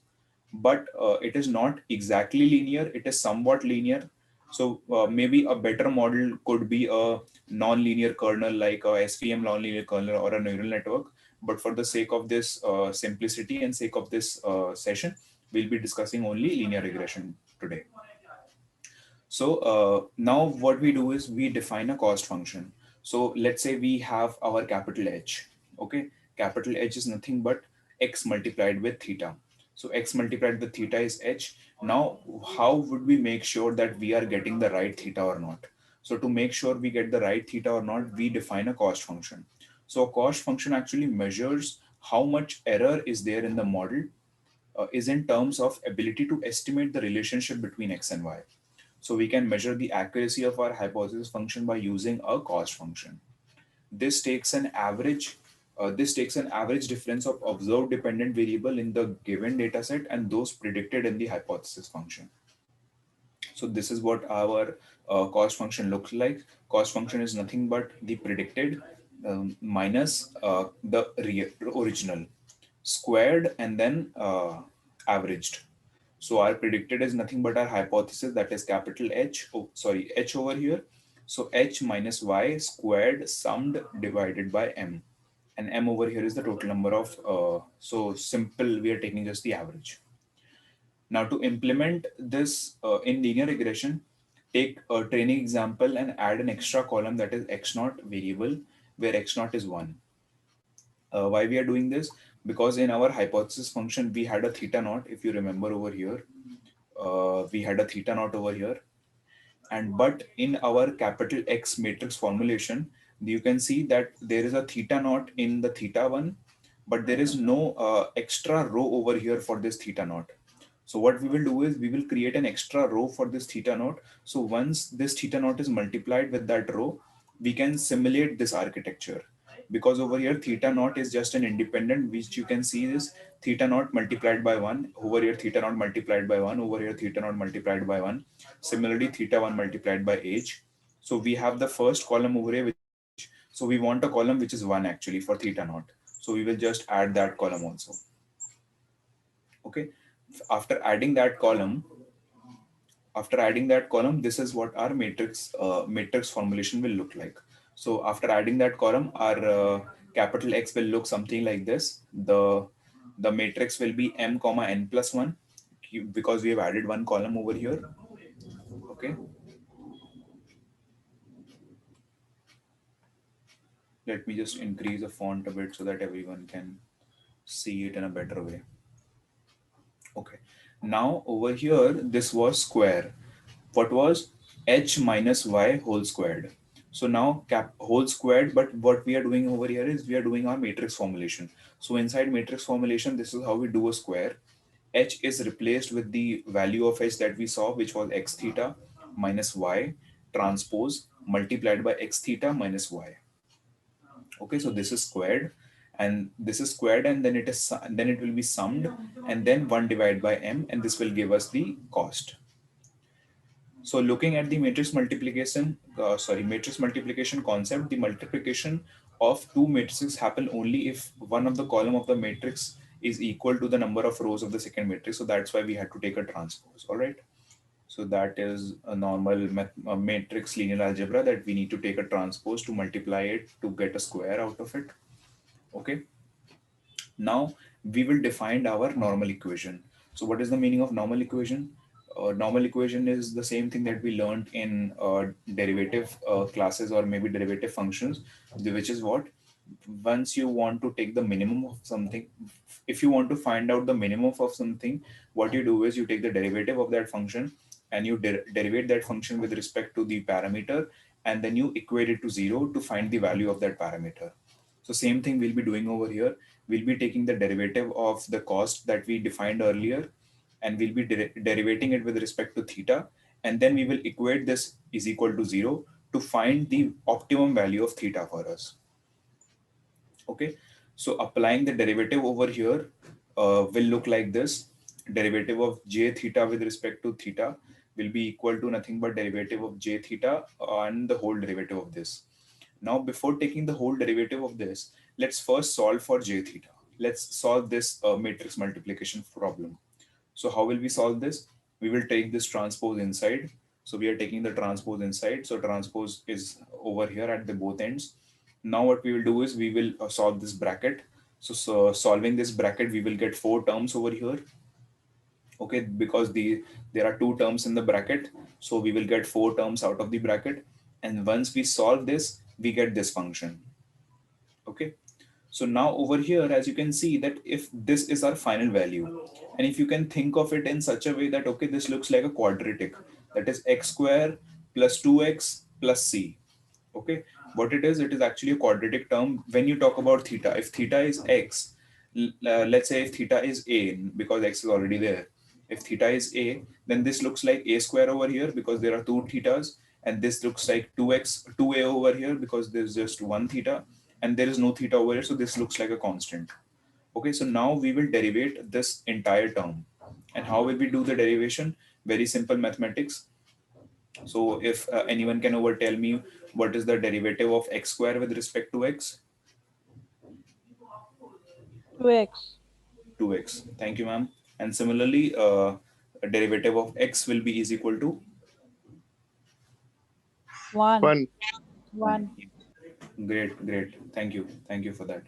But it is not exactly linear, it is somewhat linear. So maybe a better model could be a non-linear kernel, like a SVM non-linear kernel or a neural network. But for the sake of this simplicity and sake of this session, we'll be discussing only linear regression today. So now what we do is we define a cost function. So let's say we have our capital H. Okay, capital H is nothing but x multiplied with theta. So x multiplied with theta is h. Now, how would we make sure that we are getting the right theta or not? So to make sure we get the right theta or not, we define a cost function. So a cost function actually measures how much error is there in the model, is in terms of ability to estimate the relationship between x and y. So we can measure the accuracy of our hypothesis function by using a cost function. This takes an average. This takes an average difference of observed dependent variable in the given data set and those predicted in the hypothesis function. So this is what our cost function looks like. Cost function is nothing but the predicted minus the original squared and then averaged. So our predicted is nothing but our hypothesis, that is capital H, H over here. So H minus Y squared summed divided by M. And M over here is the total number of, so simple, we are taking just the average. Now to implement this in linear regression, take a training example and add an extra column, that is x naught variable, where x naught is 1. Why we are doing this? Because in our hypothesis function, we had a theta naught, if you remember over here. We had a theta naught over here. And but in our capital X matrix formulation, you can see that there is a theta naught in the theta 1, but there is no extra row over here for this theta naught. So what we will do is we will create an extra row for this theta naught. So once this theta naught is multiplied with that row, we can simulate this architecture, because over here theta naught is just an independent, which you can see is theta naught multiplied by 1, over here theta naught multiplied by 1, over here theta naught multiplied by 1, similarly theta 1 multiplied by age. So we have the first column over here, which, so we want a column which is 1 actually for theta naught, so we will just add that column also. Okay, after adding that column, this is what our matrix formulation will look like. So after adding that column, our capital X will look something like this. The matrix will be m comma n plus 1, because we have added one column over here. Okay, let me just increase the font a bit so that everyone can see it in a better way. Okay, now over here this was square. What was h minus y whole squared? So now cap whole squared, but what we are doing over here is we are doing our matrix formulation. So inside matrix formulation, this is how we do a square. H is replaced with the value of h that we saw, which was x theta minus y transpose multiplied by x theta minus y. Okay, so this is squared and this is squared, and then it will be summed, and then 1 divided by m, and this will give us the cost. So looking at the matrix multiplication concept, the multiplication of two matrices happen only if one of the column of the matrix is equal to the number of rows of the second matrix. So that's why we had to take a transpose. All right. So that is a normal matrix linear algebra, that we need to take a transpose to multiply it to get a square out of it. Okay. Now we will define our normal equation. So what is the meaning of normal equation? Normal equation is the same thing that we learned in derivative classes, or maybe derivative functions, which is what, once you want to take the minimum of something, if you want to find out the minimum of something, what you do is you take the derivative of that function and you derivate that function with respect to the parameter, and then you equate it to 0 to find the value of that parameter. So same thing we'll be doing over here. We'll be taking the derivative of the cost that we defined earlier, and we'll be derivating it with respect to theta, and then we will equate this is equal to 0 to find the optimum value of theta for us. Okay, so applying the derivative over here will look like this. Derivative of j theta with respect to theta will be equal to nothing but derivative of j theta and the whole derivative of this. Now, before taking the whole derivative of this, let's first solve for j theta. Let's solve this matrix multiplication problem. So how will we solve this? We will take this transpose inside. So we are taking the transpose inside. So transpose is over here at the both ends. Now what we will do is we will solve this bracket. So solving this bracket, we will get 4 terms over here. Okay, because there are 2 terms in the bracket. So we will get 4 terms out of the bracket. And once we solve this, we get this function. Okay. So now over here, as you can see that if this is our final value, and if you can think of it in such a way that, okay, this looks like a quadratic, that is x square plus 2x plus c. Okay, what it is actually a quadratic term. When you talk about theta, if theta is x, let's say if theta is a, because x is already there. If theta is a, then this looks like a square over here because there are 2 thetas, and this looks like 2a over here because there's just 1 theta, and there is no theta over here, so this looks like a constant. Okay, so now we will derivate this entire term. And how will we do the derivation? Very simple mathematics. So if anyone can tell me what is the derivative of x square with respect to x? 2x. 2x. Thank you, ma'am. And similarly, a derivative of x will be is equal to 1. 1. 1. Great. Thank you for that.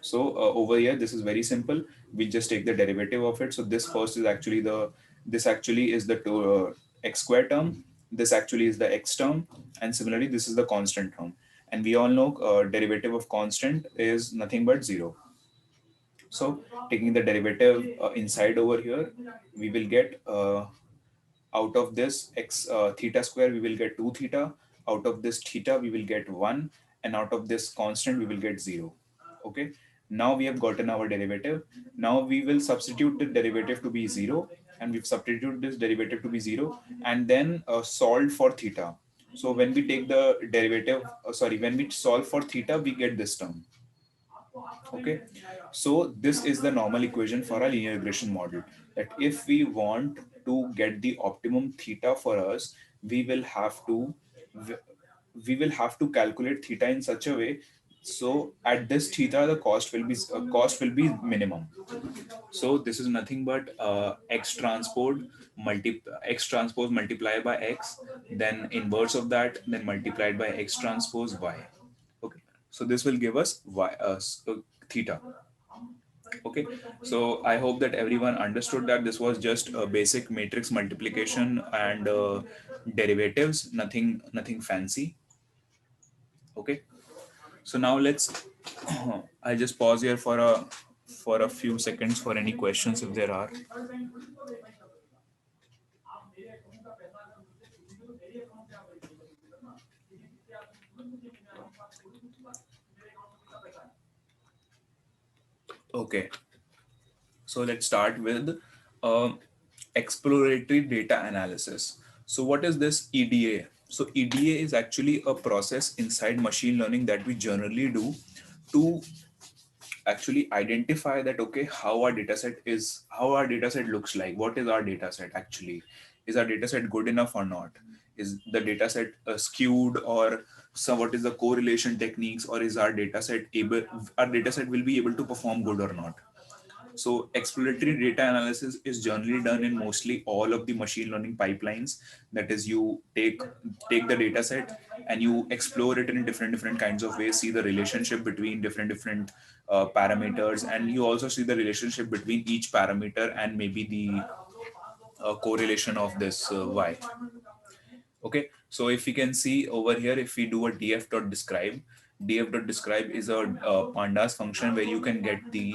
So over here, this is very simple. We just take the derivative of it. So this first is actually this actually is the x square term. This actually is the x term, and similarly, this is the constant term. And we all know derivative of constant is nothing but 0. So taking the derivative inside over here, we will get out of this x theta square, we will get 2 theta. Out of this theta, we will get 1. And out of this constant, we will get 0. Okay. Now we have gotten our derivative. Now we will substitute the derivative to be 0. And we've substituted this derivative to be 0. And then solve for theta. So when we take the derivative, when we solve for theta, we get this term. Okay, so this is the normal equation for a linear regression model, that if we want to get the optimum theta for us, we will have to calculate theta in such a way so at this theta the cost will be minimum. So this is nothing but x transpose multiplied by x, then inverse of that, then multiplied by x transpose y. Okay, so this will give us theta. Okay, so I hope that everyone understood that this was just a basic matrix multiplication and derivatives, nothing fancy. Okay, so now let's I'll just pause here for a few seconds for any questions if there are. Okay, so let's start with exploratory data analysis. So what is this EDA? So EDA is actually a process inside machine learning that we generally do to actually identify that, okay, how our data set looks like. What is our data set actually? Is our data set good enough or not? Is the data set skewed, or what is the correlation techniques, or is our data set will be able to perform good or not? So exploratory data analysis is generally done in mostly all of the machine learning pipelines. That is, you take the data set and you explore it in different kinds of ways, see the relationship between different parameters, and you also see the relationship between each parameter and maybe the correlation of this y. Okay, so if we can see over here, if we do a df.describe, df.describe is a pandas function where you can get the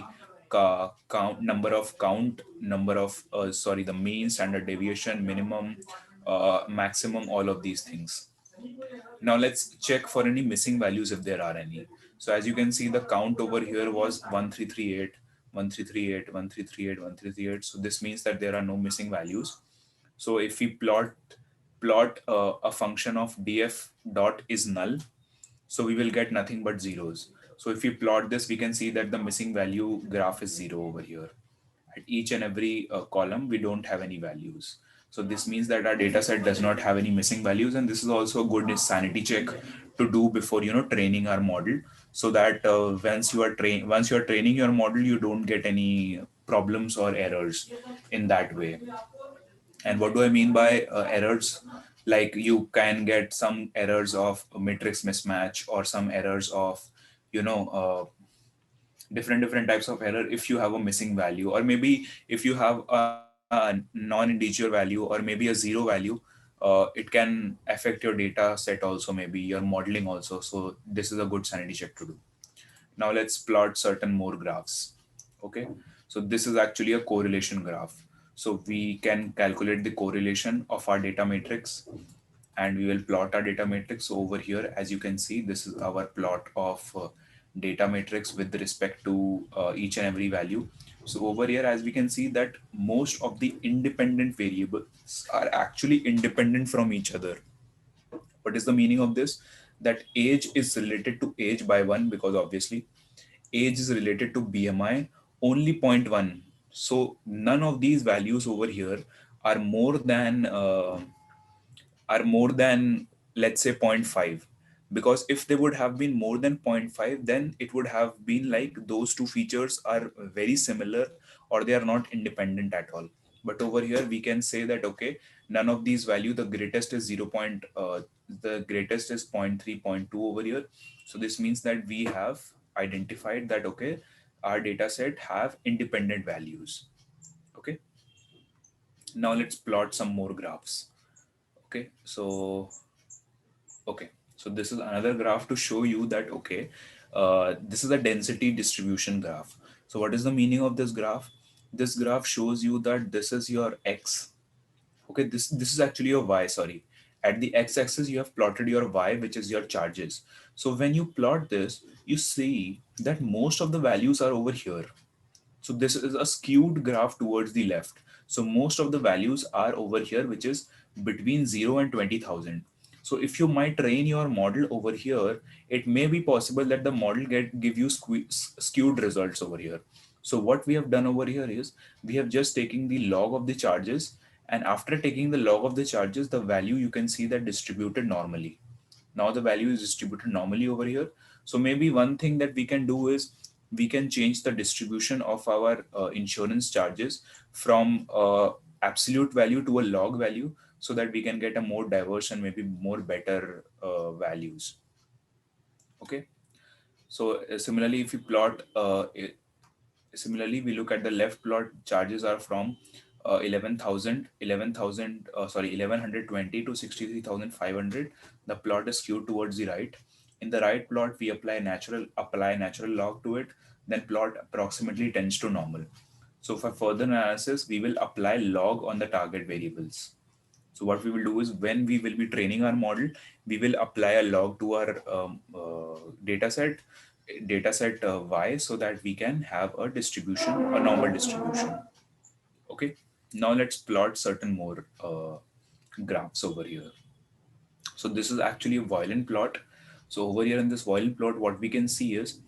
number of the mean, standard deviation, minimum, maximum, all of these things. Now let's check for any missing values if there are any. So as you can see, the count over here was 1338, 1338, 1338, 1338. So this means that there are no missing values. So if we plot a function of df dot is null, so we will get nothing but zeros. So if we plot this, we can see that the missing value graph is 0 over here. At each and every column, we don't have any values. So this means that our data set does not have any missing values, and this is also a good sanity check to do before training our model, so that once you are training your model, you don't get any problems or errors in that way. And what do I mean by errors? Like you can get some errors of matrix mismatch, or some errors of, different types of error if you have a missing value, or maybe if you have a non-integer value, or maybe a zero value. It can affect your data set also, maybe your modeling also. So this is a good sanity check to do. Now let's plot certain more graphs. Okay, so this is actually a correlation graph. So we can calculate the correlation of our data matrix, and we will plot our data matrix. So over here, as you can see, this is our plot of data matrix with respect to each and every value. So over here, as we can see, that most of the independent variables are actually independent from each other. What is the meaning of this? That age is related to age by 1, because obviously age is related to BMI only 0.1. So none of these values over here are more than let's say 0.5, because if they would have been more than 0.5, then it would have been like those two features are very similar, or they are not independent at all. But over here we can say that, okay, none of these value, the greatest is 0. The greatest is 0.3, 0.2 over here. So this means that we have identified that, okay, our data set have independent values. Okay, now let's plot some more graphs. Okay, so this is another graph to show you that, okay, this is a density distribution graph. So what is the meaning of this graph? This graph shows you that this is your x. Okay, this is actually your y, sorry. At the x-axis you have plotted your y, which is your charges. So when you plot this, you see that most of the values are over here. So this is a skewed graph towards the left. So most of the values are over here, which is between 0 and 20,000. So if you might train your model over here, it may be possible that the model give you skewed results over here. So what we have done over here is we have just taken the log of the charges, and after taking the log of the charges, the value you can see that distributed normally. Now the value is distributed normally over here. So maybe one thing that we can do is we can change the distribution of our insurance charges from absolute value to a log value, so that we can get a more diverse and maybe more better values. Okay. So similarly, if you plot, similarly, we look at the left plot, charges are from 1120 to 63,500. The plot is skewed towards the right. In the right plot, we apply natural log to it, then plot approximately tends to normal. So for further analysis, we will apply log on the target variables. So what we will do is when we will be training our model, we will apply a log to our data set Y, so that we can have a distribution, a normal distribution. Okay. Now let's plot certain more graphs over here. So this is actually a violin plot. So over here in this violin plot, what we can see is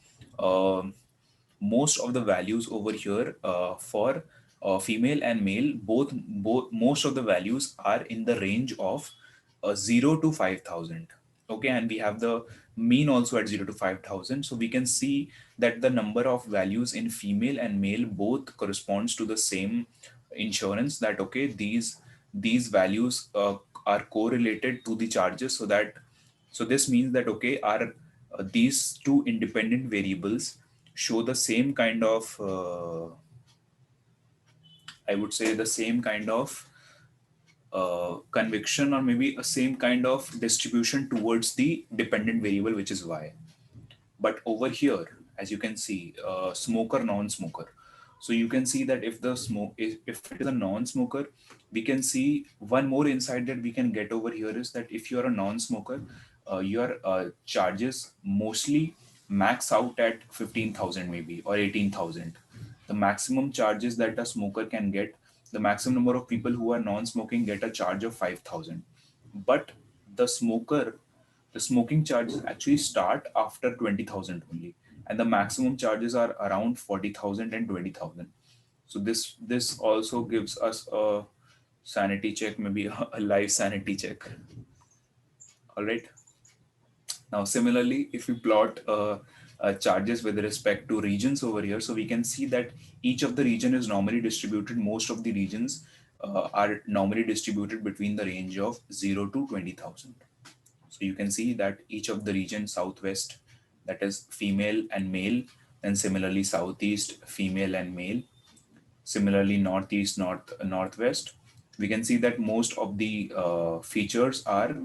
most of the values over here for female and male, both most of the values are in the range of 0 to 5,000. Okay, and we have the mean also at 0 to 5,000. So we can see that the number of values in female and male both corresponds to the same insurance, that okay, these values are correlated to the charges. So this means that okay, our these two independent variables show the same kind of I would say the same kind of conviction, or maybe a same kind of distribution towards the dependent variable, which is y. But over here, as you can see, smoker, non-smoker. So you can see that if if it is a non-smoker, we can see one more insight that we can get over here is that if you are a non-smoker, your charges mostly max out at 15,000 maybe, or 18,000. The maximum charges that a smoker can get, the maximum number of people who are non-smoking get a charge of 5,000. But the smoking charges actually start after 20,000 only, and the maximum charges are around 40,000 and 20,000. So this also gives us a sanity check, maybe a live sanity check. All right. Now, similarly, if we plot charges with respect to regions over here, so we can see that each of the region is normally distributed. Most of the regions are normally distributed between the range of 0 to 20,000. So you can see that each of the region, southwest, that is female and male, and similarly southeast, female and male. Similarly, northeast, northwest, we can see that most of the features are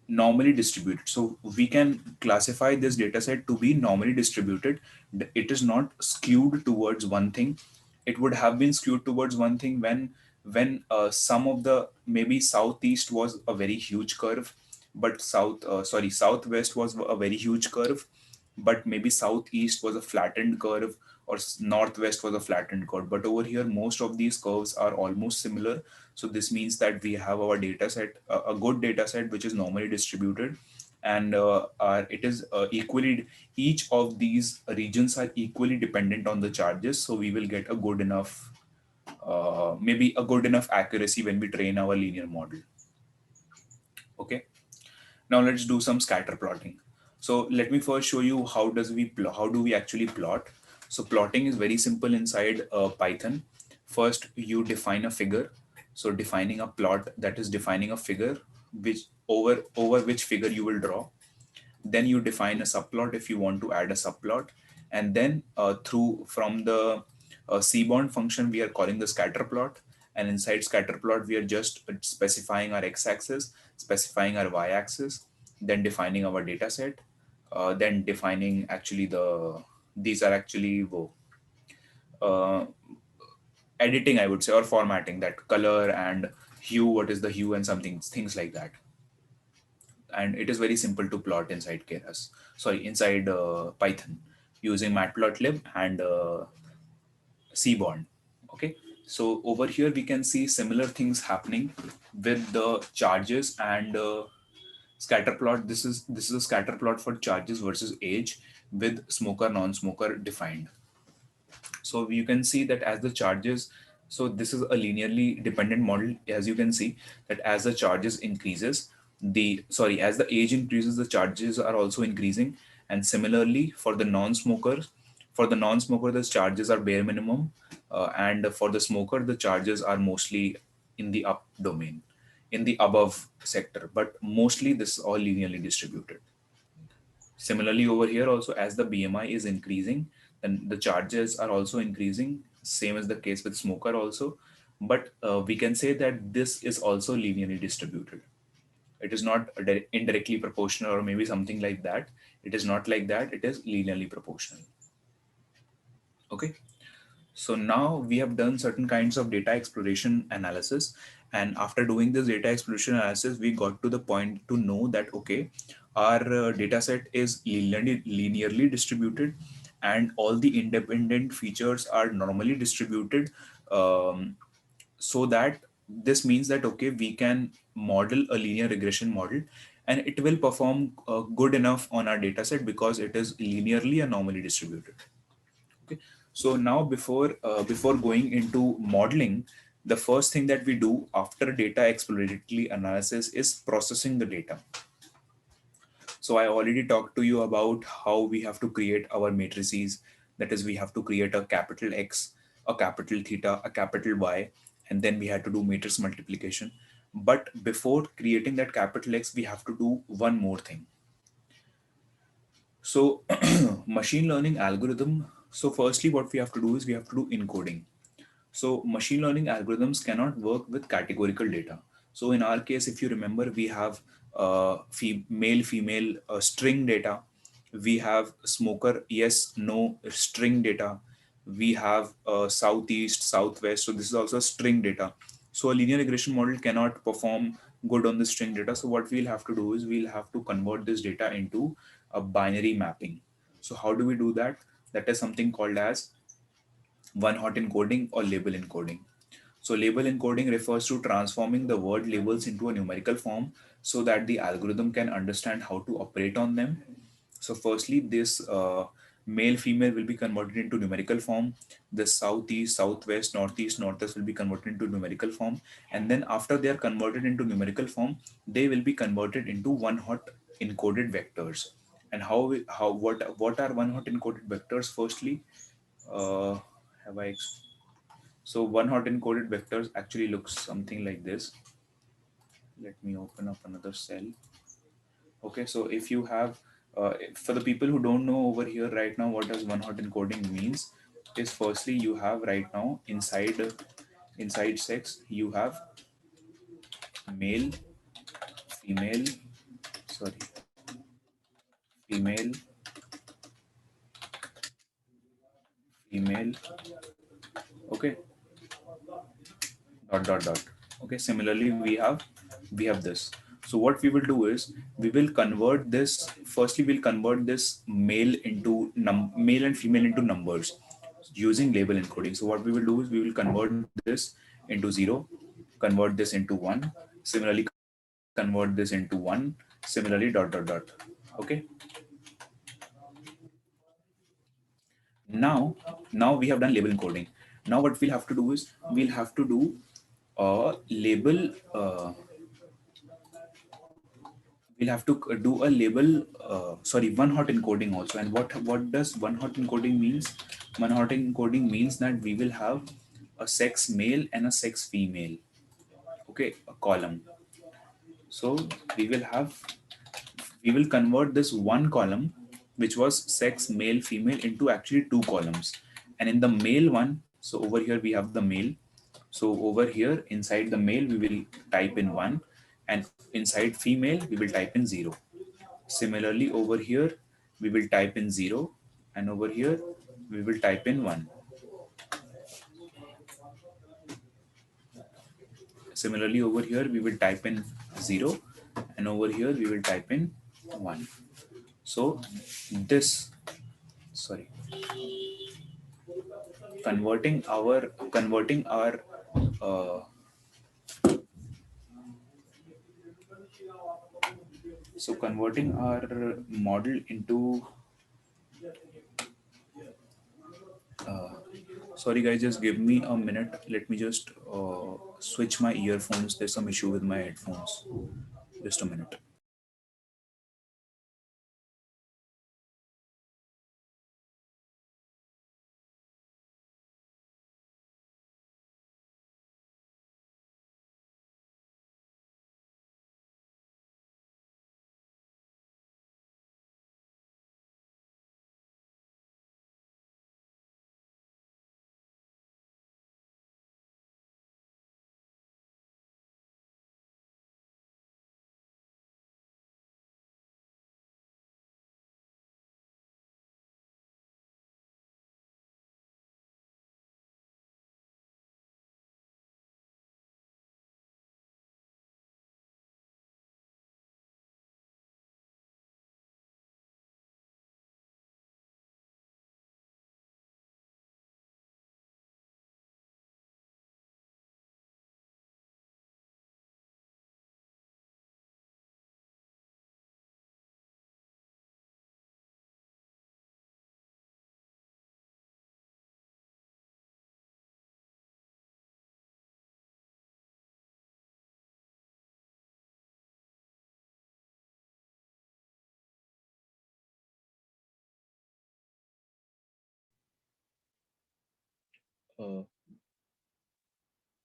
normally distributed. So we can classify this data set to be normally distributed. It is not skewed towards one thing. It would have been skewed towards one thing when some of the, maybe southeast was a very huge curve, but southwest was a very huge curve, but maybe southeast was a flattened curve, or northwest was a flattened curve. But over here, most of these curves are almost similar. So this means that we have our data set, a good data set, which is normally distributed, and it is equally, each of these regions are equally dependent on the charges. So we will get a good enough, maybe a good enough accuracy when we train our linear model. Okay. Now let's do some scatter plotting. So let me first show you how do we actually plot. So plotting is very simple inside Python. First, you define a figure. So defining a plot, that is defining a figure which over which figure you will draw. Then you define a subplot if you want to add a subplot, and then from the cbound function, we are calling the scatter plot, and inside scatter plot we are just specifying our x-axis, specifying our y-axis, then defining our data set, then defining actually these are actually editing, I would say, or formatting, that color and hue, what is the hue and something, things like that. And it is very simple to plot inside inside Python using matplotlib and cbound. Okay, so over here we can see similar things happening with the charges and Scatter plot, this is a scatter plot for charges versus age with smoker non-smoker defined. So you can see that as the charges, so this is a linearly dependent model. As you can see that as the charges increases, as the age increases, the charges are also increasing. And similarly for the non-smokers, the charges are bare minimum, and for the smoker the charges are mostly in the up domain, in the above sector, but mostly this is all linearly distributed. Similarly, over here also, as the BMI is increasing, then the charges are also increasing, same as the case with smoker also. But we can say that this is also linearly distributed. It is not indirectly proportional or maybe something like that. It is not like that. It is linearly proportional. Okay. So now we have done certain kinds of data exploration analysis. And after doing this data exploration analysis, we got to the point to know that, okay, our data set is linearly distributed and all the independent features are normally distributed. So that this means that, okay, we can model a linear regression model and it will perform good enough on our data set because it is linearly and normally distributed. Okay. So now before going into modeling, the first thing that we do after data exploratory analysis is processing the data. So I already talked to you about how we have to create our matrices. That is, we have to create a capital X, a capital theta, a capital Y, and then we had to do matrix multiplication. But before creating that capital X, we have to do one more thing. So machine learning algorithm. So firstly, what we have to do is we have to do encoding. So machine learning algorithms cannot work with categorical data. So in our case, if you remember, we have male, female string data. We have smoker, yes, no string data. We have southeast, southwest. So this is also string data. So a linear regression model cannot perform good on the string data. So what we'll have to do is we'll have to convert this data into a binary mapping. So how do we do that? That is something called as one-hot encoding or label encoding. So label encoding refers to transforming the word labels into a numerical form so that the algorithm can understand how to operate on them. So firstly, this male, female will be converted into numerical form. The southeast, southwest, northeast, northwest will be converted into numerical form. And then after they are converted into numerical form, they will be converted into one-hot encoded vectors. And what are one-hot encoded vectors? Firstly, uh, have I so one hot encoded vectors actually looks something like this. Let me open up another cell. Okay, so if you have, for the people who don't know over here right now, what does one hot encoding means is firstly you have right now inside sex, you have male, female, sorry, female, female, okay, dot dot dot. Okay, similarly we have this. So what we will do is we will convert this. Firstly, we'll convert this male and female into numbers using label encoding. So what we will do is we will convert this into 0, convert this into 1, similarly convert this into 1, similarly dot dot dot. Okay, now we have done label encoding. Now what we'll have to do is we'll have to do a label we'll have to do a label one hot encoding also. And what does one hot encoding means? One hot encoding means that we will have a sex male and a sex female, okay, a column. So we will convert this one column which was sex male female into actually two columns. And in the male one, so over here we have the male. So over here inside the male we will type in 1, and inside female we will type in 0. Similarly over here we will type in 0, and over here we will type in 1. Similarly over here we will type in 0, and over here we will type in 1. So this, sorry, converting our uh, So converting our model into sorry guys, just give me a minute. Let me just switch my earphones. There's some issue with my headphones. Just a minute.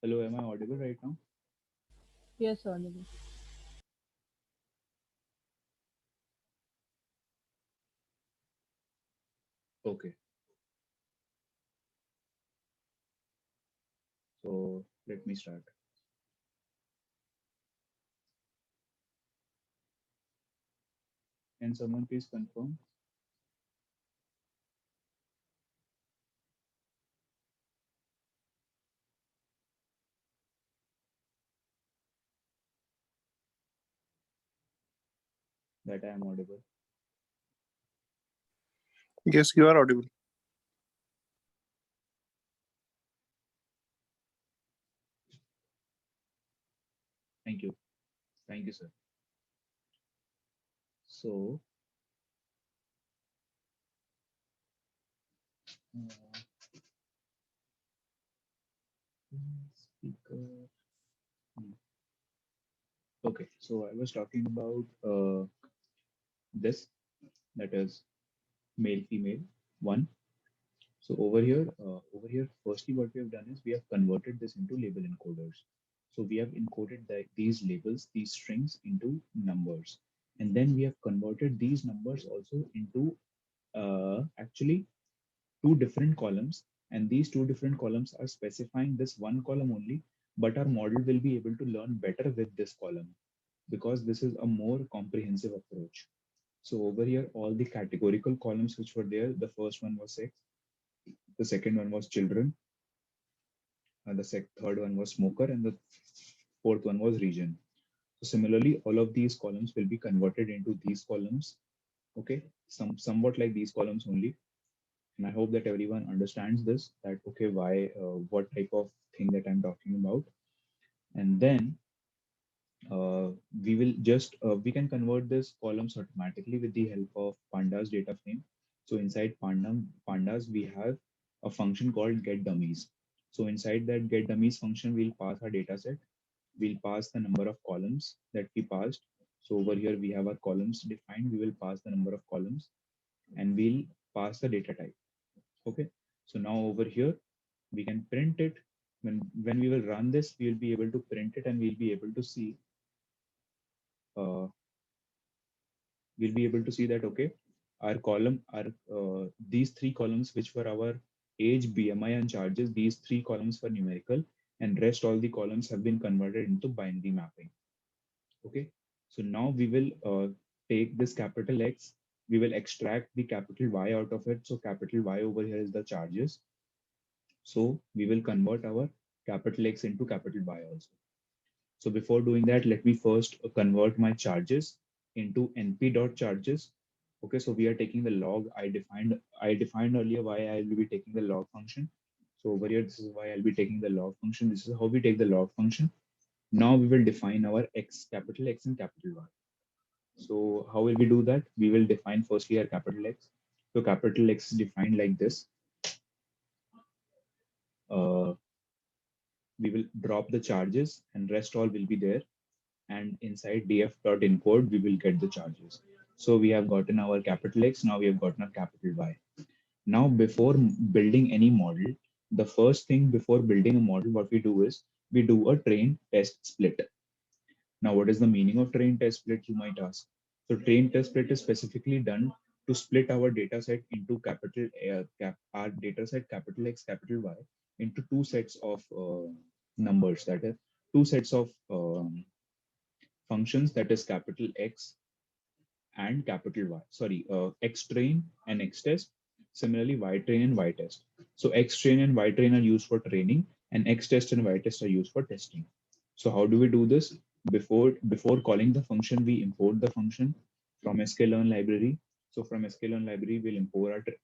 Hello, am I audible right now? Yes, audible. Okay. So let me start. Can someone please confirm? That I am audible. Yes, you are audible. Thank you. Thank you, sir. So, speaker. Okay, so I was talking about this, that is male, female, one. So over here, firstly, what we have done is we have converted this into label encoders. So we have encoded these labels, these strings into numbers. And then we have converted these numbers also into actually two different columns. And these two different columns are specifying this one column only, but our model will be able to learn better with this column because this is a more comprehensive approach. So over here, all the categorical columns which were there, the first one was sex, the second one was children, and the third one was smoker, and the fourth one was region. So similarly, all of these columns will be converted into these columns. Okay, somewhat like these columns only. And I hope that everyone understands this, that okay, why, what type of thing that I'm talking about. And then we will just, we can convert this columns automatically with the help of pandas data frame. So inside pandas, we have a function called get dummies. So inside that get dummies function, we'll pass our data set. We'll pass the number of columns that we passed. So over here, we have our columns defined. We will pass the number of columns and we'll pass the data type. Okay. So now over here, we can print it. When we will run this, we'll be able to print it and we'll be able to see that, okay, our column are these three columns, which were our age, BMI, and charges. These three columns were numerical, and rest all the columns have been converted into binary mapping. Okay, so now we will take this capital X, we will extract the capital Y out of it. So capital Y over here is the charges. So we will convert our capital X into capital Y also. So before doing that, let me first convert my charges into np.charges. Okay, so we are taking the log. I defined earlier why I will be taking the log function. So over here, this is why I'll be taking the log function. This is how we take the log function. Now we will define our X, capital X and capital Y. So how will we do that? We will define firstly our capital X. So capital X is defined like this. We will drop the charges and rest all will be there. And inside df.encode, we will get the charges. So we have gotten our capital X. Now we have gotten our capital Y. Now, before building any model, the first thing before building a model, what we do is we do a train test split. Now, what is the meaning of train test split, you might ask? So train test split is specifically done to split our data set into our data set capital X, capital Y into two sets of numbers, that is two sets of functions, that is capital X and capital Y. Sorry, X train and X test. Similarly, Y train and Y test. So X train and Y train are used for training, and X test and Y test are used for testing. So how do we do this? Before calling the function, we import the function from sklearn library. So from sklearn library, we'll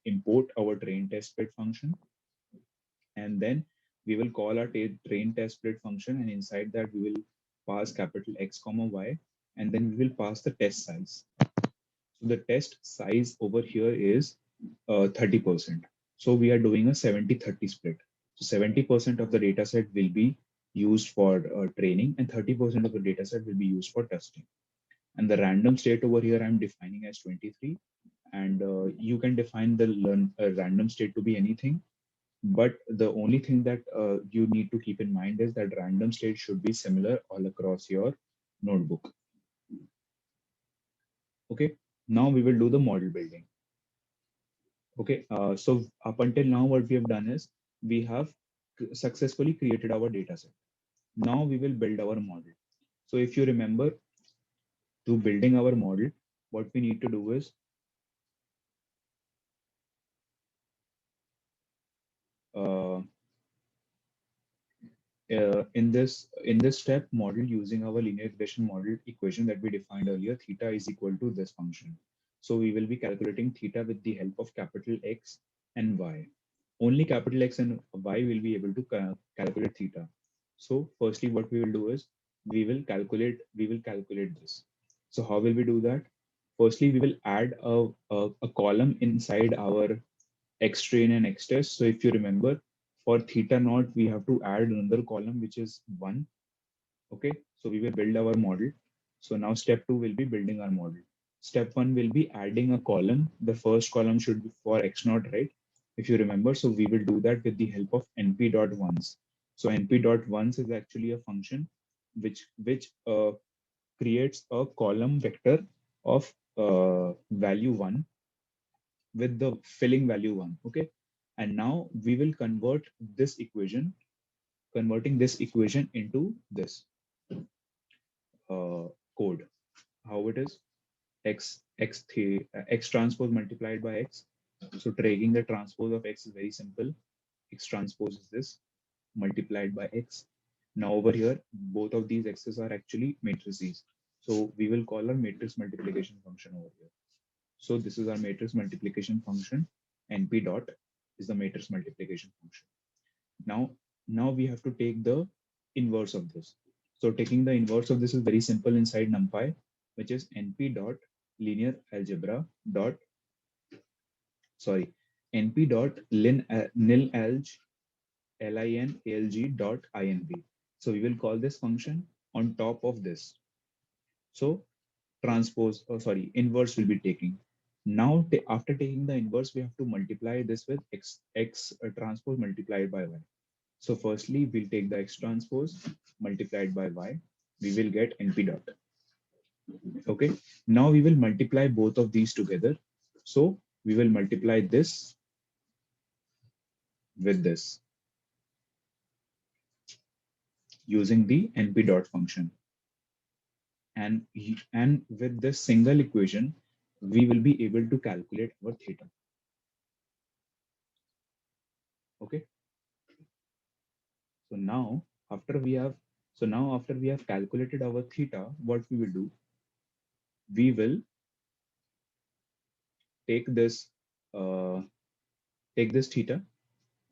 import our train test split function, and then we will call our train test split function, and inside that we will pass capital X comma Y, and then we will pass the test size. So the test size over here is 30%. So we are doing a 70-30 split. So 70% of the data set will be used for training, and 30% of the data set will be used for testing. And the random state over here I'm defining as 23. And you can define the random state to be anything. But the only thing that you need to keep in mind is that random state should be similar all across your notebook. Okay, now we will do the model building. Okay, so up until now, what we have done is we have successfully created our data set. Now we will build our model. So if you remember, to building our model, what we need to do is in this step, model using our linear regression model equation that we defined earlier, theta is equal to this function. So we will be calculating theta with the help of capital X and Y. Only capital X and Y will be able to calculate theta. So firstly, what we will do is we will calculate this. So how will we do that? Firstly, we will add a column inside our X train and X test. So if you remember, for theta naught, we have to add another column, which is 1. Okay, so we will build our model. So now step 2 will be building our model. Step 1 will be adding a column. The first column should be for X naught, right? If you remember, so we will do that with the help of np.ones. So np.ones is actually a function which creates a column vector of value 1 with the filling value 1. Okay, and now we will converting this equation into this code. How it is? X transpose multiplied by X. So taking the transpose of X is very simple. X transpose is this multiplied by X. Now over here, both of these X's are actually matrices. So we will call our matrix multiplication function over here. So this is our matrix multiplication function. NP dot is the matrix multiplication function. Now we have to take the inverse of this. So taking the inverse of this is very simple inside NumPy, which is np dot linear algebra dot np dot nil alg linalg dot inv. So we will call this function on top of this. So inverse will be taking. Now after taking the inverse, we have to multiply this with x transpose multiplied by y. So firstly, we'll take the X transpose multiplied by Y. We will get NP dot. Okay. Now we will multiply both of these together. So we will multiply this with this using the NP dot function. And with this single equation, we will be able to calculate our theta. Okay. So now after we have calculated our theta, what we will do? We will take this theta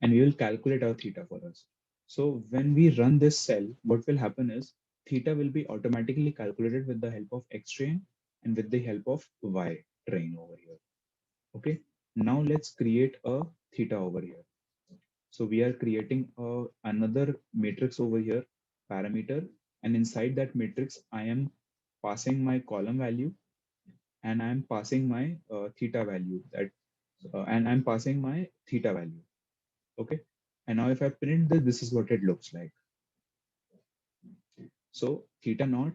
and we will calculate our theta for us. So when we run this cell, what will happen is theta will be automatically calculated with the help of X train and with the help of y train over here. Okay, now let's create a theta over here. So we are creating another matrix over here, parameter, and inside that matrix, I am passing my column value and I am passing my theta value and I'm passing my theta value. Okay, and now if I print this, this is what it looks like. So theta naught,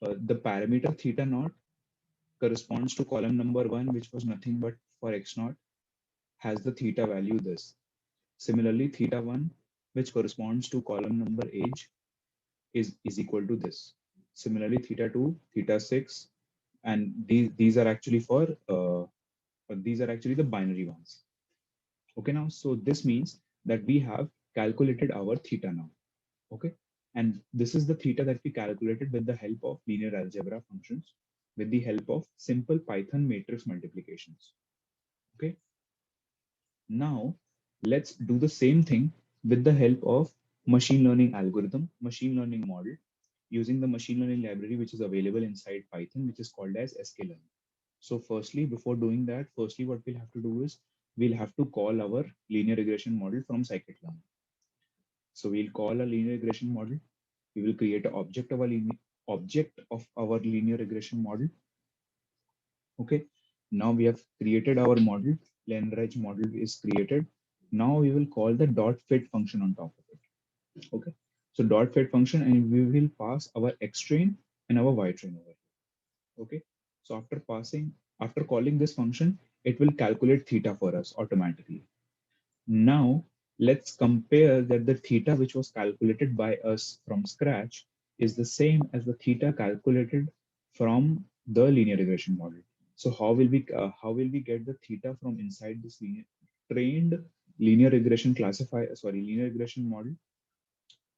the parameter theta naught corresponds to column number 1, which was nothing but for x naught, has the theta value this. Similarly, theta 1, which corresponds to column number age, is equal to this. Similarly, theta 2, theta 6, and these are actually these are actually the binary ones. Okay, now, so this means that we have calculated our theta now. Okay, and this is the theta that we calculated with the help of linear algebra functions, with the help of simple Python matrix multiplications. Okay, now let's do the same thing with the help of machine learning algorithm, machine learning model, using the machine learning library which is available inside Python, which is called as sklearn. So firstly, before doing that, firstly what we'll have to do is we'll have to call our linear regression model from scikit-learn. So we'll call a linear regression model. We will create an object of our linear regression model. Okay, now we have created our model. Linear model is created. Now we will call the dot fit function on top of it. Okay, so dot fit function, and we will pass our x train and our y train over here. Okay, so after calling this function, it will calculate theta for us automatically. Now let's compare that the theta which was calculated by us from scratch is the same as the theta calculated from the linear regression model. So how will we get the theta from inside this trained linear regression linear regression model?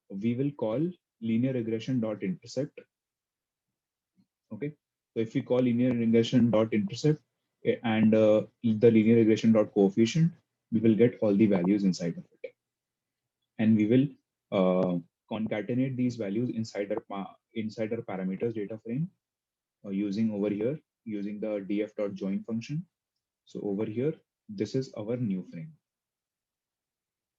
We will call linear regression dot intercept. Okay, so if we call linear regression dot intercept and the linear regression dot coefficient, we will get all the values inside of it, and we will concatenate these values inside our parameters data frame using the df dot join function. So over here, this is our new frame.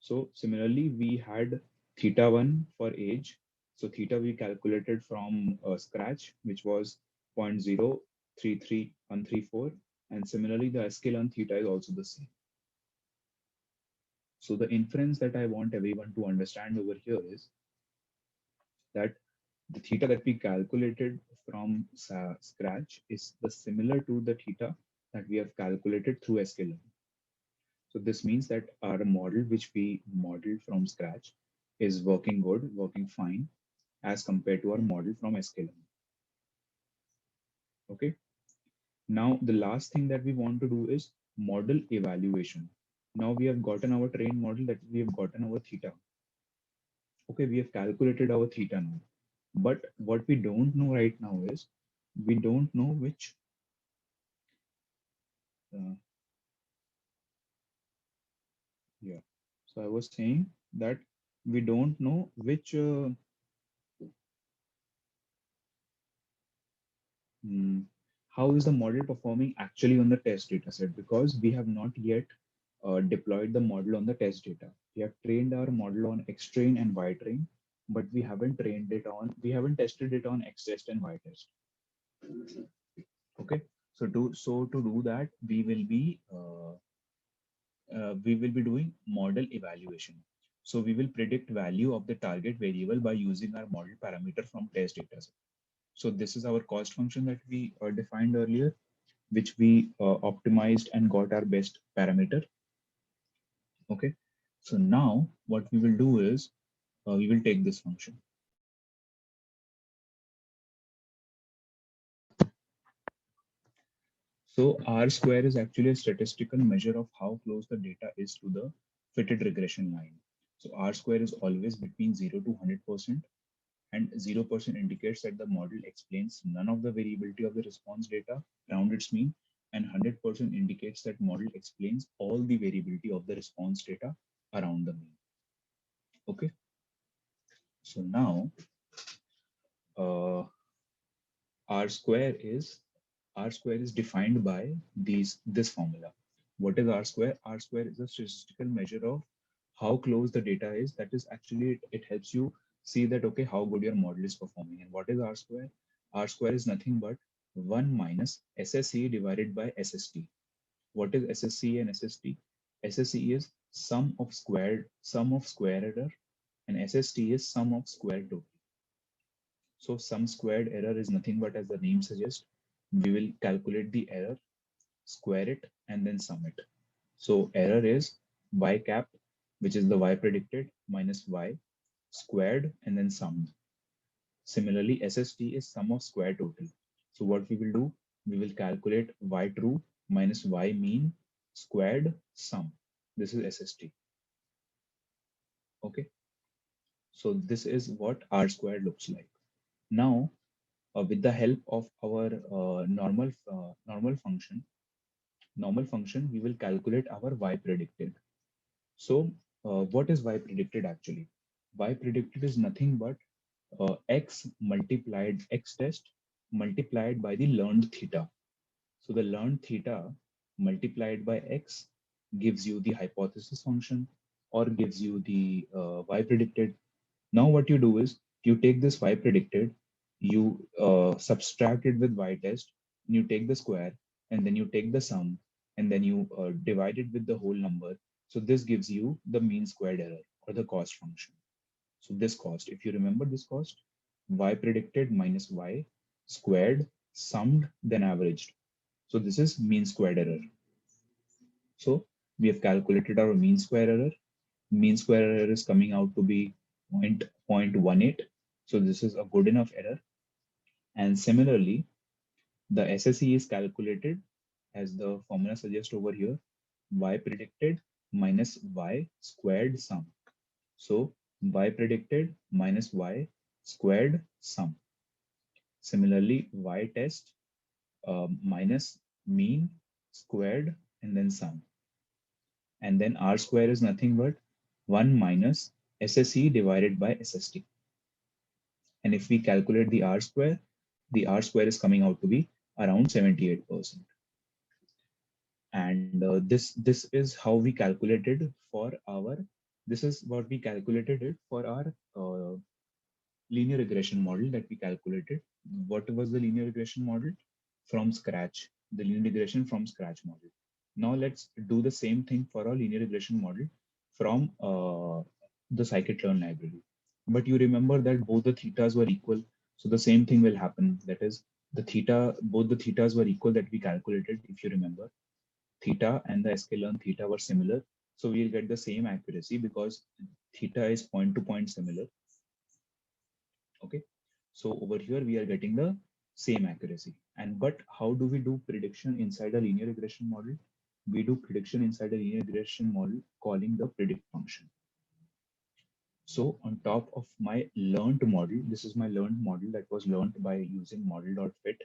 So similarly, we had theta 1 for age. So theta we calculated from scratch, which was 0.033134. And similarly, the sklearn theta is also the same. So the inference that I want everyone to understand over here is that the theta that we calculated from scratch is similar to the theta that we have calculated through sklearn. So this means that our model, which we modeled from scratch, is working good, working fine, as compared to our model from sklearn. Okay. Now the last thing that we want to do is model evaluation. Now we have gotten our trained model, that we have gotten our theta. Okay, we have calculated our theta now. But what we don't know right now is we don't know which so I was saying that we don't know which how is the model performing actually on the test data set, because we have not yet deployed the model on the test data. We have trained our model on X train and Y train, but we haven't tested it on X test and Y test. Okay, so to do that, we will be doing model evaluation. So we will predict value of the target variable by using our model parameter from test data set. So this is our cost function that we defined earlier, which we optimized and got our best parameter. Okay, so now what we will do is we will take this function. So R square is actually a statistical measure of how close the data is to the fitted regression line. So R square is always between 0 to 100%, and 0% indicates that the model explains none of the variability of the response data around its mean, and 100% indicates that model explains all the variability of the response data around the mean. Okay, so now R square is defined by this formula. What is R square? R square is a statistical measure of how close the data is. That is actually, it helps you see that, okay, how good your model is performing. And what is R square? R square is nothing but 1 minus SSE divided by SST. What is SSE and SST? SSE is sum of square error, and SST is sum of square total. So sum squared error is nothing but, as the name suggests, we will calculate the error, square it, and then sum it. So error is y cap, which is the y predicted, minus y squared and then summed. Similarly, SST is sum of square total. So what we will do, we will calculate y true minus y mean squared sum. This is SST. Okay. So this is what R squared looks like. Now, with the help of our normal function, we will calculate our y predicted. So what is y predicted actually? Y predicted is nothing but x multiplied x test multiplied by the learned theta. So the learned theta multiplied by x gives you the hypothesis function or gives you the y predicted. Now what you do is you take this y predicted, you subtract it with y test, and you take the square, and then you take the sum, and then you divide it with the whole number. So this gives you the mean squared error or the cost function. So this cost, if you remember this cost, y predicted minus y squared, summed, then averaged. So this is mean squared error. So we have calculated our mean square error. Mean square error is coming out to be 0.18. So this is a good enough error. And similarly, the SSE is calculated as the formula suggests over here, y predicted minus y squared sum. So y predicted minus y squared sum. Similarly, y test minus mean squared and then sum. And then R square is nothing but 1 minus SSE divided by SST. And if we calculate the R square is coming out to be around 78%. And this is how we calculated for our, this is what we calculated it for our linear regression model that we calculated. What was the linear regression model? From scratch, the linear regression from scratch model. Now let's do the same thing for our linear regression model from the scikit-learn library. But you remember that both the thetas were equal. So the same thing will happen. That is, both the thetas were equal that we calculated, if you remember. Theta and the sklearn theta were similar. So we'll get the same accuracy because theta is point to point similar. Okay. So over here, we are getting the same accuracy. But how do we do prediction inside a linear regression model? We do prediction inside a linear regression model calling the predict function. So on top of my learned model, this is my learned model that was learned by using model.fit.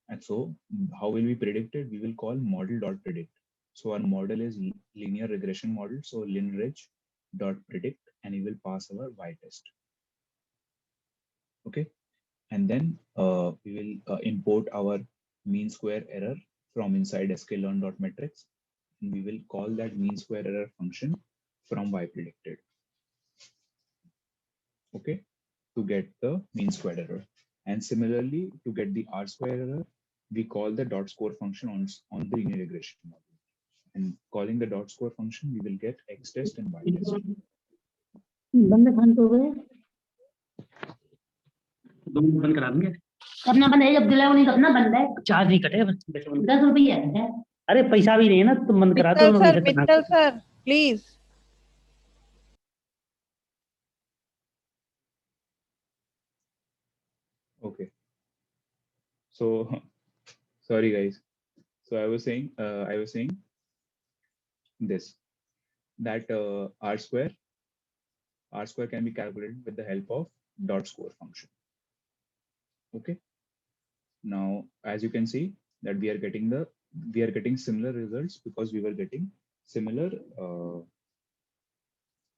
And so how will we predict it? We will call model.predict. So our model is linear regression model. So linreg.predict, and we will pass our y test. Okay. And then we will import our mean square error from inside sklearn.metrics. And we will call that mean square error function from y predicted. Okay, to get the mean square error. And similarly, to get the R square error, we call the dot score function on the linear regression model. And calling the dot score function, we will get X test and Y test. बंद करा देंगे करना बंद है जब दिलाओ नहीं करना बंद है चार्ज नहीं कटेगा 10 रुपये है अरे पैसा भी नहीं है ना तुम बंद करा दो Mittal sir, please. Okay. So sorry guys. So I was saying this, that R square can be calculated with the help of dot score function. Okay. Now, as you can see that we are getting similar results because we were getting similar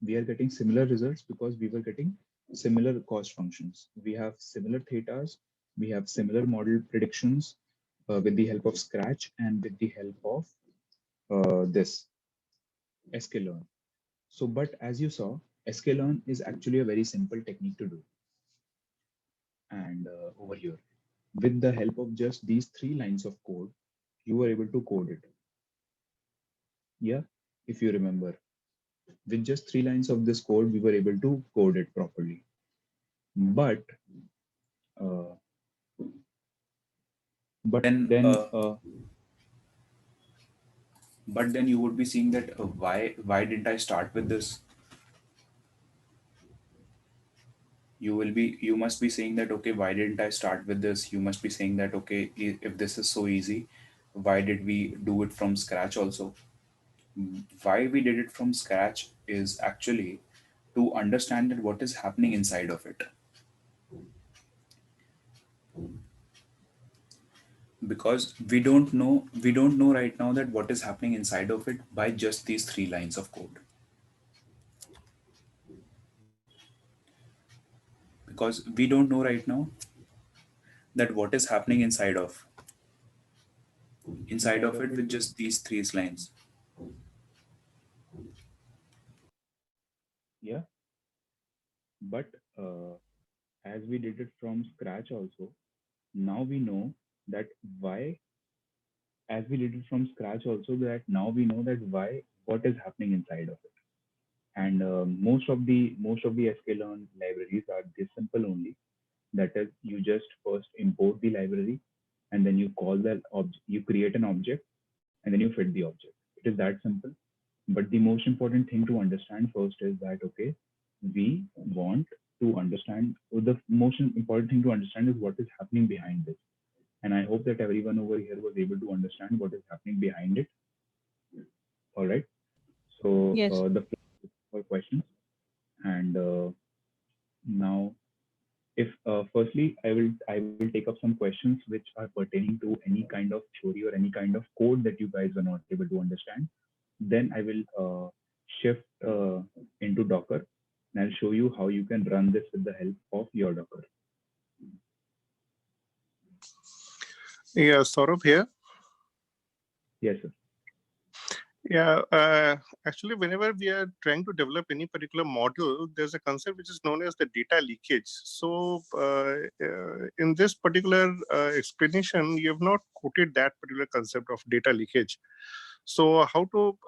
results because we were getting similar cost functions. We have similar thetas, We have similar model predictions with the help of Scratch and with the help of this sklearn. So, but as you saw, sklearn is actually a very simple technique to do. And over here, with the help of just these 3 lines of code, you were able to code it. Yeah, if you remember, with just 3 lines of this code, we were able to code it properly. But then you would be seeing that why didn't I start with this? You must be saying that, okay, why didn't I start with this? You must be saying that, okay, if this is so easy, why did we do it from scratch also? Why we did it from scratch is actually to understand that what is happening inside of it. Because we don't know right now that what is happening inside of it by just these 3 lines of code. Because we don't know right now that what is happening inside of it with just these 3 lines. Yeah, but as we did it from scratch also, now we know that why, as we did it from scratch also, that now we know that why, what is happening inside of it. And most of the sklearn libraries are this simple only. That is, you just first import the library, and then you call that object, you create an object, and then you fit the object. It is that simple. But the most important thing to understand first is that, okay, we want to understand, the most important thing to understand is what is happening behind this. And I hope that everyone over here was able to understand what is happening behind it. All right. So Yes. the floor is for questions. And now, if firstly, I will take up some questions which are pertaining to any kind of theory or any kind of code that you guys are not able to understand. Then I will shift into Docker, and I'll show you how you can run this with the help of your Docker. Yeah, Saurabh here. Yes, sir. Yeah, actually, whenever we are trying to develop any particular model, there's a concept which is known as the data leakage. So in this particular explanation, you have not quoted that particular concept of data leakage. So how to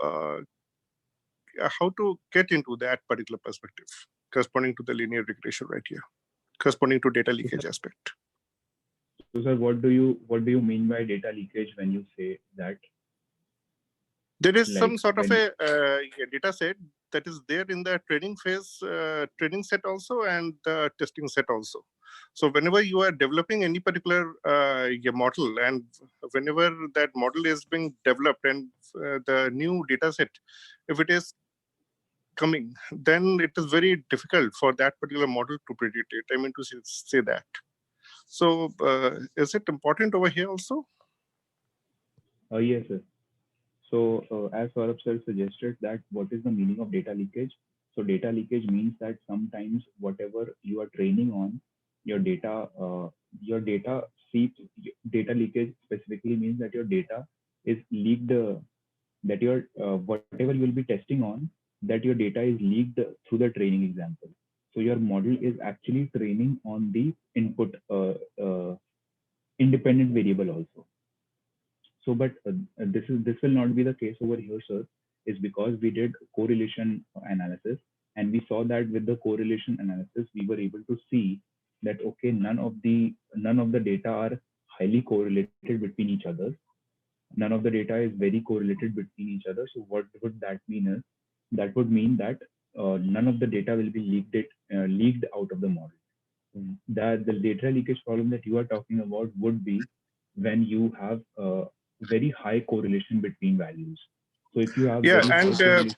get into that particular perspective corresponding to the linear regression right here, corresponding to data leakage aspect? So, sir, what do you mean by data leakage when you say that? There is Like some sort of when a data set that is there in the training phase, training set also, and the testing set also. So whenever you are developing any particular model, and whenever that model is being developed and the new data set, if it is coming, then it is very difficult for that particular model to predict it. I mean to say that. So is it important over here also? Yes, sir. So as Saurabh sir suggested, that what is the meaning of data leakage? So data leakage means that sometimes whatever you are training on, your data seeps. Data leakage specifically means that your data is leaked, that your whatever you will be testing on, that your data is leaked through the training example. So your model is actually training on the input independent variable also. So, but this will not be the case over here, sir, is because we did correlation analysis, and we saw that with the correlation analysis, we were able to see that, okay, none of the data are highly correlated between each other. None of the data is very correlated between each other. So what would that mean is, that would mean that none of the data will be leaked out of the model. That the data leakage problem that you are talking about would be when you have very high correlation between values. So if you have very high correlation,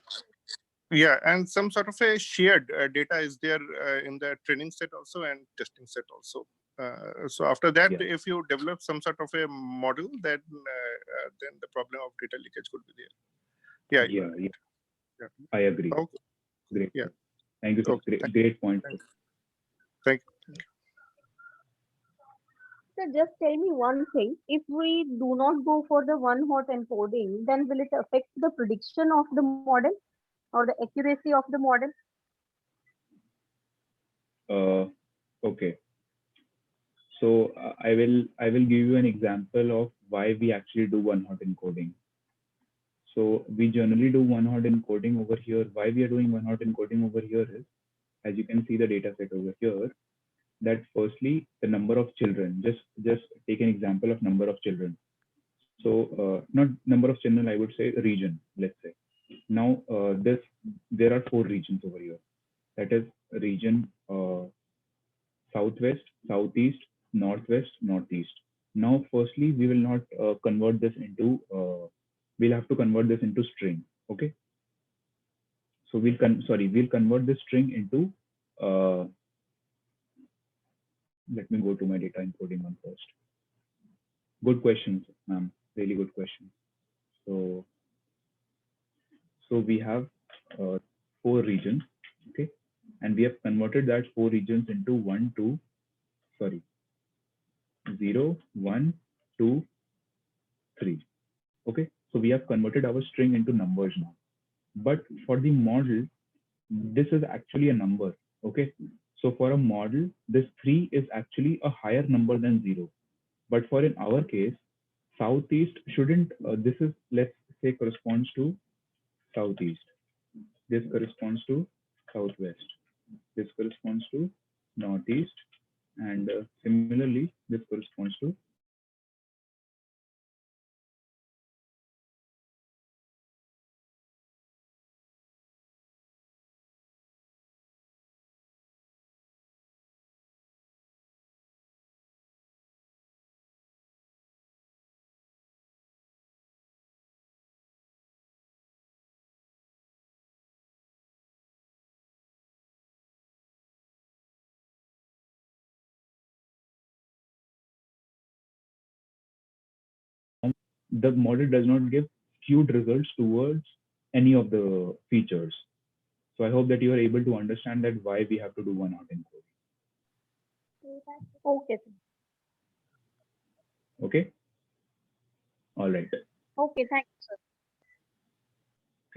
yeah, and some sort of a shared data is there in the training set also and testing set also. So after that, yeah, if you develop some sort of a model, then the problem of data leakage could be there. Yeah, yeah, yeah, yeah. I agree. Okay. Great. Yeah. Thank you, sir. Okay. Great point. Thank you. So just tell me one thing. If we do not go for the one hot encoding, then will it affect the prediction of the model or the accuracy of the model? Okay. So I will give you an example of why we actually do one hot encoding. So we generally do one hot encoding over here. Why we are doing one hot encoding over here is, as you can see the data set over here, that firstly the number of children. Just take an example of number of children. So not number of children, I would say region. Let's say now there are 4 regions over here. That is region southwest, southeast, northwest, northeast. Now, firstly, we will not convert this into, we'll have to convert this into string. Okay. So we'll convert this string into, let me go to my data encoding one first. Good questions, ma'am. Really good question. So we have 4 regions. Okay. And we have converted that 4 regions into 0, 1, 2, 3. Okay, so we have converted our string into numbers now. But for the model, this is actually a number. Okay, so for a model, this 3 is actually a higher number than 0. But for in our case, southeast shouldn't, this is, let's say, corresponds to southeast. This corresponds to southwest. This corresponds to northeast. And similarly, this corresponds to the model does not give skewed results towards any of the features. So I hope that you are able to understand that why we have to do one hot encoding. Okay, sir. Okay. All right. Okay, thank you, sir.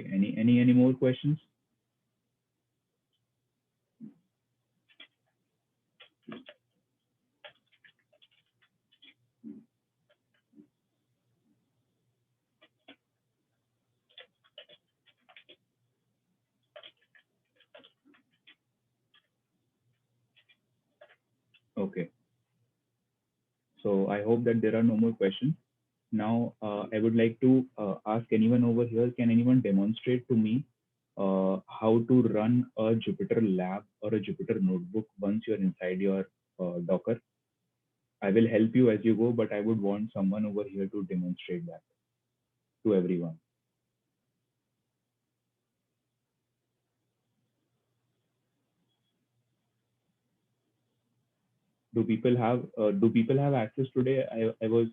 Okay. Any more questions? Okay. So I hope that there are no more questions. Now I would like to ask anyone over here, can anyone demonstrate to me how to run a Jupyter lab or a Jupyter notebook once you're inside your Docker? I will help you as you go, but I would want someone over here to demonstrate that to everyone. Do people have access today? I was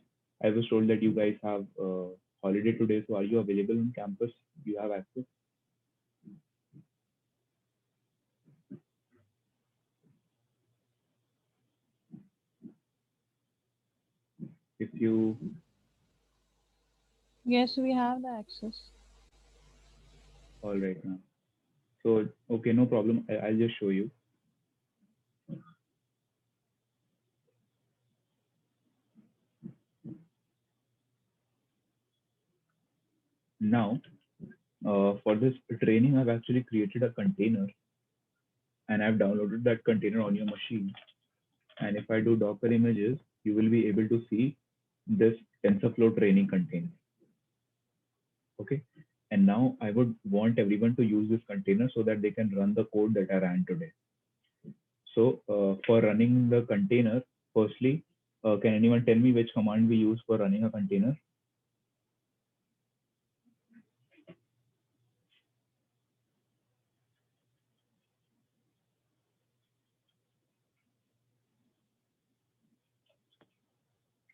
told that you guys have holiday today, so are you available on campus? Do you have access? If you Yes, we have the access. all right now. So okay, no problem. I'll just show you. Now, for this training, I've actually created a container and I've downloaded that container on your machine. And if I do Docker images, you will be able to see this TensorFlow training container. Okay. And now I would want everyone to use this container so that they can run the code that I ran today. So for running the container, firstly, can anyone tell me which command we use for running a container?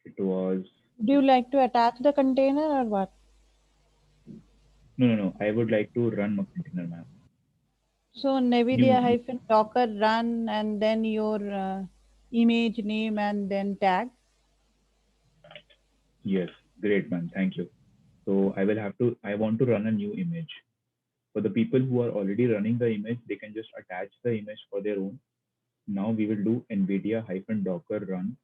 It was. Do you like to attach the container or what? No. I would like to run a container, ma'am. So NVIDIA-docker run and then your image name and then tag. Yes, great man, thank you. So I want to run a new image. For the people who are already running the image, they can just attach the image for their own. Now we will do NVIDIA-docker run.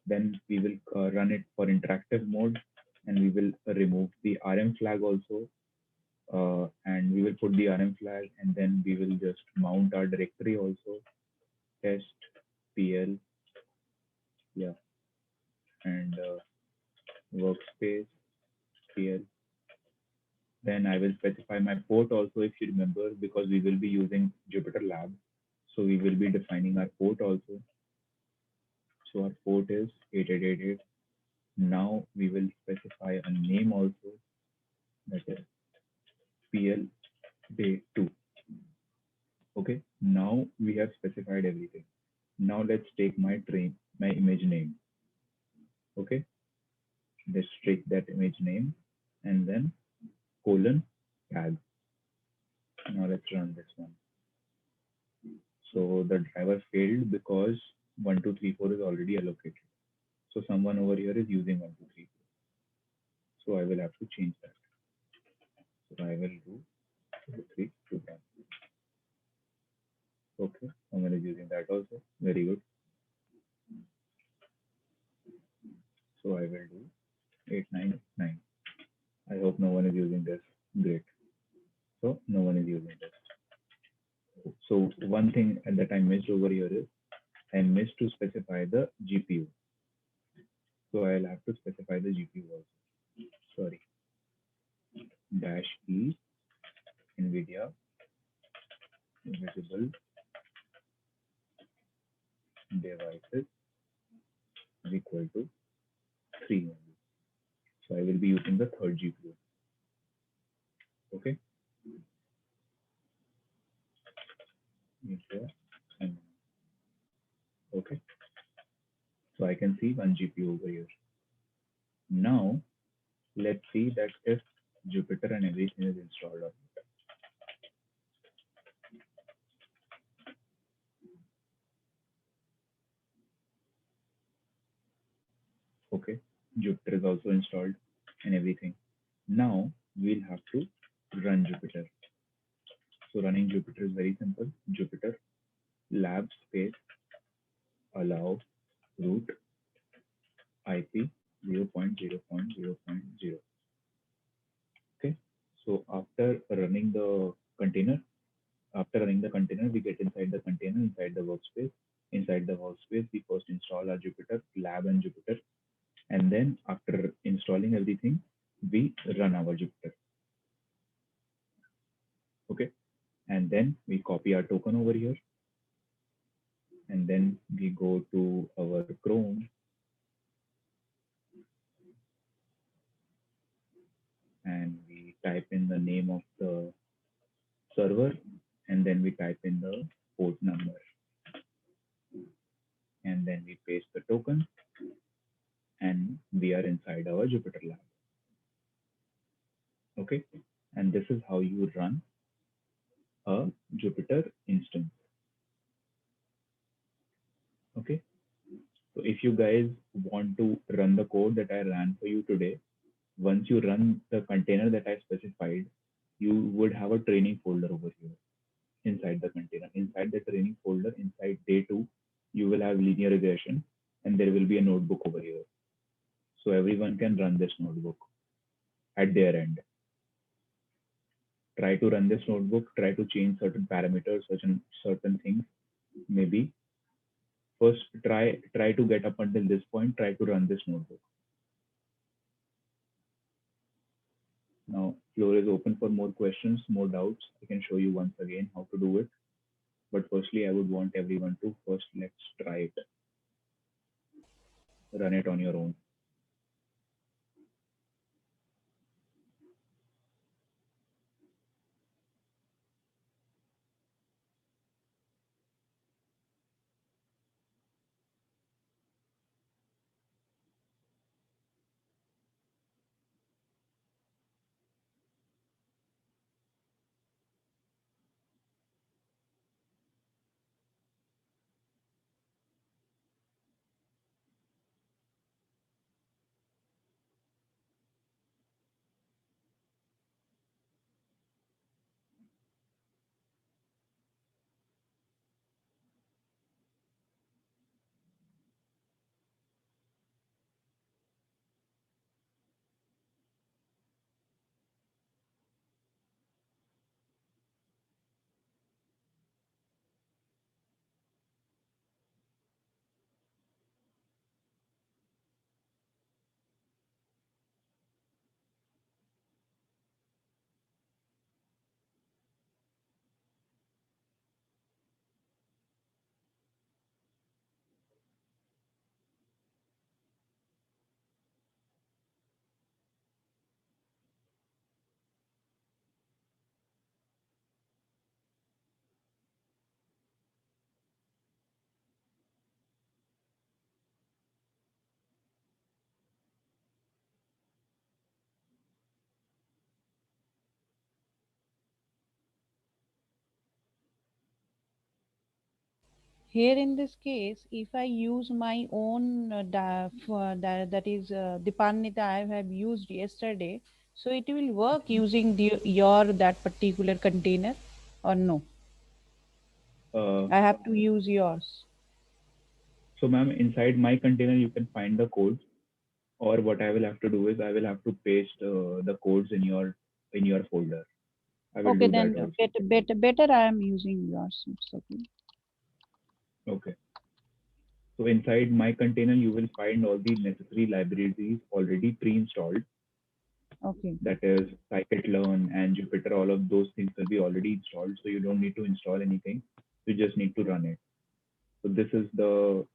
Then we will run it for interactive mode, and we will remove the RM flag also. And we will put the RM flag, and then we will just mount our directory also, test PL, yeah, and workspace PL. Then I will specify my port also, if you remember, because we will be using Jupyter Lab. So we will be defining our port also. So our port is 8888. Now we will specify a name also, that is PL day 2. Okay, now we have specified everything. Now let's take my image name. Okay, let's take that image name and then colon tag. Now let's run this one. So the driver failed because 1234 is already allocated. So someone over here is using 1234. So I will have to change that. So I will do 3 to 10. Okay, someone is using that also. Very good. So I will do 899. I hope no one is using this. Great. So no one is using this. So one thing that I missed over here is I missed to specify the GPU. So I'll have to specify the GPU also. Sorry. -E NVIDIA visible devices is equal to 3 only. So I will be using the third GPU. Okay. Okay. So I can see one GPU over here. Now let's see that if Jupyter and everything is installed or not. Okay, Jupyter is also installed and everything. Now we'll have to run Jupyter. So running Jupyter is very simple. Jupyter lab space allow root IP 0.0.0.0. Okay, so after running the container, we get inside the container, inside the workspace. Inside the workspace, we first install our Jupyter lab and Jupyter, and then after installing everything, we run our Jupyter. Okay, and then we copy our token over here, and then we go to our Chrome, and we type in the name of the server, and then we type in the port number, and then we paste the token, and we are inside our Jupyter lab. Okay, and this is how you run a Jupyter instance. Okay, so if you guys want to run the code that I ran for you today, once you run the container that I specified, you would have a training folder over here inside the container. Inside the training folder, inside day 2, you will have linear regression, and there will be a notebook over here. So everyone can run this notebook at their end. Try to run this notebook, try to change certain parameters, certain things. Maybe first try to get up until this point, try to run this notebook. Now floor is open for more questions, more doubts. I can show you once again how to do it. But firstly, I would want everyone to first let's try it. Run it on your own. Here in this case, if I use my own that is Dipanita I have used yesterday, so it will work using your that particular container or no? Uh, I have to use yours. so ma'am, inside my container, you can find the codes, or what I will have to do is I will have to paste the codes in your folder. I will Okay, do that then also. better I am using yours. It's okay. Okay. So inside my container, you will find all the necessary libraries already pre-installed. Okay. That is scikit-learn and Jupyter. All of those things will be already installed, so you don't need to install anything. You just need to run it. So this is the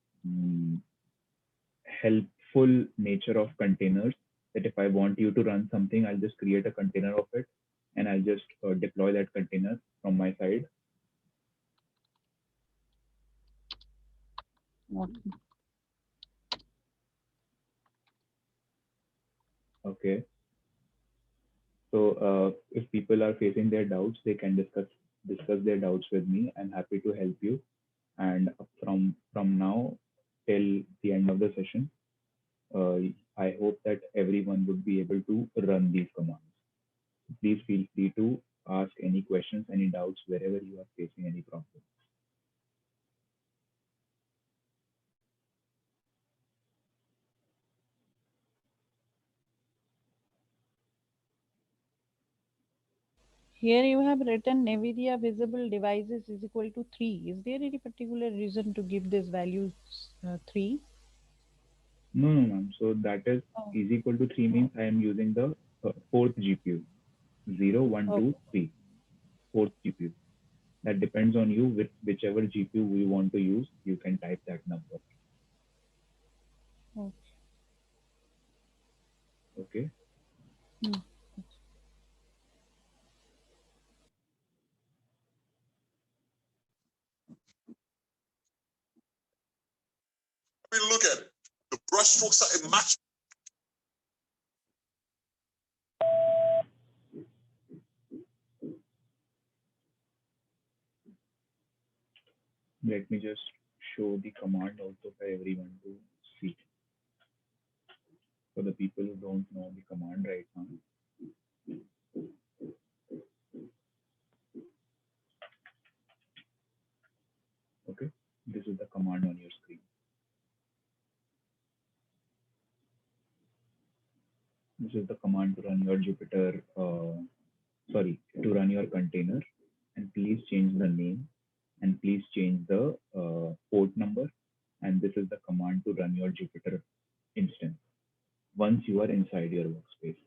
helpful nature of containers, that if I want you to run something, I'll just create a container of it and I'll just deploy that container from my side. Okay. Okay. So if people are facing their doubts, they can discuss their doubts with me. I'm happy to help you. And from now till the end of the session, I hope that everyone would be able to run these commands. Please feel free to ask any questions, any doubts wherever you are facing any problem. Here you have written NVIDIA visible devices is equal to 3. Is there any particular reason to give this value 3? No, no, ma'am. So that is Oh, is equal to 3 means I am using the fourth GPU. 0, 1, okay. 2, 3. Fourth GPU. That depends on you. With whichever GPU you want to use, you can type that number. Okay. Okay. Hmm. Look at it. The brushstrokes are immaculate. Let me just show the command also for everyone to see. For the people who don't know the command right now. Okay. This is the command on your screen. This is the command to run your Jupyter, to run your container. And please change the name and please change the port number. And this is the command to run your Jupyter instance once you are inside your workspace.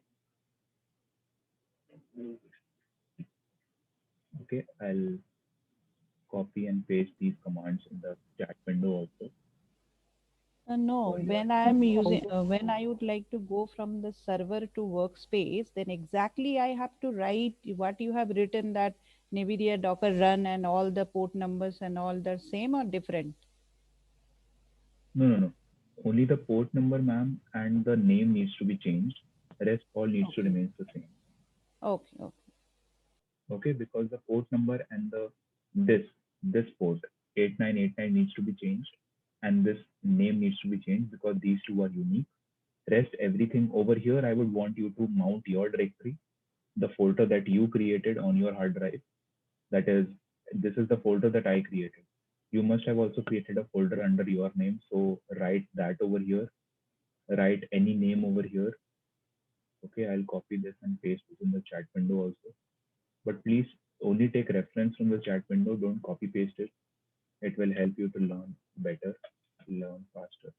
Okay, I'll copy and paste these commands in the chat window also. No, when I am using, when I would like to go from the server to workspace, then exactly I have to write what you have written, that NVIDIA Docker run and all the port numbers and all the same or different? No, no, no. Only the port number, ma'am, and the name needs to be changed. The rest all needs to remain the same. Okay, okay. Okay, because the port number and this port 8989 needs to be changed, and this name needs to be changed because these two are unique. Rest everything over here, I would want you to mount your directory, the folder that you created on your hard drive. That is, this is the folder that I created. You must have also created a folder under your name. So write that over here. Write any name over here. Okay, I'll copy this and paste it in the chat window also. But please only take reference from the chat window. Don't copy paste it. It will help you to learn better, learn faster.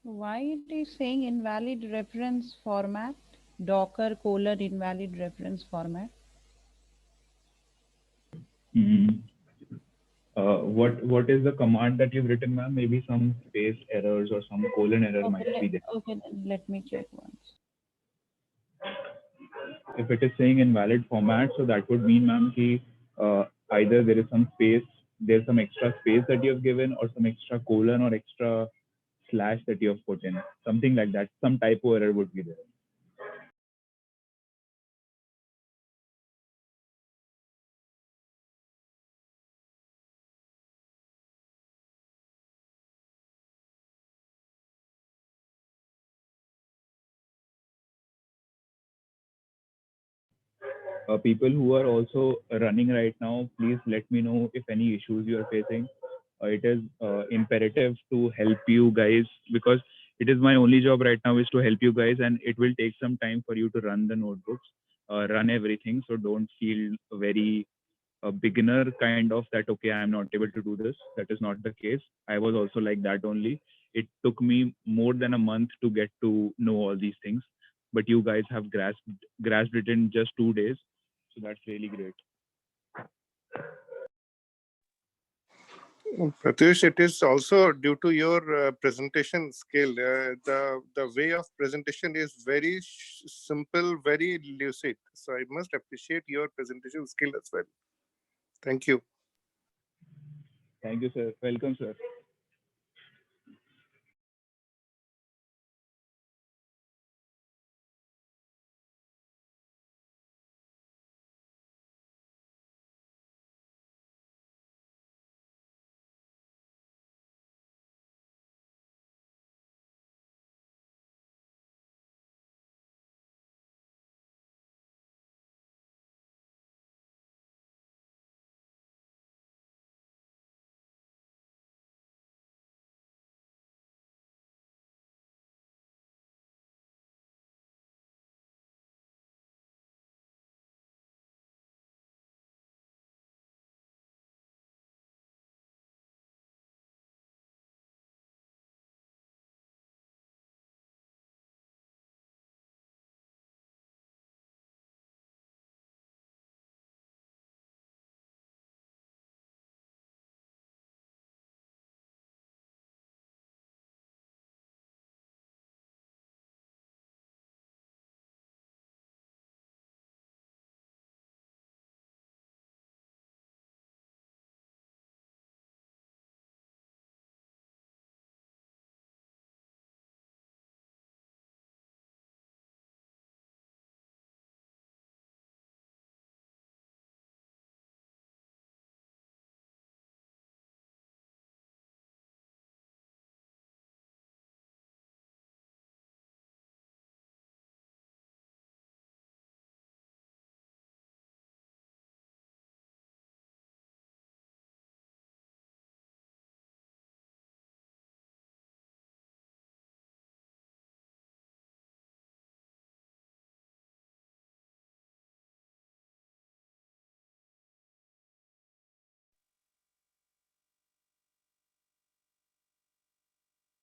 Why it is saying invalid reference format? Docker : invalid reference format. Mm. What is the command that you've written, ma'am? Maybe some space errors or some colon error might be there. Okay, then let me check once. If it is saying invalid format, so that would mean, ma'am, ki either there is some space, there's some extra space that you have given, or some extra colon or extra slash that you have put in, something like that. Some typo error would be there. People who are also running right now, please let me know if any issues you are facing. It is imperative to help you guys, because it is my only job right now is to help you guys, and it will take some time for you to run the notebooks, run everything. So don't feel very beginner kind of that, okay, I'm not able to do this. That is not the case. I was also like that only. It took me more than a month to get to know all these things, but you guys have grasped it in just 2 days. So that's really great. Pratyush, it is also due to your presentation skill. The way of presentation is very simple, very lucid. So I must appreciate your presentation skill as well. Thank you. Thank you, sir. Welcome, sir.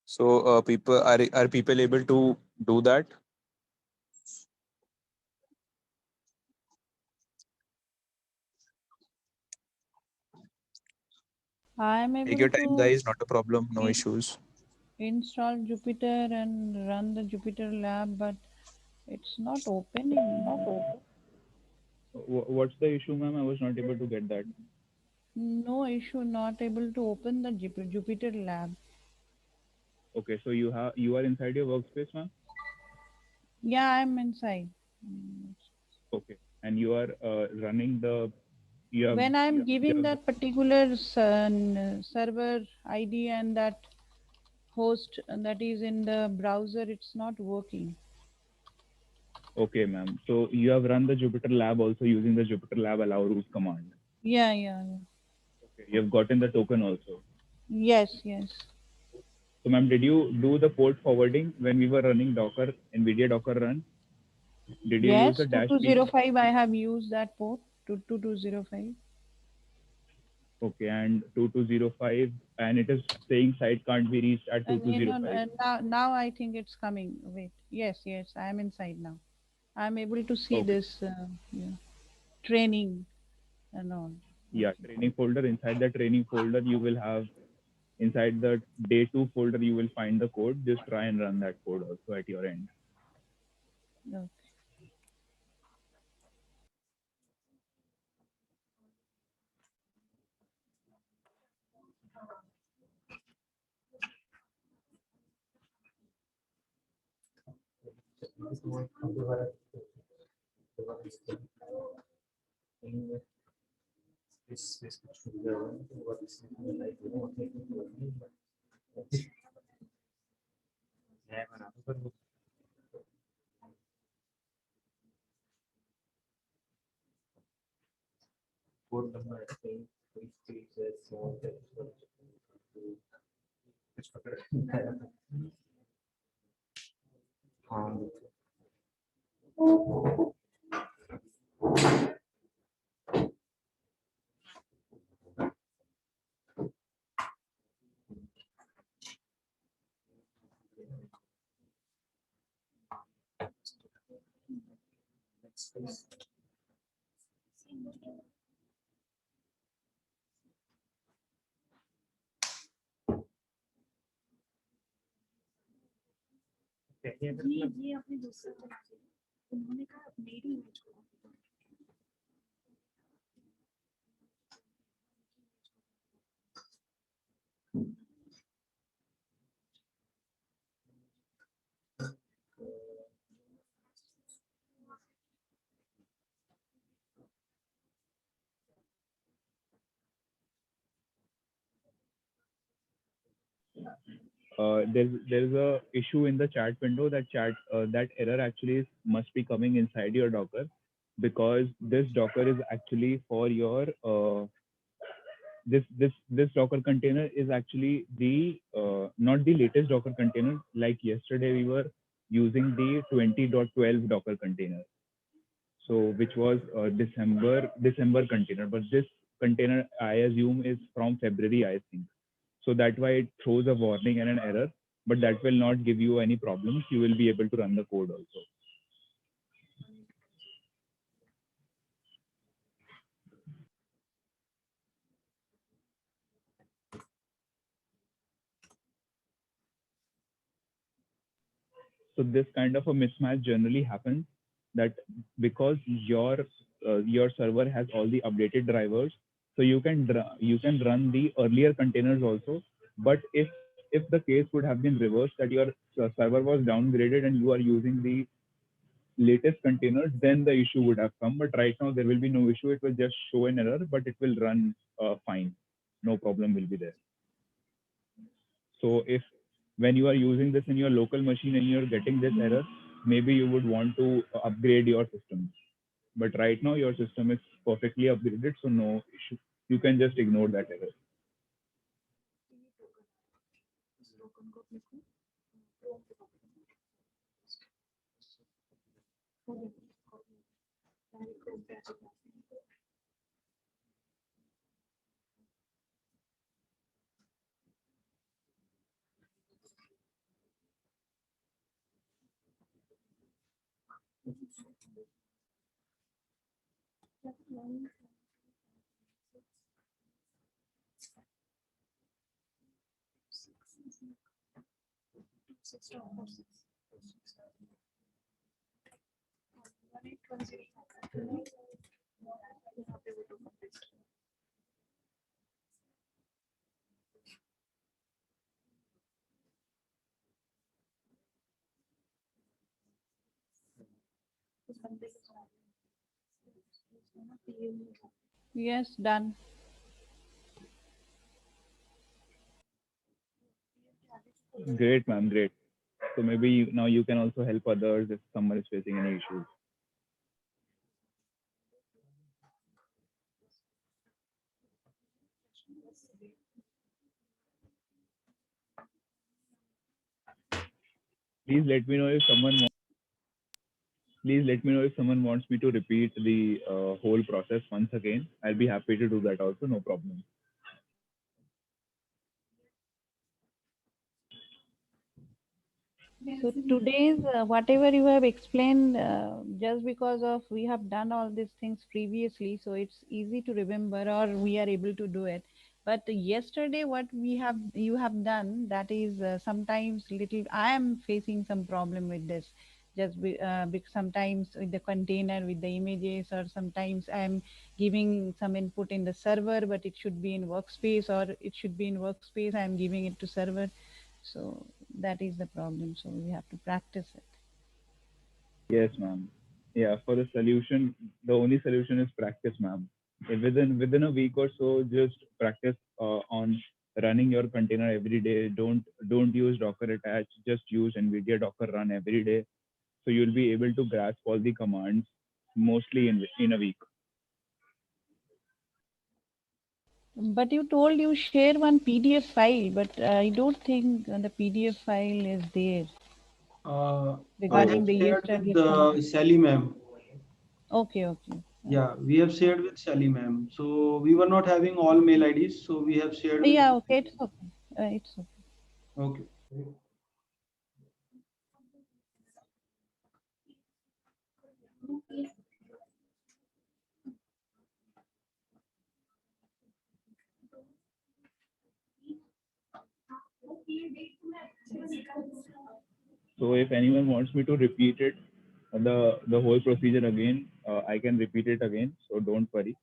So people are people able to do that? I am Take able your time, to guys. Not a problem. No issues. install Jupyter and run the Jupyter lab, but it's not opening. What's the issue, ma'am? I was not able to get that. No issue, not able to open the Jupyter lab. Okay, so you are inside your workspace, ma'am. Yeah, I'm inside. Okay, and you are running the. You have, When I'm you giving have, that particular server ID and that host that is in the browser, it's not working. okay, ma'am. So you have run the Jupyter Lab also using the Jupyter Lab allow root command. Yeah. Okay, you have gotten the token also. Yes. So, ma'am, did you do the port forwarding when we were running Docker, NVIDIA Docker run? Did you use Yes, the dash P? 2205, I have used that port to 2205. Okay, and 2205, and it is saying site can't be reached at 2205. Now I think it's coming. Wait. Yes, I am inside now. I'm able to see Okay. this training and all. Yeah, training folder. Inside the training folder, you will have, inside the day 2 folder, you will find the code. Just try and run that code also at your end. Okay. ये अपने दूसरे बना दिया उन्होंने कहा मेरी image को There's a issue in the chat window. That error actually must be coming inside your Docker, because this Docker is actually for your this Docker container is actually the not the latest Docker container. Like yesterday, we were using the 20.12 Docker container, so which was December container. But this container, I assume, is from February, I think. So that's why it throws a warning and an error, but that will not give you any problems. You will be able to run the code also. So this kind of a mismatch generally happens, that because your server has all the updated drivers, so you can run the earlier containers also. But if the case would have been reversed, that your server was downgraded and you are using the latest containers, then the issue would have come. But right now there will be no issue. It will just show an error, but it will run fine. No problem will be there. So if when you are using this in your local machine and you're getting this error, maybe you would want to upgrade your system. But right now your system is perfectly upgraded, so no issue. You can just ignore that error. Yes, done. Great, ma'am, great. So maybe now you can also help others if someone is facing any issues. Please let me know if someone wants me to repeat the whole process once again. I'll be happy to do that also, no problem. So today's whatever you have explained, just because of we have done all these things previously, so it's easy to remember or we are able to do it. But yesterday, what you have done, that is sometimes little. I am facing some problem with this. Because sometimes with the container, with the images, or sometimes I am giving some input in the server, but it should be in workspace, or it should be in workspace. I am giving it to server. So that is the problem. So we have to practice it. Yes, ma'am. Yeah, for the solution, the only solution is practice, ma'am. Within a week or so, just practice on running your container every day. Don't use Docker attach. Just use NVIDIA Docker run every day. So you'll be able to grasp all the commands mostly in a week. But you told you share one PDF file, but I don't think the PDF file is there I regarding have the shared with yesterday's command. Sally ma'am. Okay, okay. Yeah, we have shared with Sally ma'am. So we were not having all mail IDs, so we have shared with. Yeah, okay, it's okay. It's okay. Okay. So if anyone wants me to repeat it, the whole procedure again, I can repeat it again. So don't worry.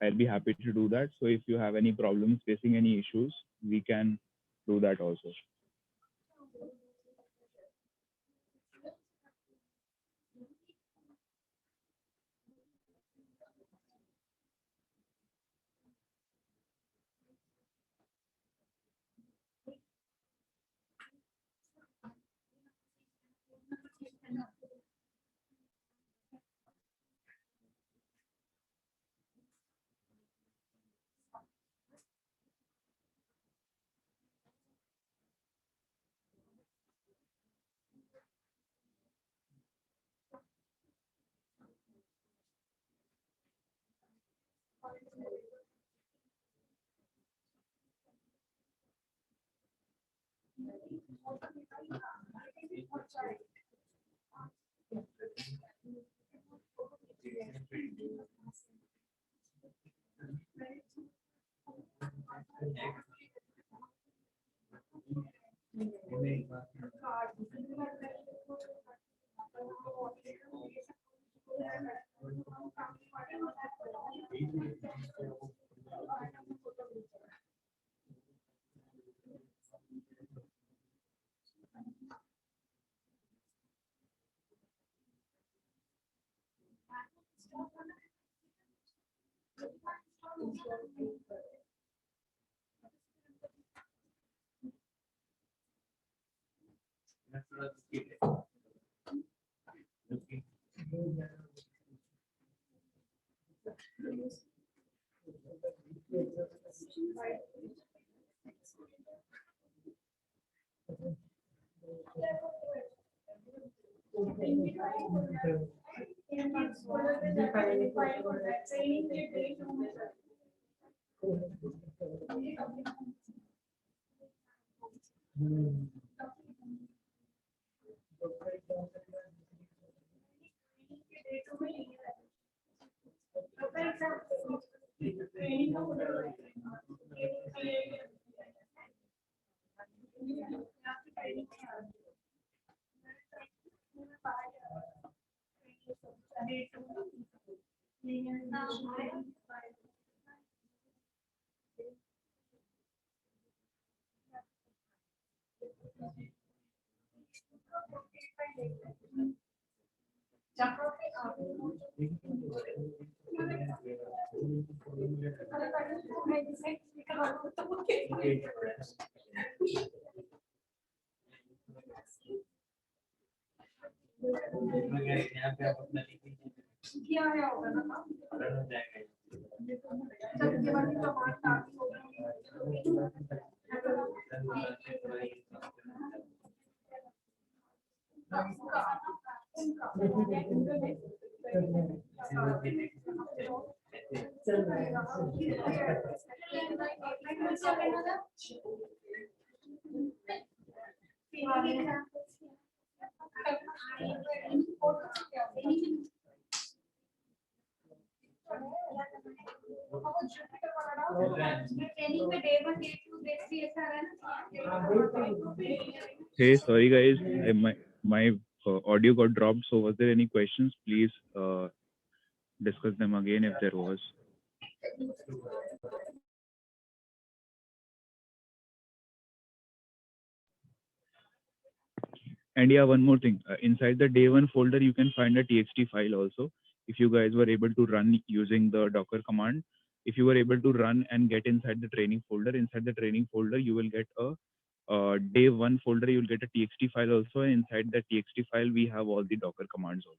I'll be happy to do that. So if you have any problems, facing any issues, we can do that also. Hey, sorry guys, my audio got dropped. So was there any questions? Please discuss them again if there was. And yeah, one more thing. Inside the day one folder, you can find a txt file also. If you guys were able to run using the Docker command, if you were able to run and get inside the training folder, you will get a day one folder. You will get a txt file also. And inside the txt file, we have all the Docker commands also.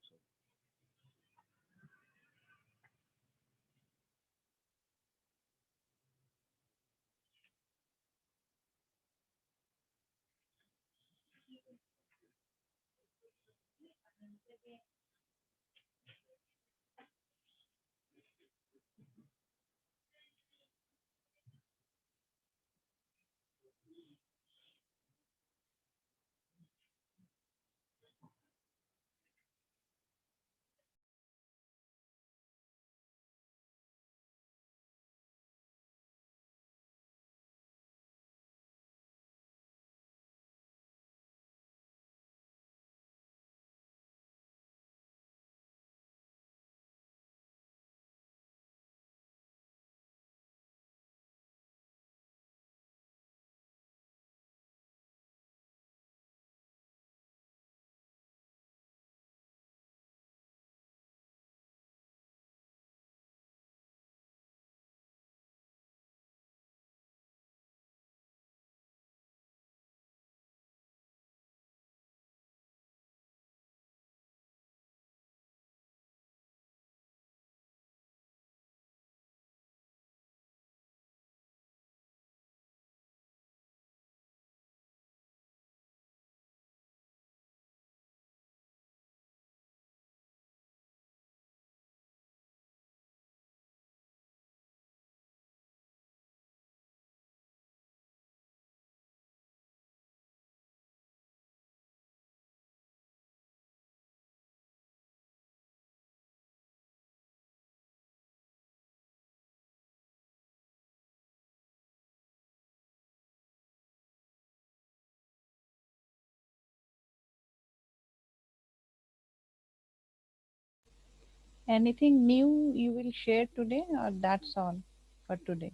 Anything new you will share today, or that's all for today?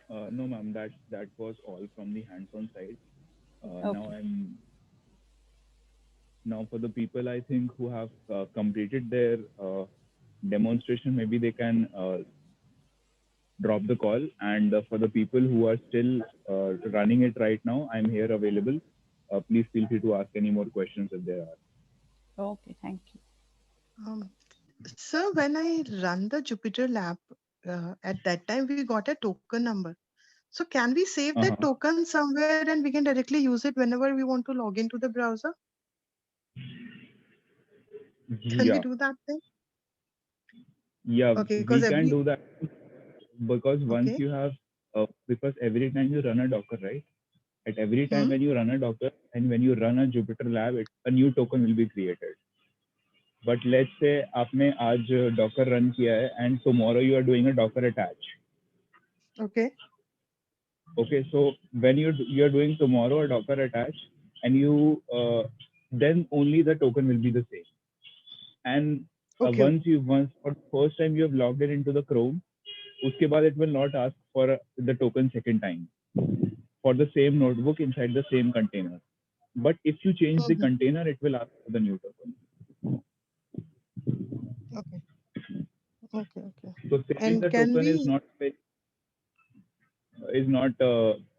No, ma'am, that was all from the hands-on side. Okay. Now for the people I think who have completed their demonstration, maybe they can drop the call. And for the people who are still running it right now, I'm here available. Please feel free to ask any more questions if there are. Okay, thank you. Sir, when I run the Jupyter lab, at that time we got a token number. So can we save that token somewhere and we can directly use it whenever we want to log into the browser? Can we do that thing? Yeah, Okay, we can do that because once Okay. you have, because every time you run a Docker, right? At every time when you run a Docker and when you run a Jupyter lab, a new token will be created. But let's say आपने आज Docker run किया है and tomorrow you are doing a Docker attach. Okay. Okay, so when you're doing tomorrow a Docker attach and you then only the token will be the same. And once for the first time you have logged it into the Chrome, उसके बाद it will not ask for the token second time for the same notebook inside the same container. But if you change the container, it will ask for the new token. Okay. Okay. So saving And the can token we? is not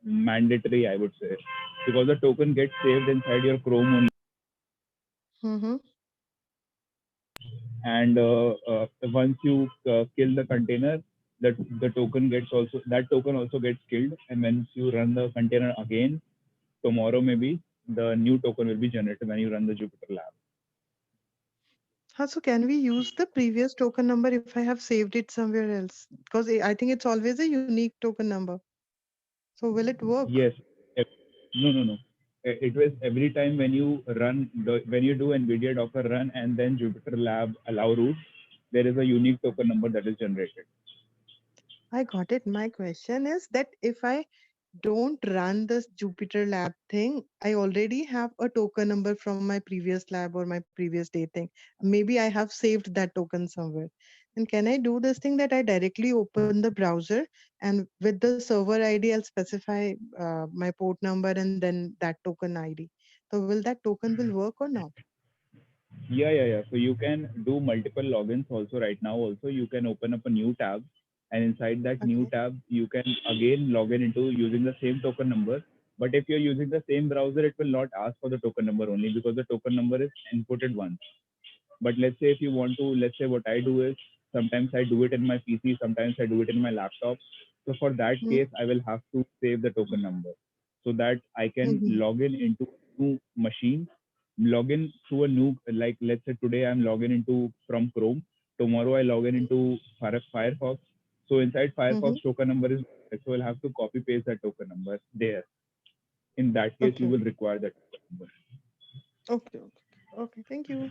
mandatory, I would say, because the token gets saved inside your Chrome only. And once you kill the container, the token also gets killed. And once you run the container again tomorrow, maybe the new token will be generated when you run the Jupyter lab. So can we use the previous token number if I have saved it somewhere else? Because I think it's always a unique token number. So will it work? Yes. No. It was every time when you when you do NVIDIA Docker run and then Jupyter Lab allow root, there is a unique token number that is generated. I got it. My question is that if I don't run this Jupyter Lab thing, I already have a token number from my previous lab or my previous day thing. Maybe I have saved that token somewhere. And can I do this thing that I directly open the browser and with the server ID, I'll specify my port number and then that token ID. So will that token will work or not? Yeah. So you can do multiple logins also right now. Also, you can open up a new tab, and inside that new Okay. tab, you can again log in into using the same token number. But if you're using the same browser, it will not ask for the token number only because the token number is inputted once. But let's say if you want to, let's say what I do is sometimes I do it in my PC, sometimes I do it in my laptop. So for that Hmm. case, I will have to save the token number so that I can Mhm. log in into a new machine, log in through a new, like let's say today I'm logging into from Chrome, tomorrow I log in into Firefox. So inside Mhm. Firefox token number is, so I'll have to copy paste that token number there. In that case, you Okay. will require that token number. Okay. Okay. Okay. Thank you.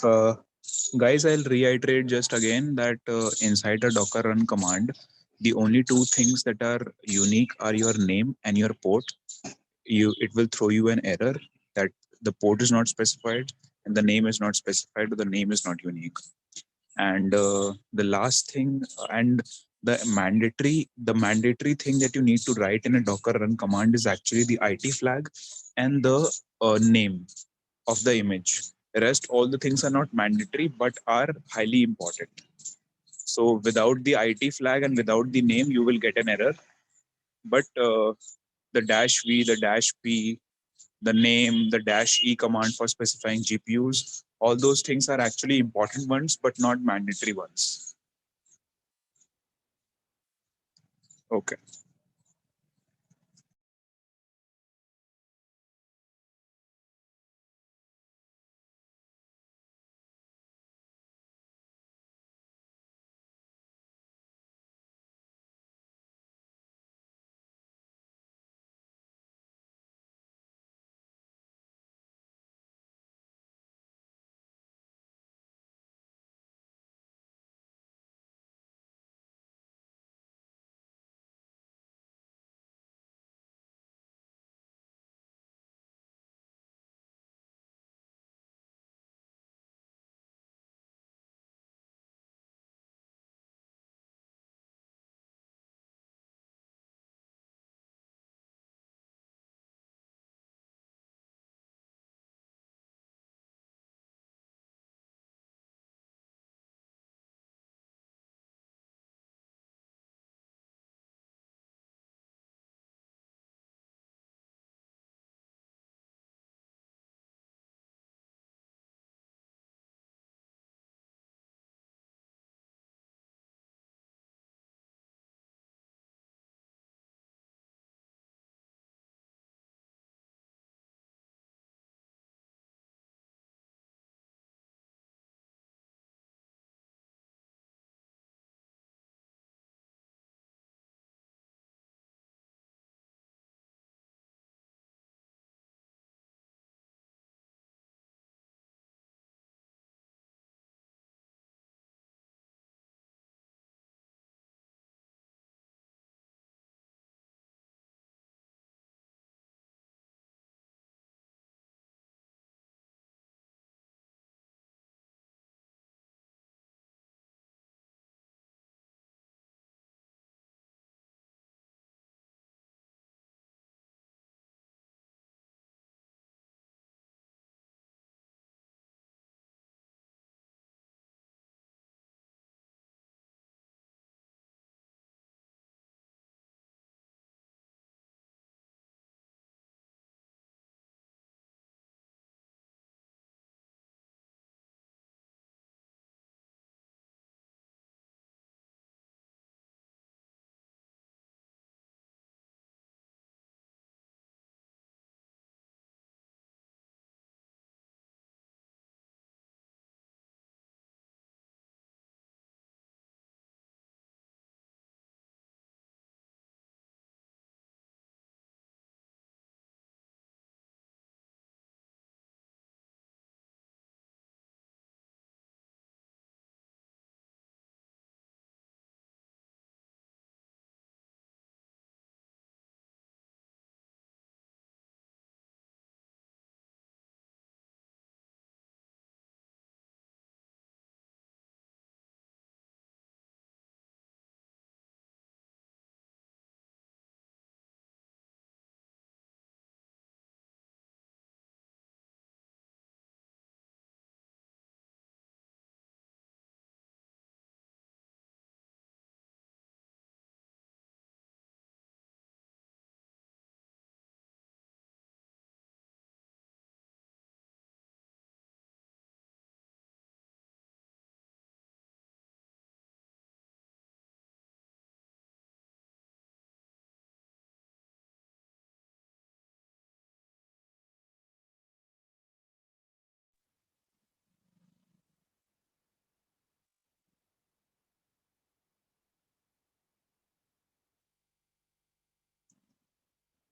Uh, Guys, I'll reiterate just again that inside the Docker run command, the only two things that are unique are your name and your port. It will throw you an error that the port is not specified and the name is not specified, or the name is not unique. And the last thing, and The mandatory thing that you need to write in a Docker run command is actually the IT flag and the name of the image. The rest, all the things are not mandatory but are highly important. So without the IT flag and without the name, you will get an error. But the -v, the -p, the name, the -e command for specifying GPUs, all those things are actually important ones, but not mandatory ones. Okay.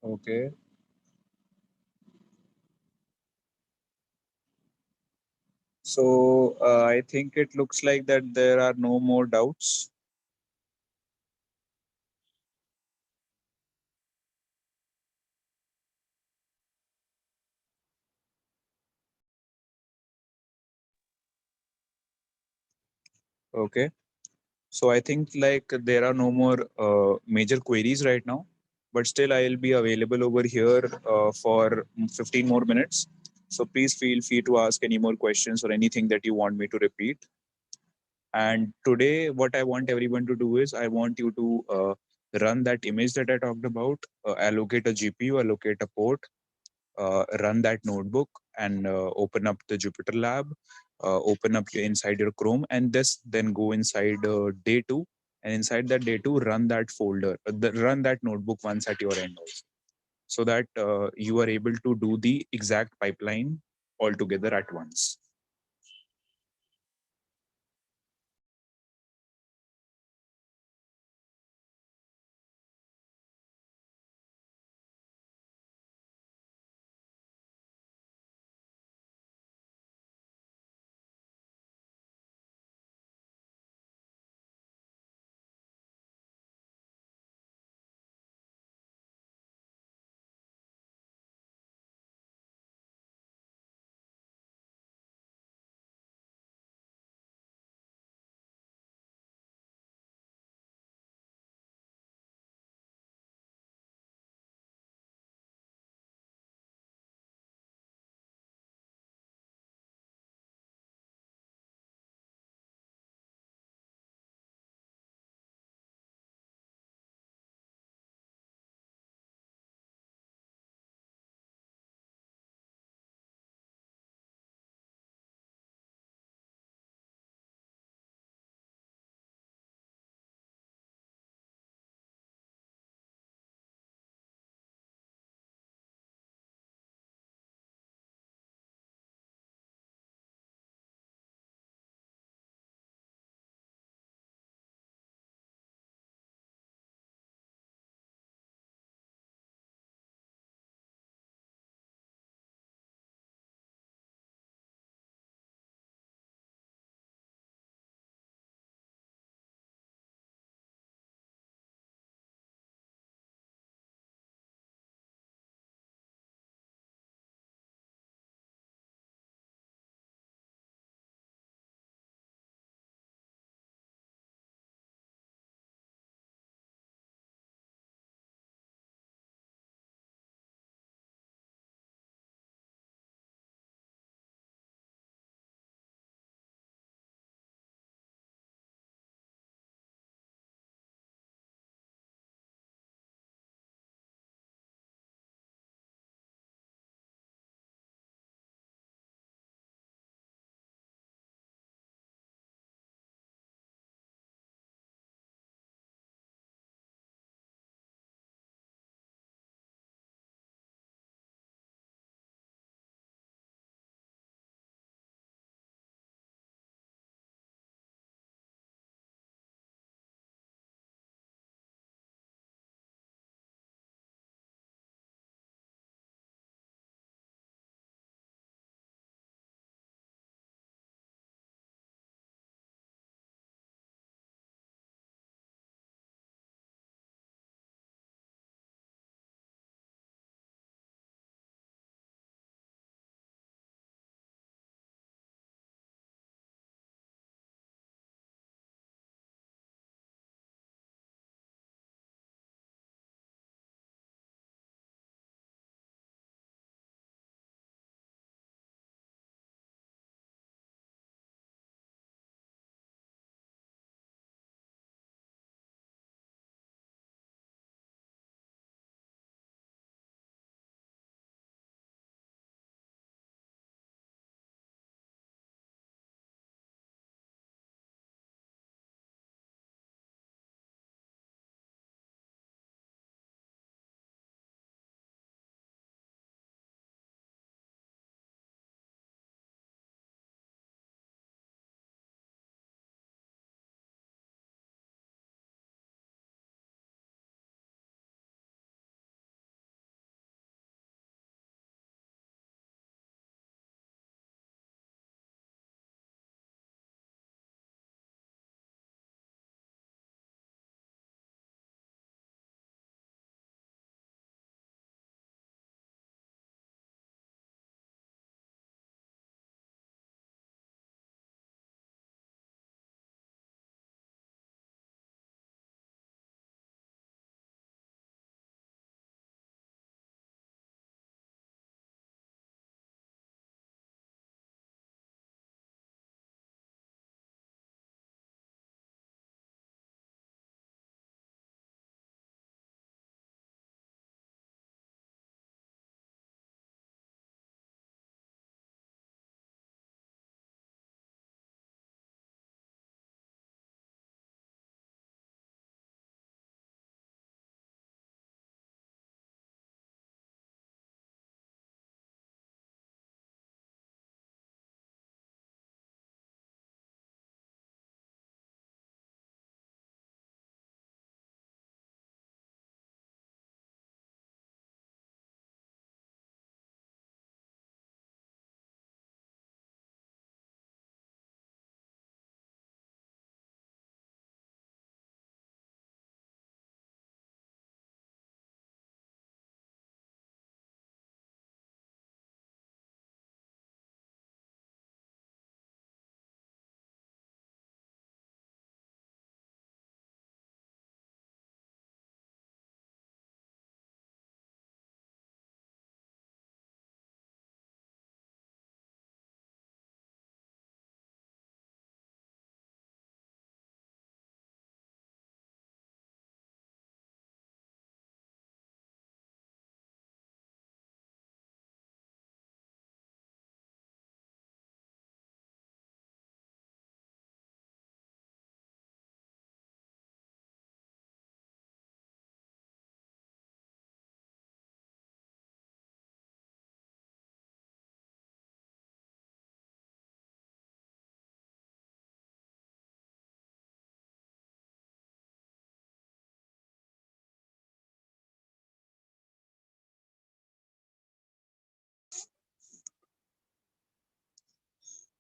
Okay. So I think it looks like that there are no more doubts. Okay. So I think like there are no more major queries right now, but still I'll be available over here for 15 more minutes. So please feel free to ask any more questions or anything that you want me to repeat. And today, what I want everyone to do is I want you to run that image that I talked about, allocate a GPU, allocate a port, run that notebook, and open up the Jupyter Lab, open up inside your Chrome, and this then go inside day two. And inside that day two, run that folder, run that notebook once at your end also, so that you are able to do the exact pipeline altogether at once.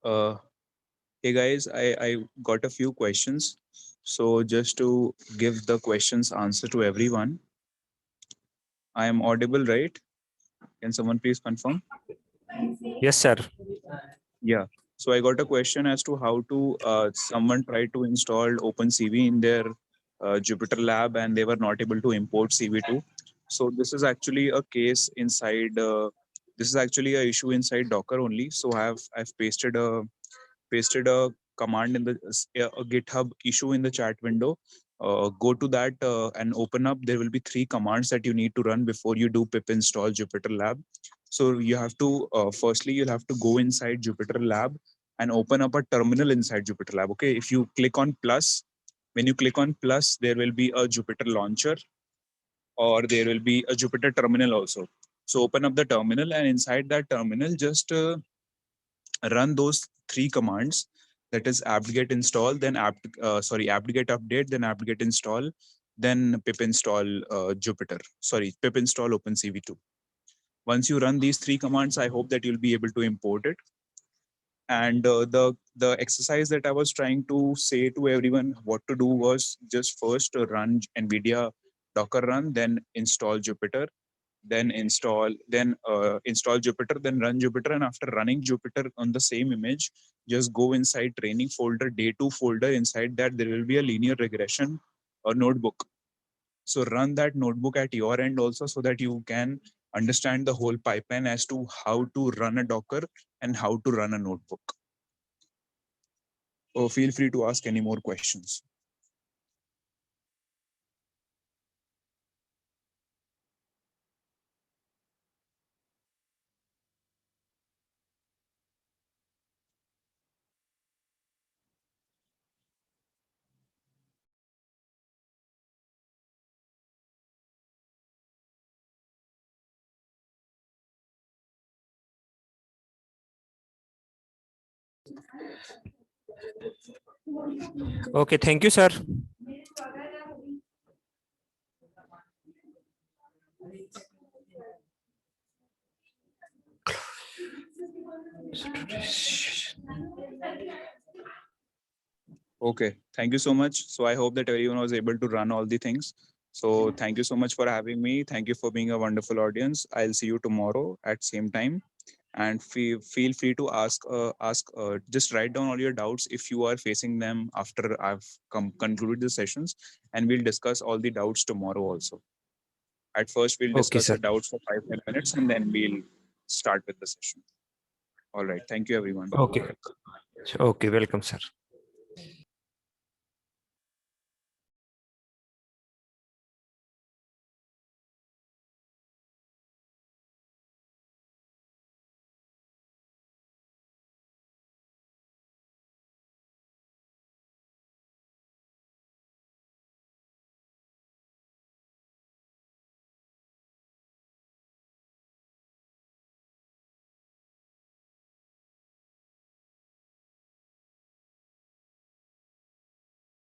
Hey guys, I got a few questions. So just to give the questions answer to everyone, I am audible, right? Can someone please confirm? Yes, sir. Yeah. So I got a question as to how to someone tried to install OpenCV in their Jupyter lab and they were not able to import CV2. So this is actually a case inside. This is actually a issue inside Docker only. So I've pasted a command in the a GitHub issue in the chat window. Go to that and open up. There will be 3 commands that you need to run before you do pip install Jupyter Lab. So you have to firstly you'll have to go inside Jupyter Lab and open up a terminal inside Jupyter Lab. Okay, if you click on plus, when you click on plus, there will be a Jupyter launcher or there will be a Jupyter terminal also. So open up the terminal and inside that terminal just run those 3 commands, that is apt-get install, then apt-get update, then apt-get install, then pip install pip install OpenCV2. Once you run these 3 commands, I hope that you'll be able to import it. And the exercise that I was trying to say to everyone what to do was just first run NVIDIA Docker run, then install Jupyter, then install Jupyter, then run Jupyter, and after running Jupyter on the same image, just go inside training folder, day 2 folder. Inside that there will be a linear regression or notebook. So run that notebook at your end also, so that you can understand the whole pipeline as to how to run a Docker and how to run a notebook. So feel free to ask any more questions. Okay, thank you, sir. Okay, thank you so much. So I hope that everyone was able to run all the things. So thank you so much for having me. Thank you for being a wonderful audience. I'll see you tomorrow at same time. And feel free to just write down all your doubts if you are facing them after I've concluded the sessions, and we'll discuss all the doubts tomorrow also. At first, we'll Okay, discuss sir. the doubts for 5-10 minutes, and then we'll start with the session. All right. Thank you, everyone. Okay. Okay, welcome, sir.